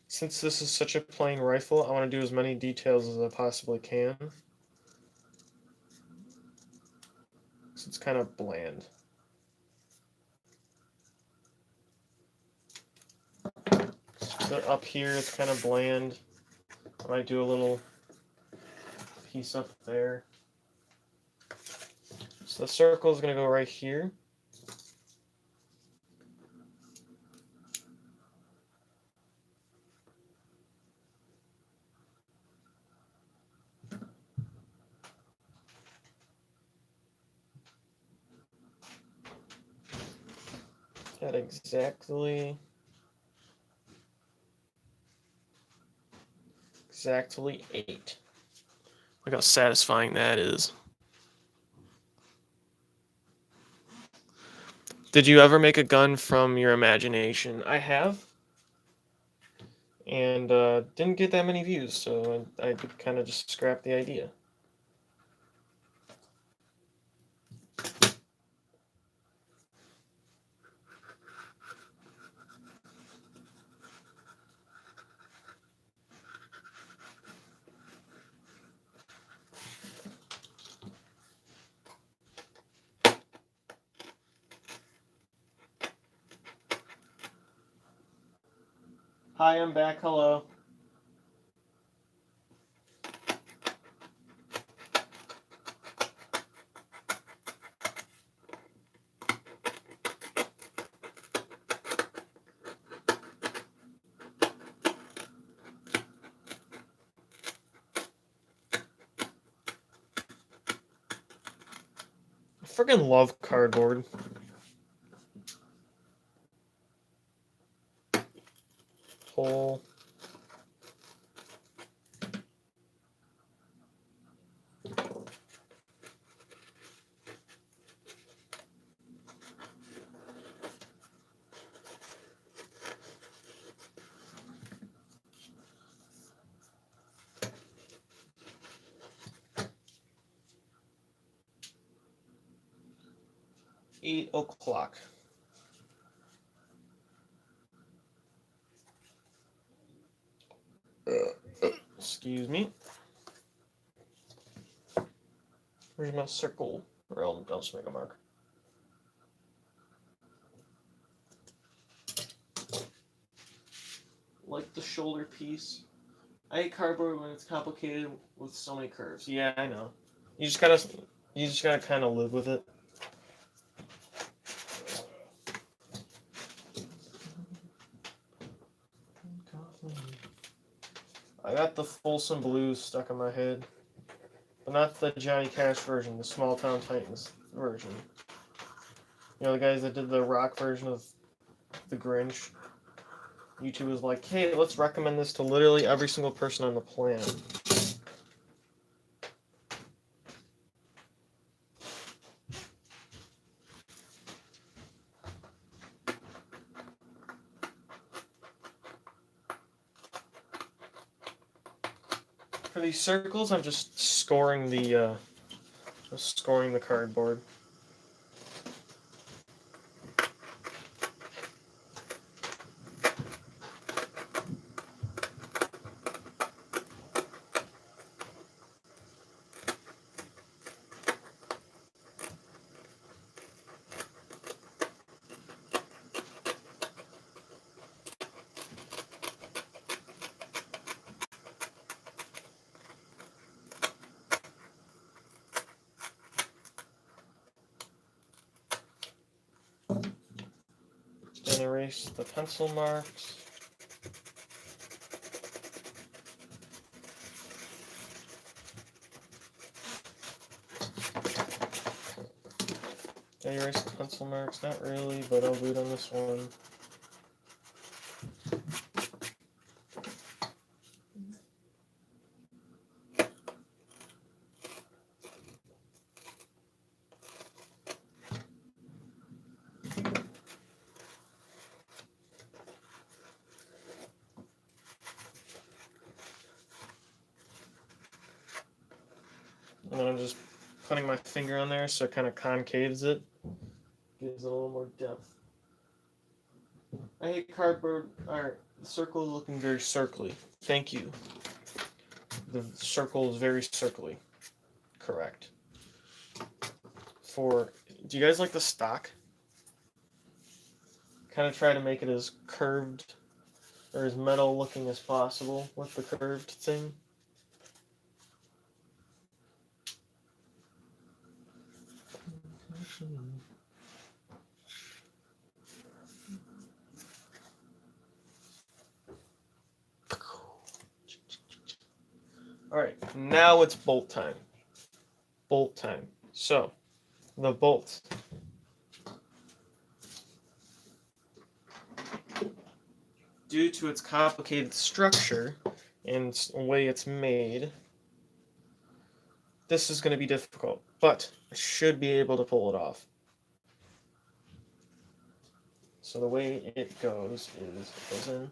Since this is such a plain rifle, I want to do as many details as I possibly can. So it's kind of bland. So up here, it's kind of bland. I might do a little piece up there. So the circle is going to go right here. at exactly 8. Look how satisfying that is. Did you ever make a gun from your imagination? I have. And didn't get that many views, so I kind of just scrapped the idea. Hi, I'm back. Hello. I freaking love cardboard. Hole. Eight o'clock. Excuse me. Where's my circle? Or I'll just make a mark. Like the shoulder piece. I hate cardboard when it's complicated with so many curves. Yeah, I know. You just gotta kind of live with it. I got the Folsom Blues stuck in my head, but not the Johnny Cash version, the Small Town Titans version. You know, the guys that did the rock version of The Grinch. YouTube was like, hey, let's recommend this to literally every single person on the planet. For these circles, I'm just scoring the cardboard. Then erase the pencil marks. Did I erase the pencil marks? Not really, but I'll do it on this one. And then I'm just putting my finger on there so it kind of concaves it. Gives it a little more depth. I hate cardboard. Alright, the circle is looking very circly. Thank you. The circle is very circly. Correct. Do you guys like the stock? Kind of try to make it as curved or as metal looking as possible with the curved thing. Alright, now it's bolt time. Bolt time. So, the bolt. due to its complicated structure and the way it's made, this is going to be difficult, but I should be able to pull it off. So the way it goes is it goes in.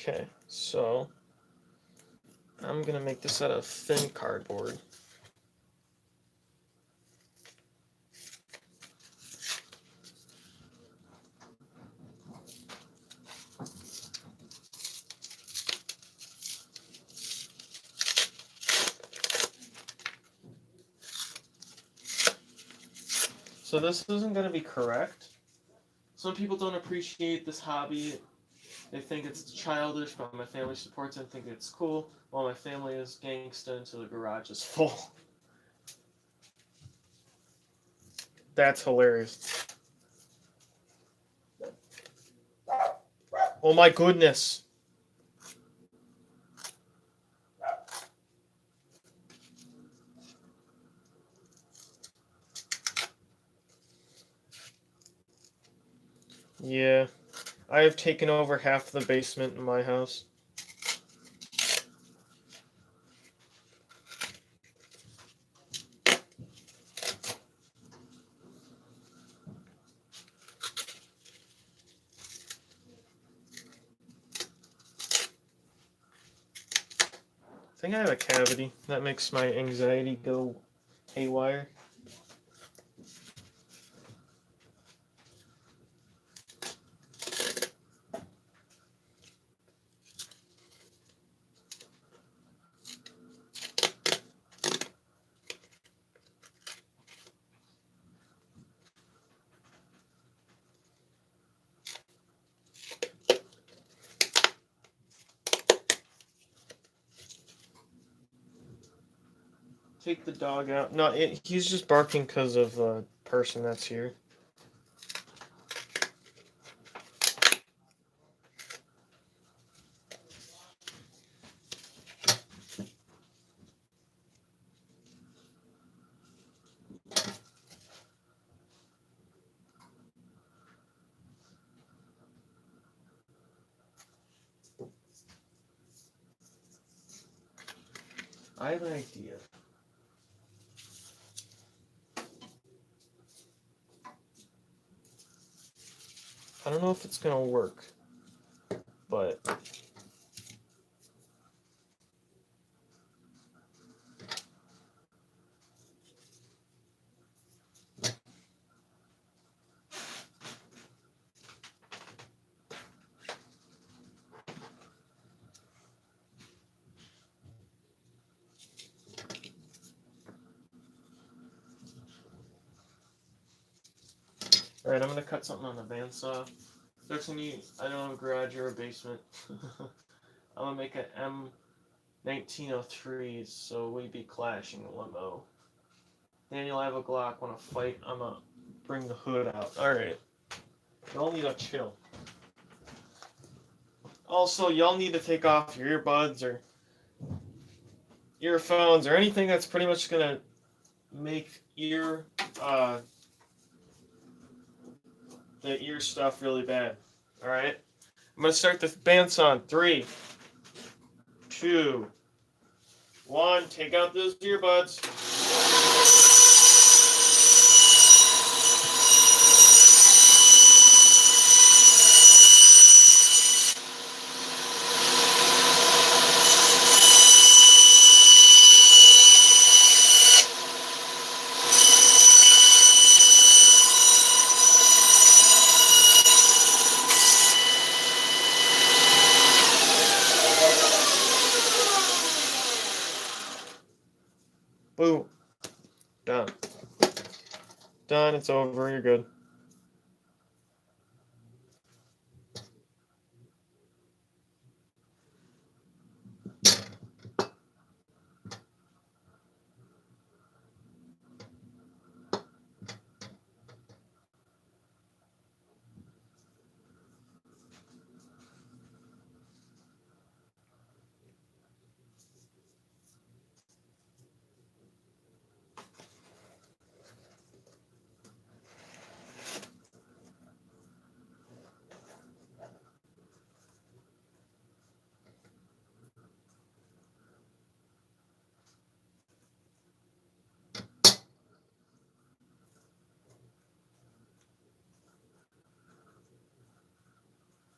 Okay, so I'm going to make this out of thin cardboard. So this isn't going to be correct. Some people don't appreciate this hobby. They think it's childish, but my family supports it and think it's cool, while my family is gangsta until the garage is full. That's hilarious. Oh my goodness. Yeah, I have taken over half the basement in my house. I think I have a cavity. That makes my anxiety go haywire. Take the dog out. No, he's just barking because of a person that's here. I have an idea. I don't know if it's gonna work, but alright, I'm gonna cut something on the bandsaw. There's any, I don't have a garage or a basement. I'm gonna make an M1903, so we'd be clashing a limo. Daniel, I have a Glock. Wanna fight? I'm gonna bring the hood out. Alright. Y'all need to chill. Also, y'all need to take off your earbuds or earphones or anything that's pretty much gonna make the ear stuff really bad. Alright? I'm gonna start the bandsaw on 3, 2, 1. Take out those earbuds. Boom. Done. Done. It's over. You're good.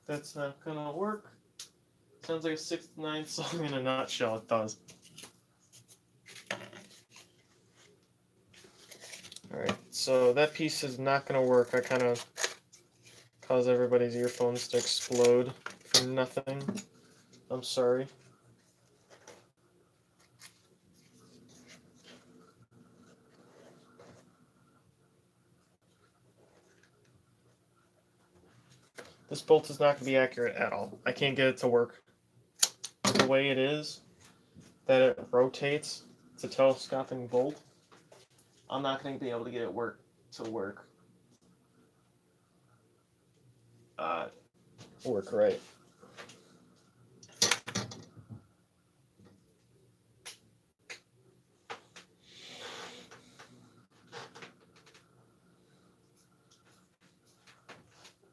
That's not gonna work. Sounds like a 6 to 9 song in a nutshell. It does. Alright, so that piece is not gonna work. I kind of caused everybody's earphones to explode for nothing. I'm sorry. This bolt is not going to be accurate at all. I can't get it to work. The way it is, that it rotates, it's a telescoping bolt. I'm not going to be able to get it to work. Work right.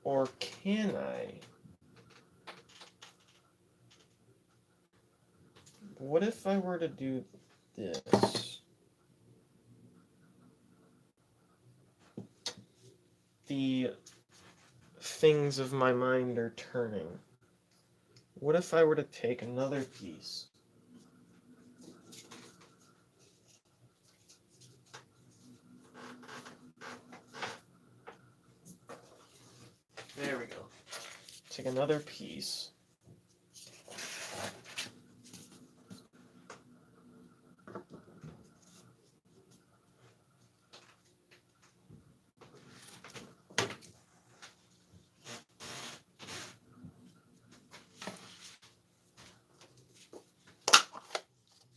Or can I? What if I were to do this? The things of my mind are turning. What if I were to take another piece? There we go. Take another piece.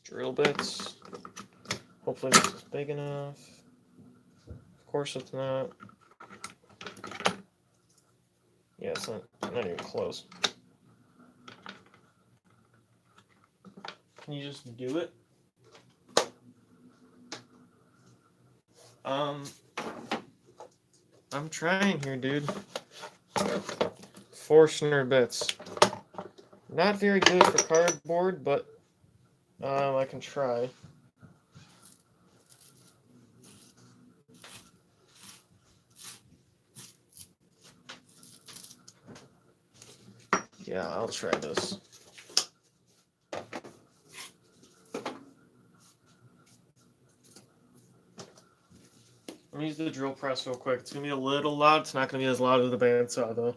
Drill bits. Hopefully this is big enough. Of course it's not. Yeah, it's not even close. Can you just do it? I'm trying here, dude. Forstner bits. Not very good for cardboard, but I can try. Yeah, I'll try this. I'm gonna use the drill press real quick. It's gonna be a little loud. It's not gonna be as loud as the bandsaw though.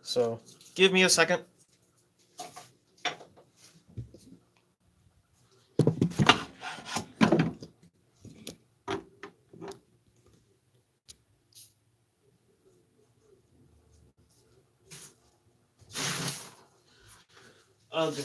So give me a second. Ugh.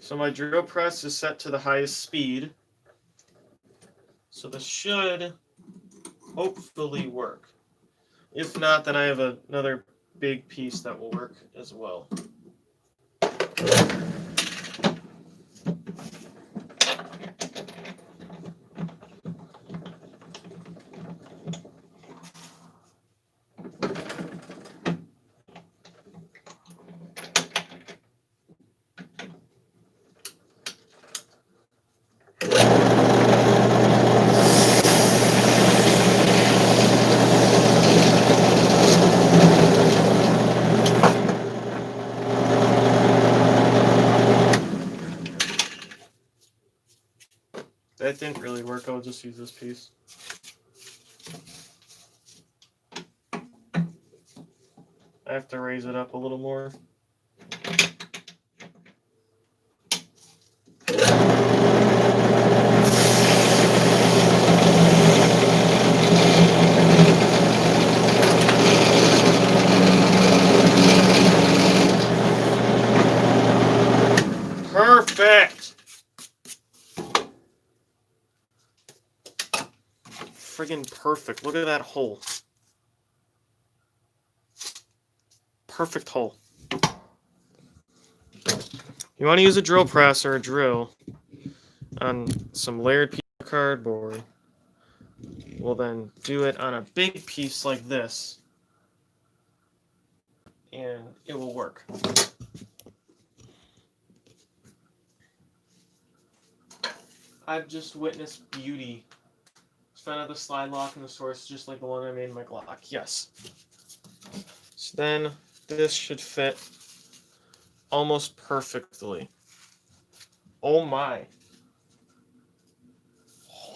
So my drill press is set to the highest speed. So this should hopefully work. If not, then I have another big piece that will work as well. That didn't really work. I'll just use this piece. I have to raise it up a little more. Perfect! Friggin' perfect. Look at that hole. Perfect hole. You want to use a drill press or a drill on some layered piece of cardboard. we'll then do it on a big piece like this, and it will work. I've just witnessed beauty. It's found out the slide lock in the source, just like the one I made in my Glock. Yes. So then this should fit almost perfectly. Oh my.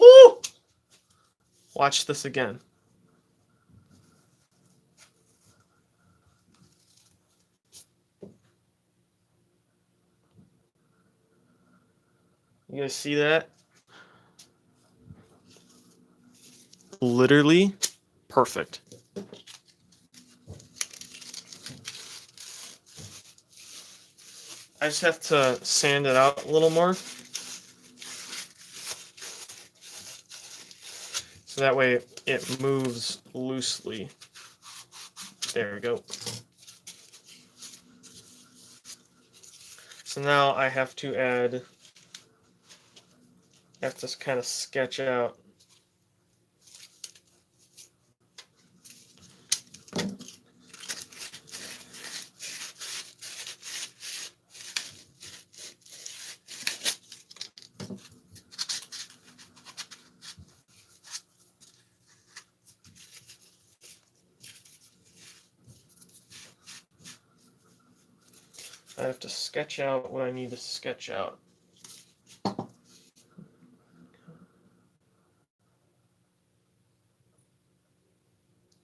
Woo! Watch this again. You guys see that? Literally perfect. I just have to sand it out a little more. So that way it moves loosely. There we go. So now I have to kind of sketch out. I have to sketch out what I need to sketch out.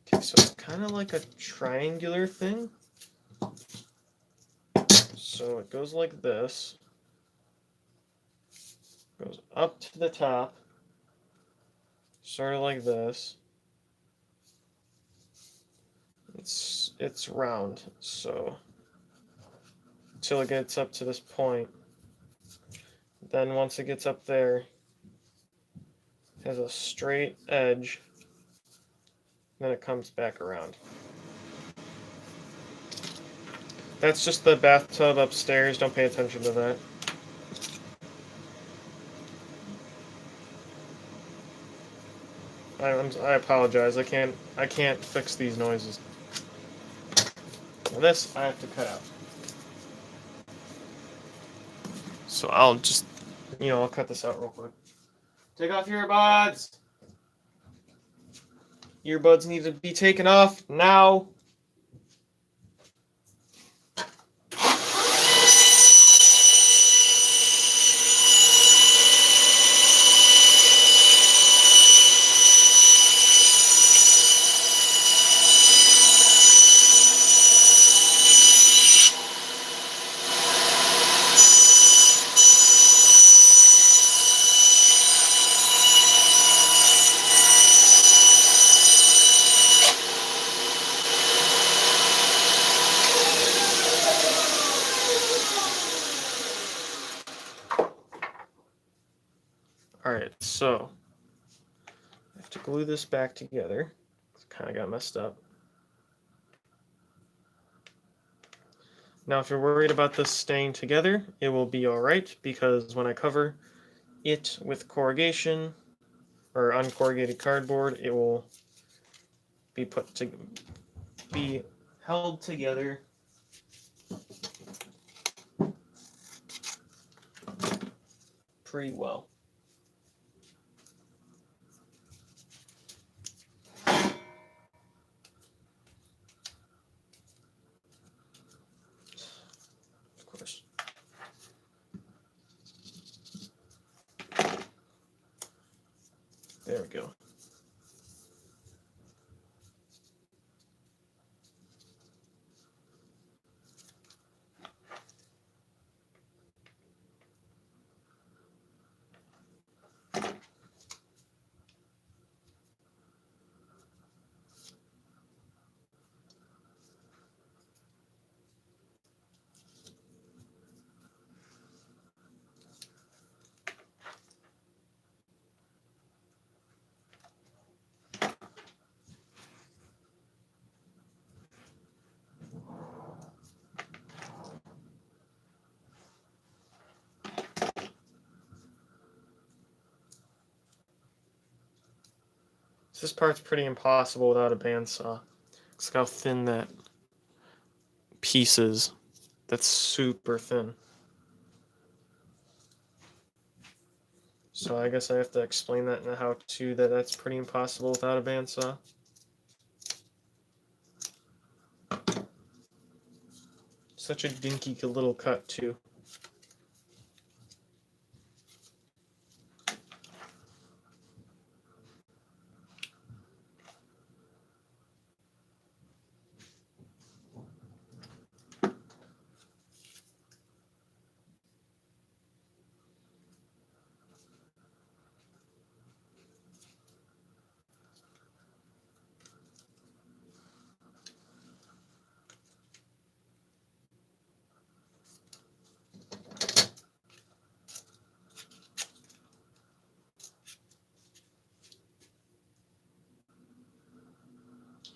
Okay, so it's kind of like a triangular thing. So it goes like this. Goes up to the top. Sort of like this. It's round, so until it gets up to this point. Then once it gets up there, it has a straight edge. Then it comes back around. That's just the bathtub upstairs. Don't pay attention to that. I apologize. I can't fix these noises. And this I have to cut out. So I'll just, I'll cut this out real quick. Take off your earbuds. Earbuds need to be taken off now. Alright, so I have to glue this back together. It's kind of got messed up. Now, if you're worried about this staying together, it will be alright, because when I cover it with corrugation or uncorrugated cardboard, it will be held together pretty well. Of course. There we go. This part's pretty impossible without a bandsaw. Look how thin that piece is. That's super thin. So I guess I have to explain that in the how-to that that's pretty impossible without a bandsaw. Such a dinky little cut too.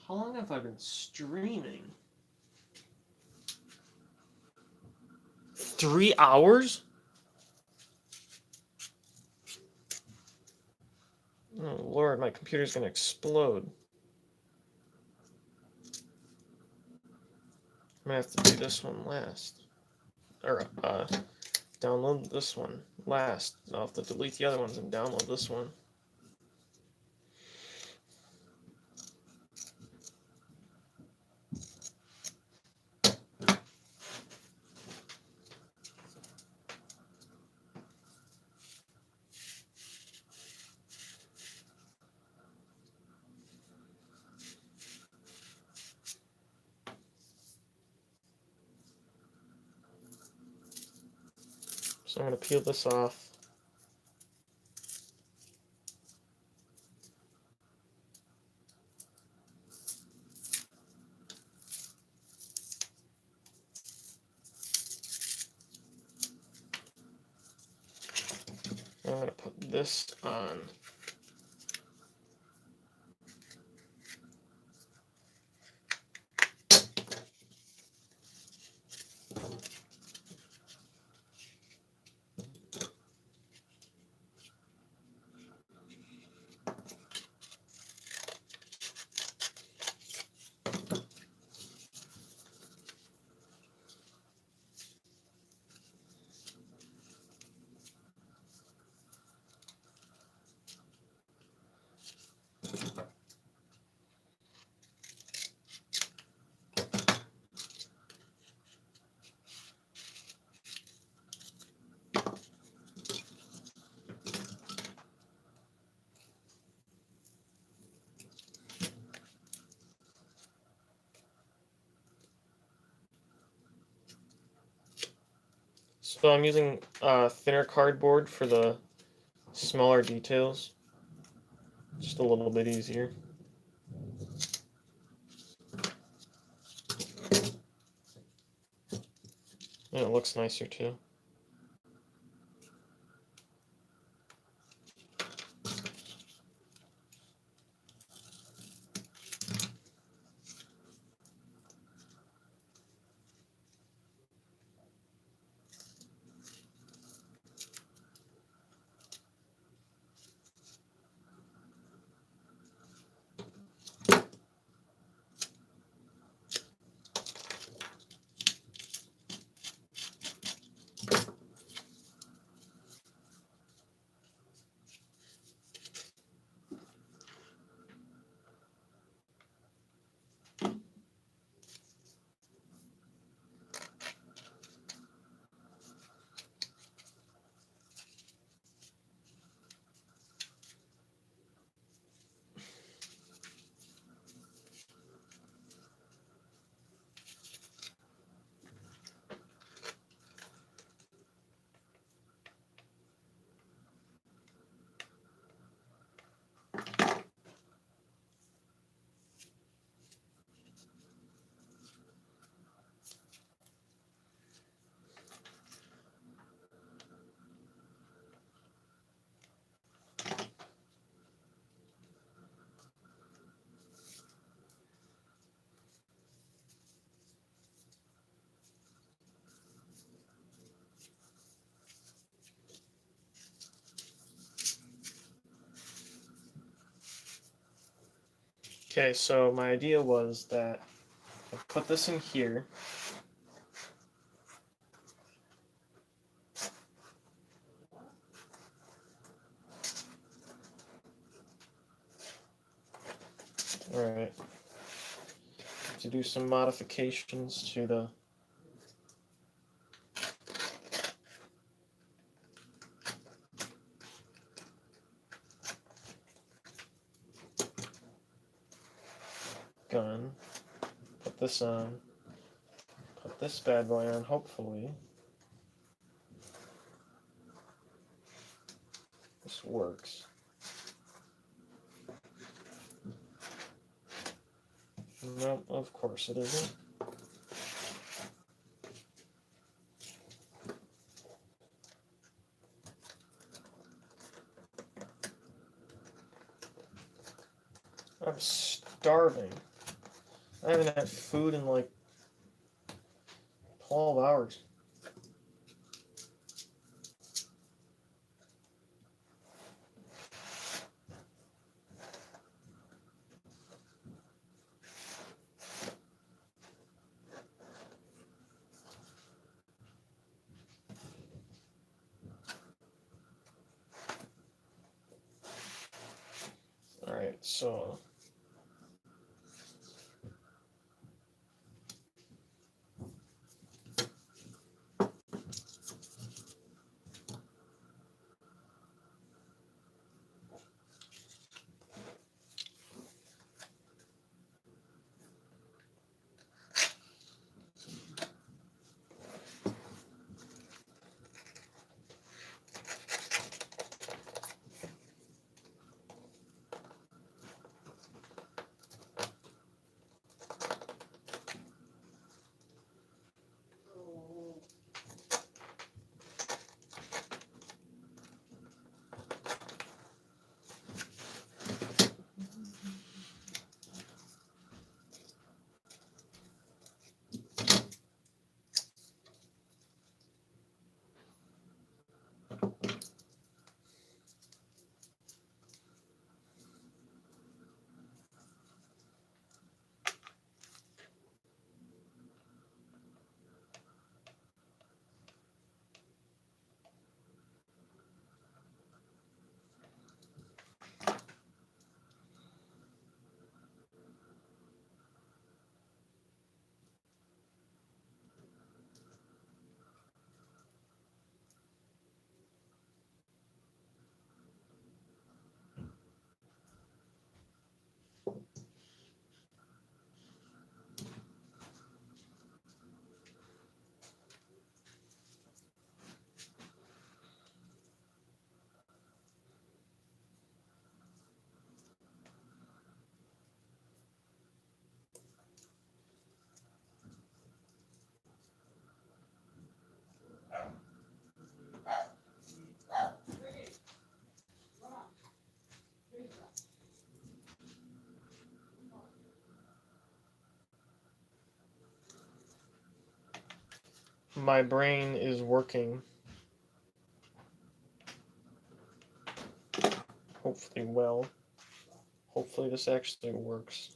How long have I been streaming? 3 hours? Oh Lord, my computer's gonna explode. I'm gonna have to do this one last. Or, download this one last. I'll have to delete the other ones and download this one. So I'm going to peel this off. I'm going to put this on. So I'm using thinner cardboard for the smaller details. Just a little bit easier. And it looks nicer too. Okay, so my idea was that I put this in here. Alright. To do some modifications to the gun. Put this on. Put this bad boy on, hopefully. This works. No, of course it isn't. I'm starving. I haven't had food in like 12 hours. Alright, so my brain is working. Hopefully well. Hopefully this actually works.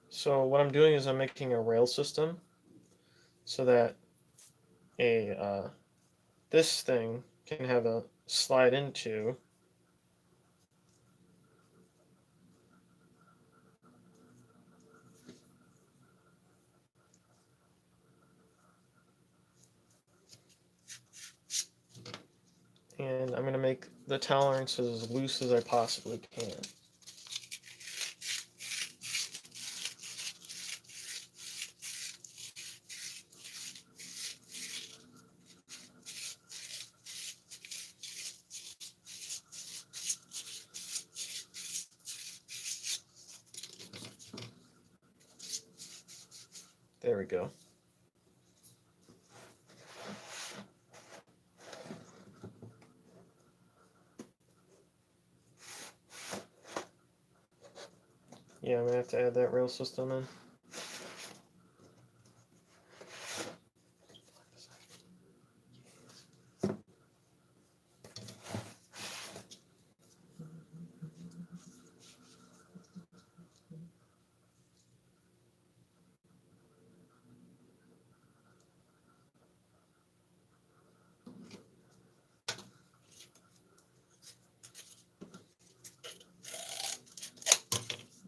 So what I'm doing is I'm making a rail system so that this thing can have a slide into. And I'm going to make the tolerances as loose as I possibly can. There we go. Yeah, I'm gonna have to add that rail system in.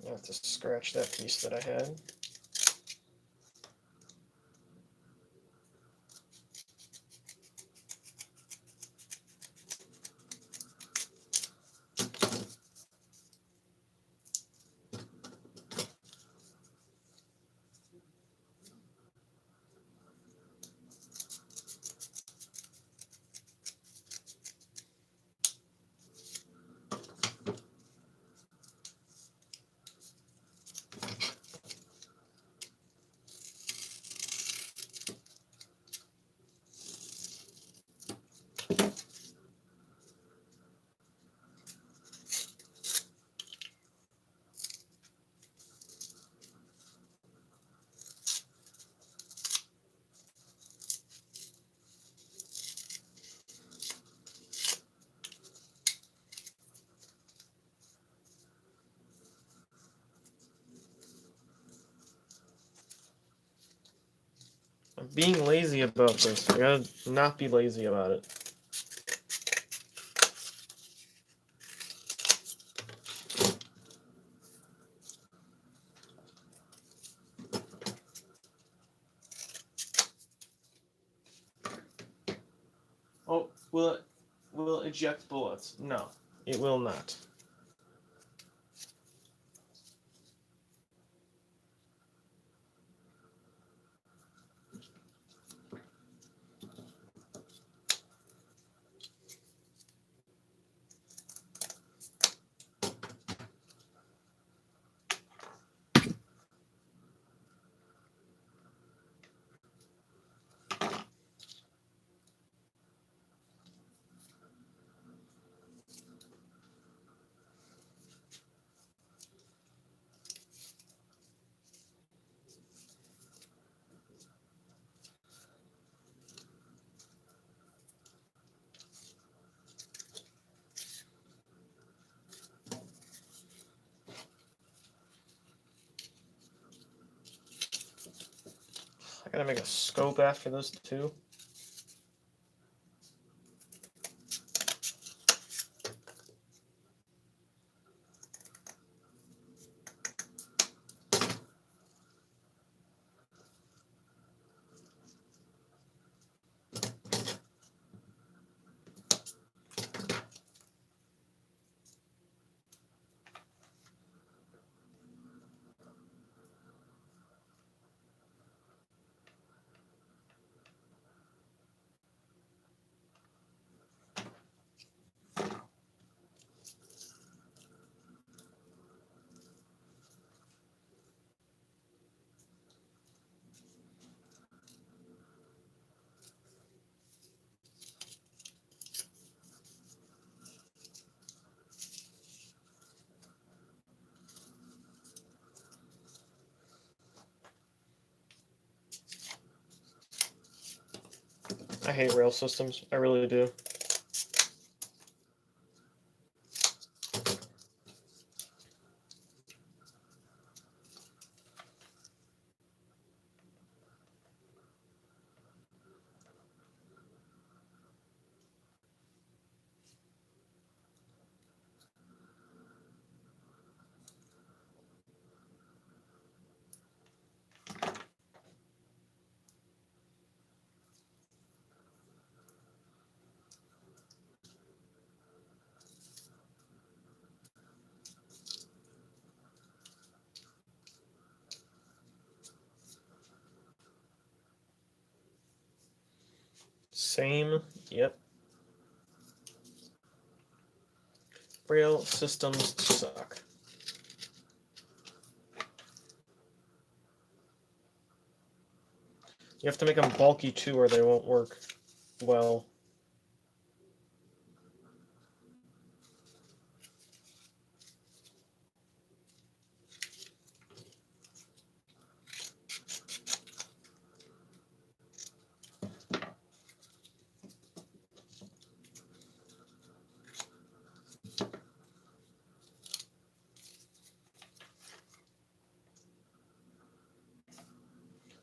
I have to scratch that piece that I had. I'm being lazy about this. I gotta not be lazy about it. Oh, will it eject bullets? No, it will not. I gotta make a scope after this too. I hate rail systems. I really do. Same. Yep. Rail systems suck. You have to make them bulky too, or they won't work well.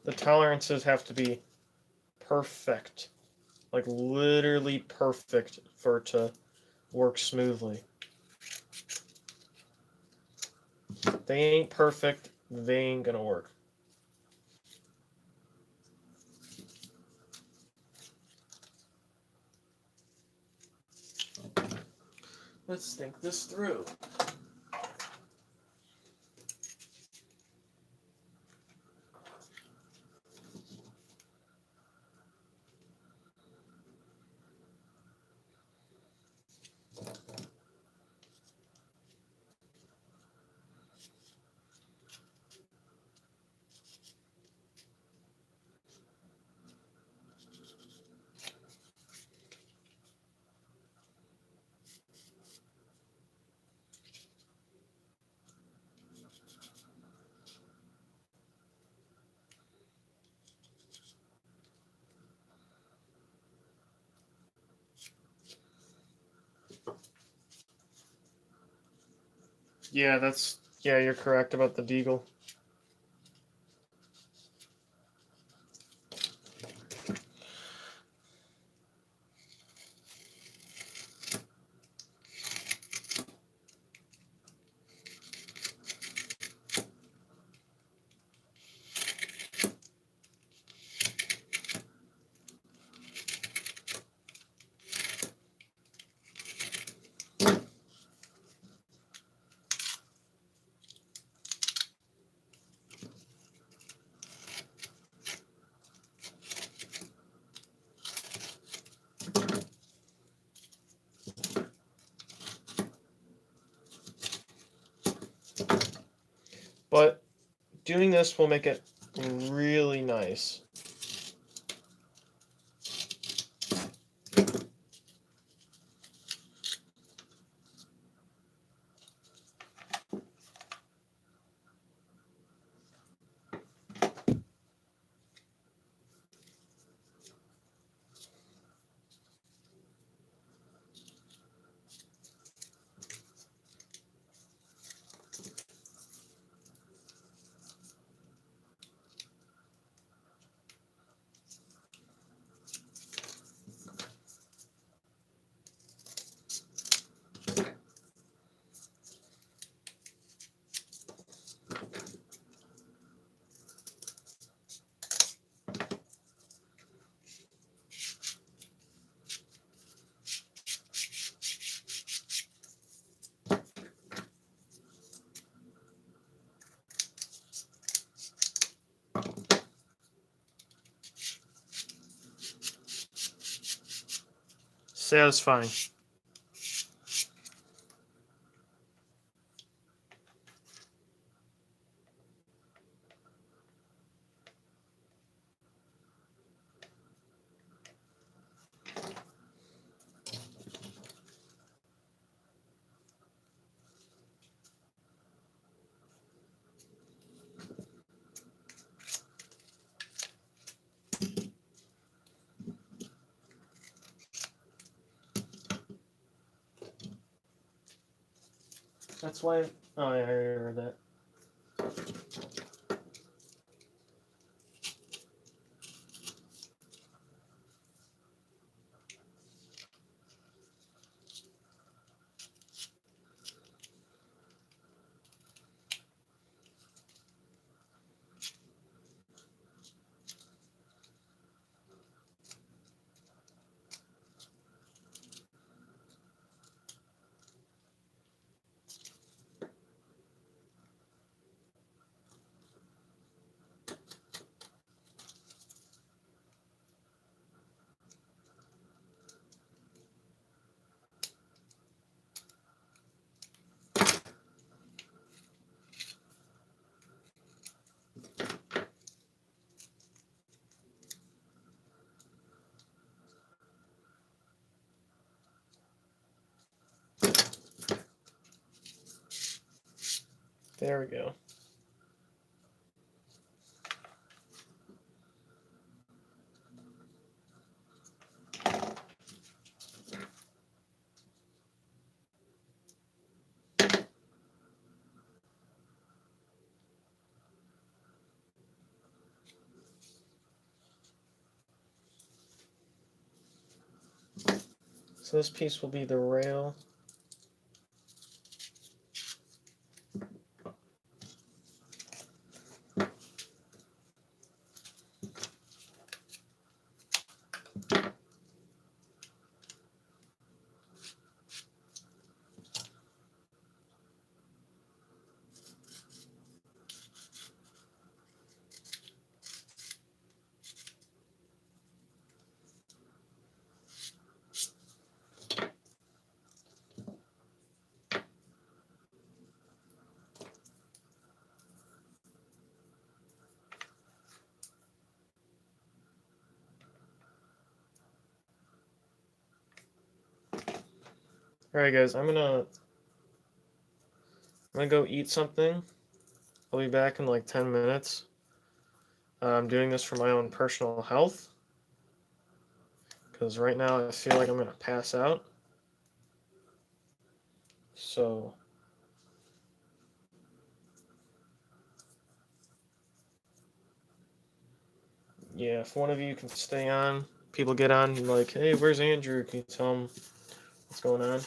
The tolerances have to be perfect, like literally perfect for it to work smoothly. If they ain't perfect, they ain't gonna work. Let's think this through. Yeah, you're correct about the deagle. But doing this will make it really nice. Satisfying. That's why. Oh, yeah, I already heard that. There we go. So this piece will be the rail. Alright guys, I'm gonna go eat something. I'll be back in like 10 minutes. I'm doing this for my own personal health. Because right now I feel like I'm gonna pass out. So yeah, if one of you can stay on, people get on like, hey, where's Andrew? Can you tell him what's going on?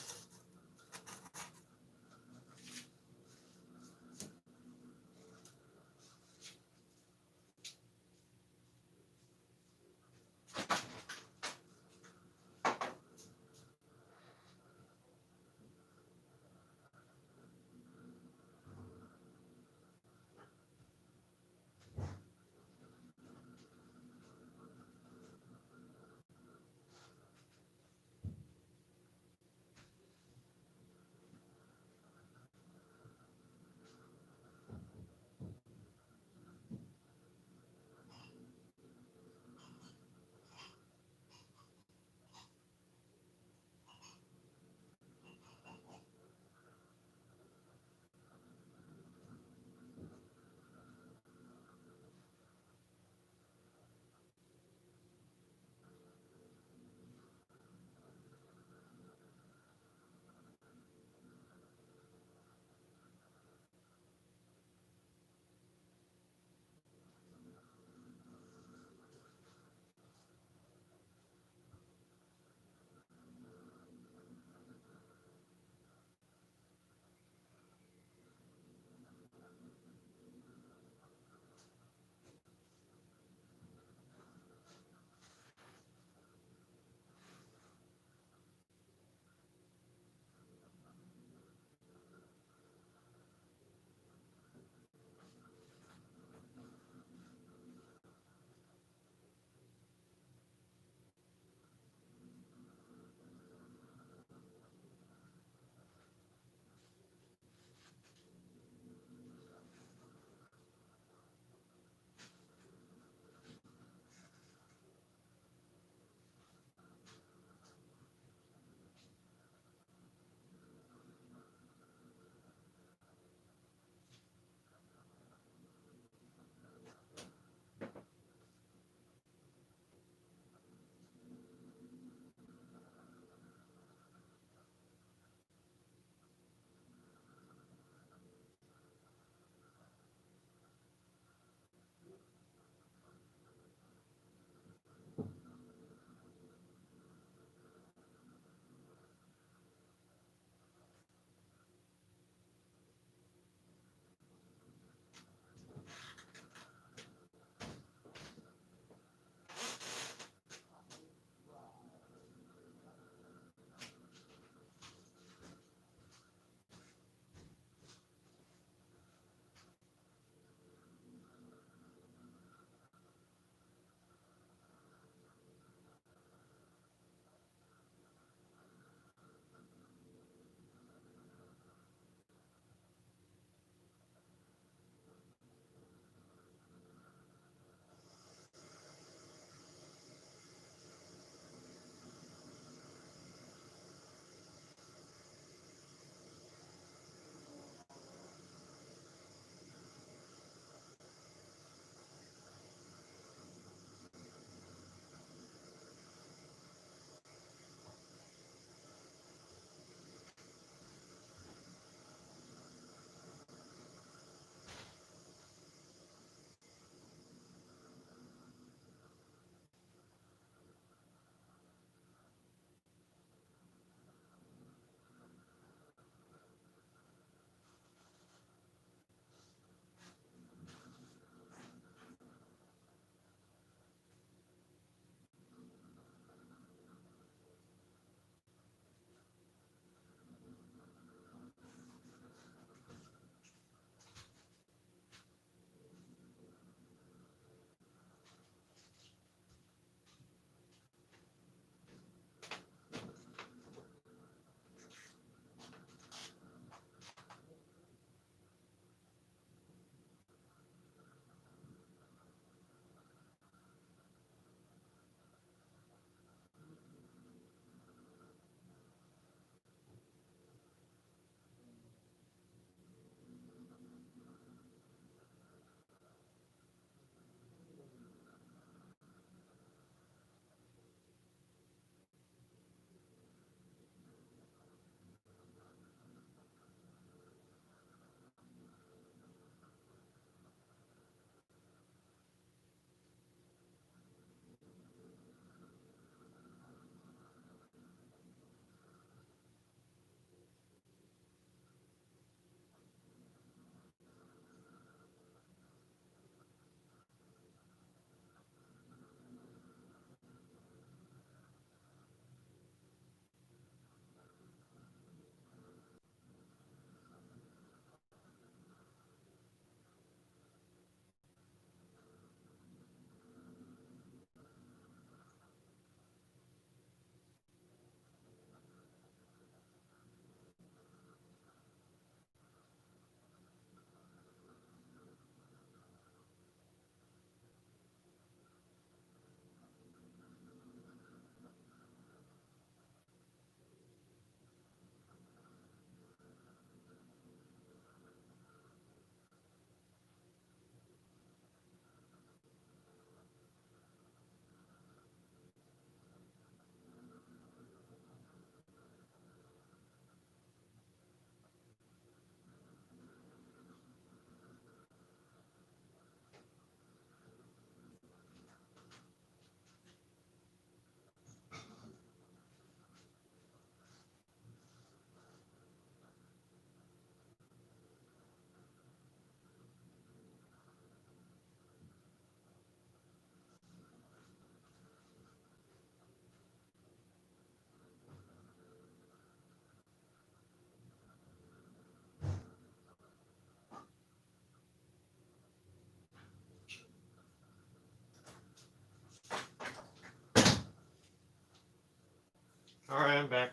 Alright, I'm back.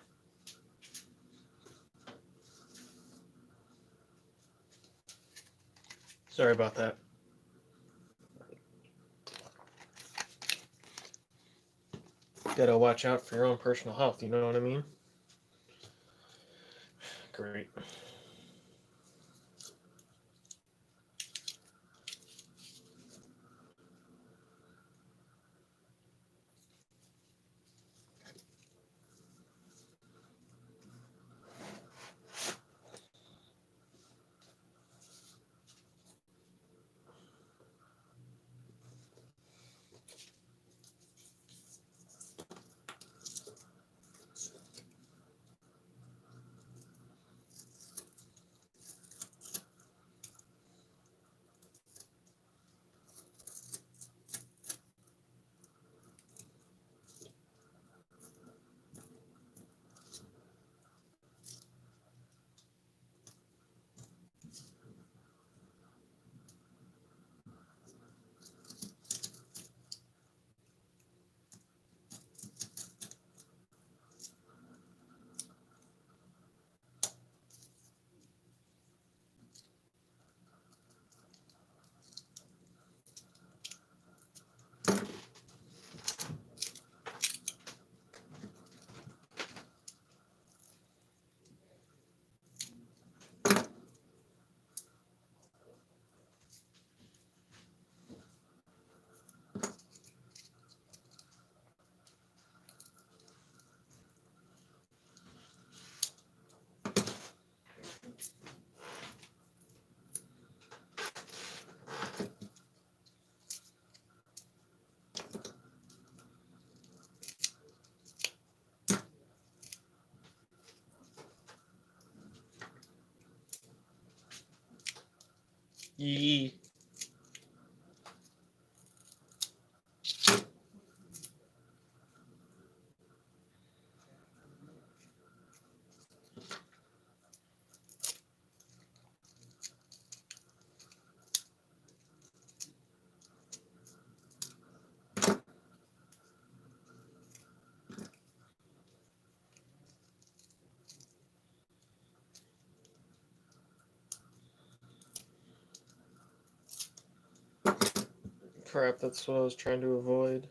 Sorry about that. Gotta watch out for your own personal health, you know what I mean? Great. Yee. Crap, that's what I was trying to avoid.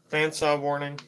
Bandsaw warning.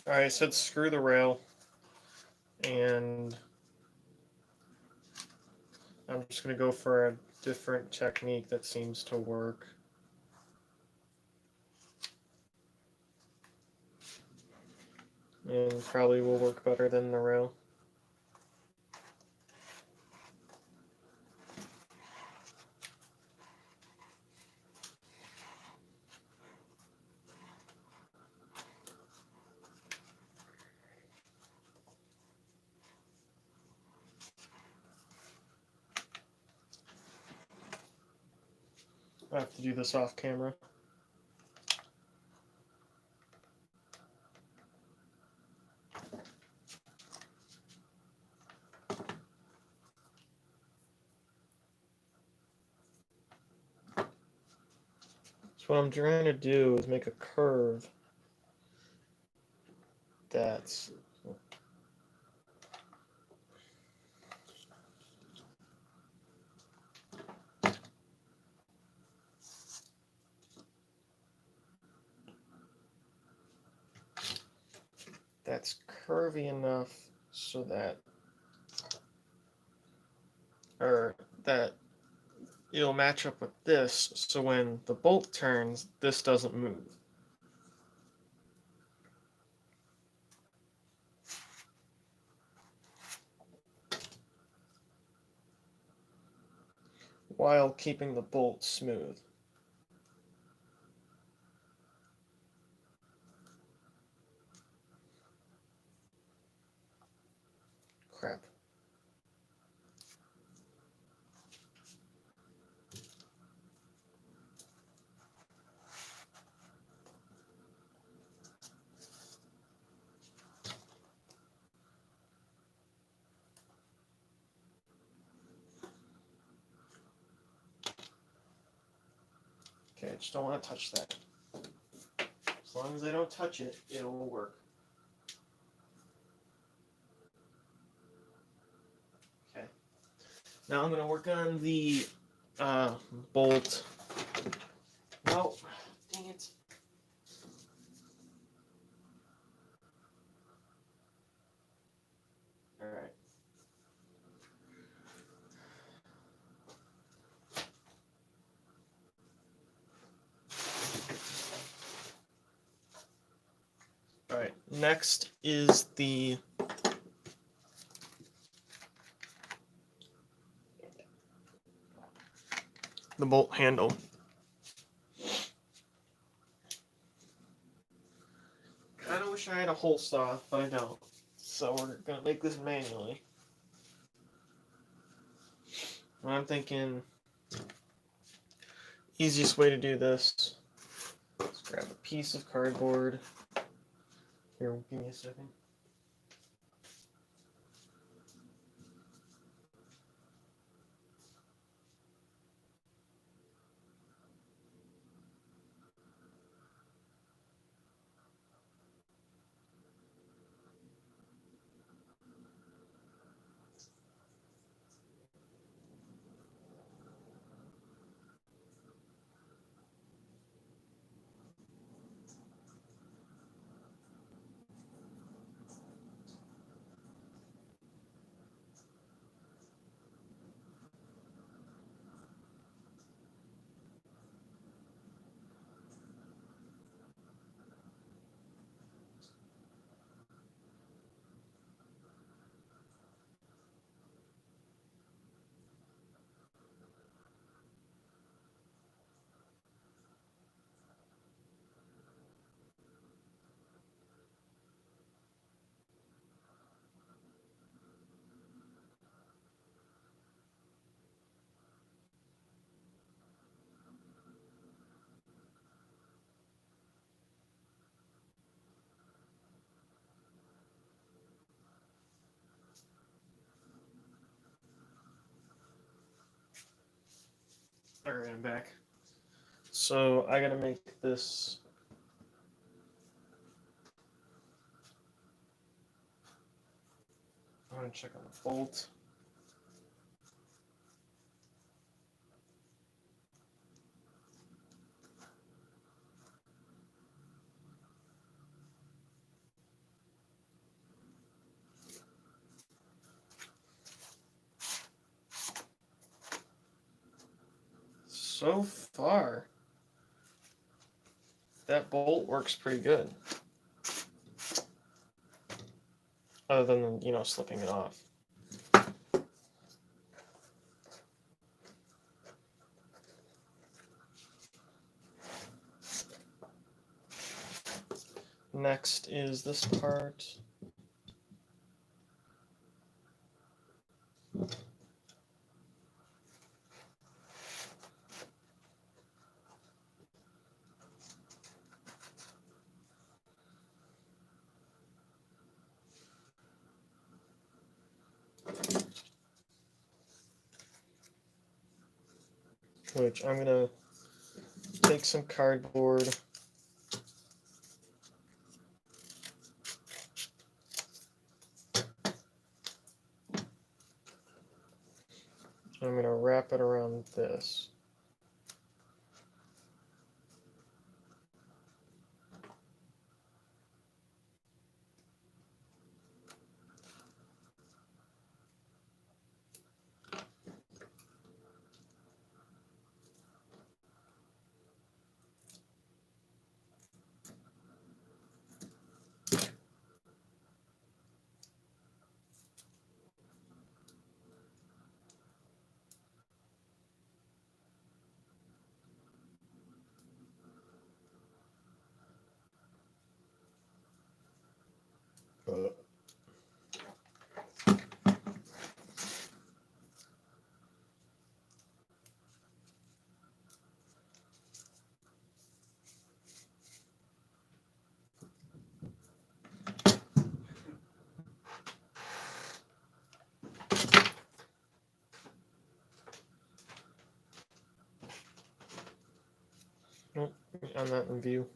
Alright, I said screw the rail, and I'm just going to go for a different technique that seems to work. And probably will work better than the rail. I have to do this off camera. So what I'm trying to do is make a curve that's curvy enough so that it'll match up with this, so when the bolt turns, this doesn't move. while keeping the bolt smooth. Crap. Okay, I just don't want to touch that. As long as I don't touch it, it will work. Okay. Now I'm going to work on the bolt. No, dang it. All right. All right. Next is the bolt handle. I kind of wish I had a hole saw, but I don't. So we're gonna make this manually. And I'm thinking easiest way to do this is grab a piece of cardboard. Here, give me a second. All right, I'm back. So I gotta make this. I'm gonna check on the bolt. So far, that bolt works pretty good. Other than, slipping it off. Next is this part. Which I'm gonna take some cardboard. I'm gonna wrap it around this. Nope, I'm not in view.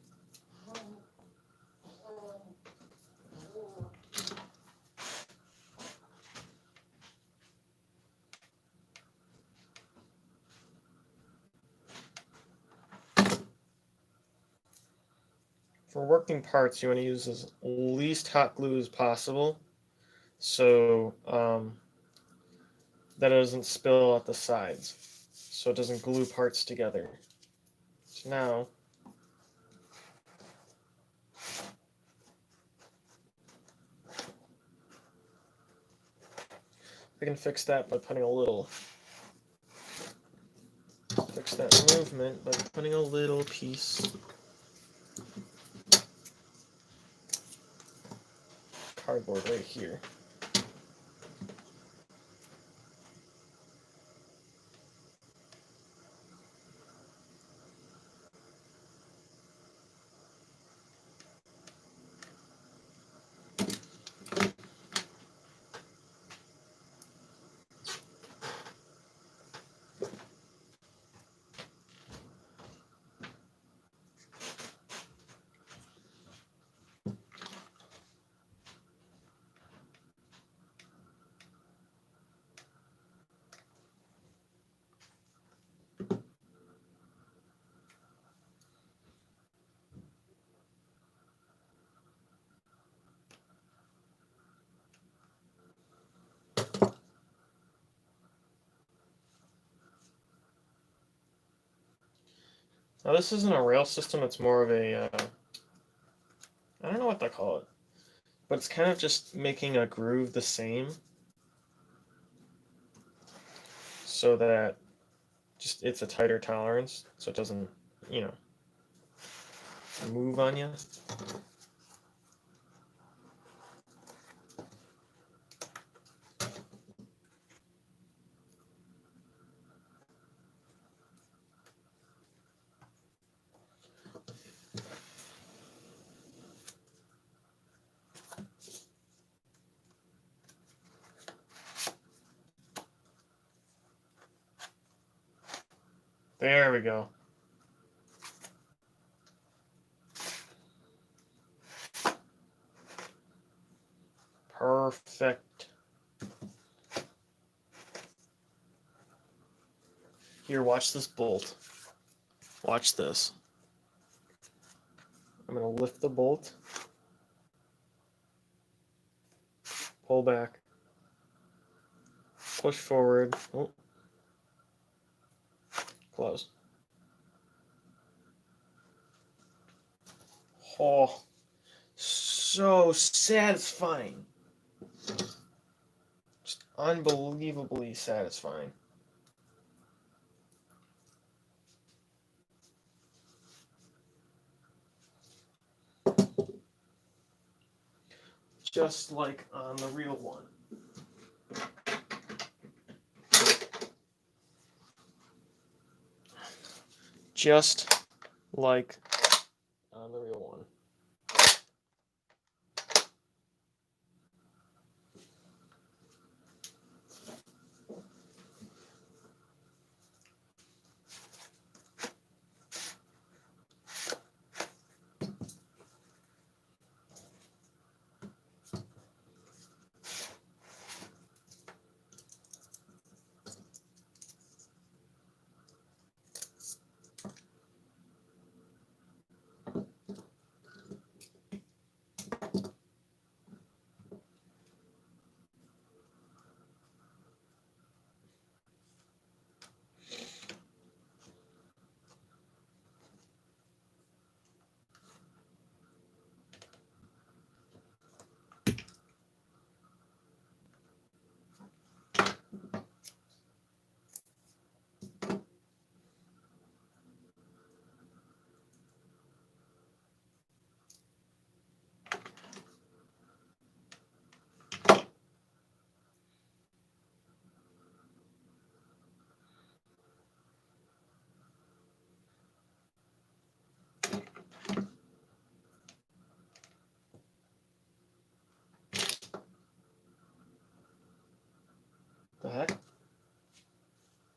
For working parts, you want to use as least hot glue as possible, so that it doesn't spill out the sides, so it doesn't glue parts together. So now, I can fix that by putting a little. Fix that movement by putting a little piece cardboard right here. Now this isn't a rail system, it's more of a, I don't know what they call it, but it's kind of just making a groove the same so that just it's a tighter tolerance so it doesn't, you know, move on you. There we go. Perfect. Here, watch this bolt. Watch this. I'm going to lift the bolt. Pull back. Push forward. Oh. Close. Oh, so satisfying. Just unbelievably satisfying. Just like on the real one. Just like on the real one. The heck?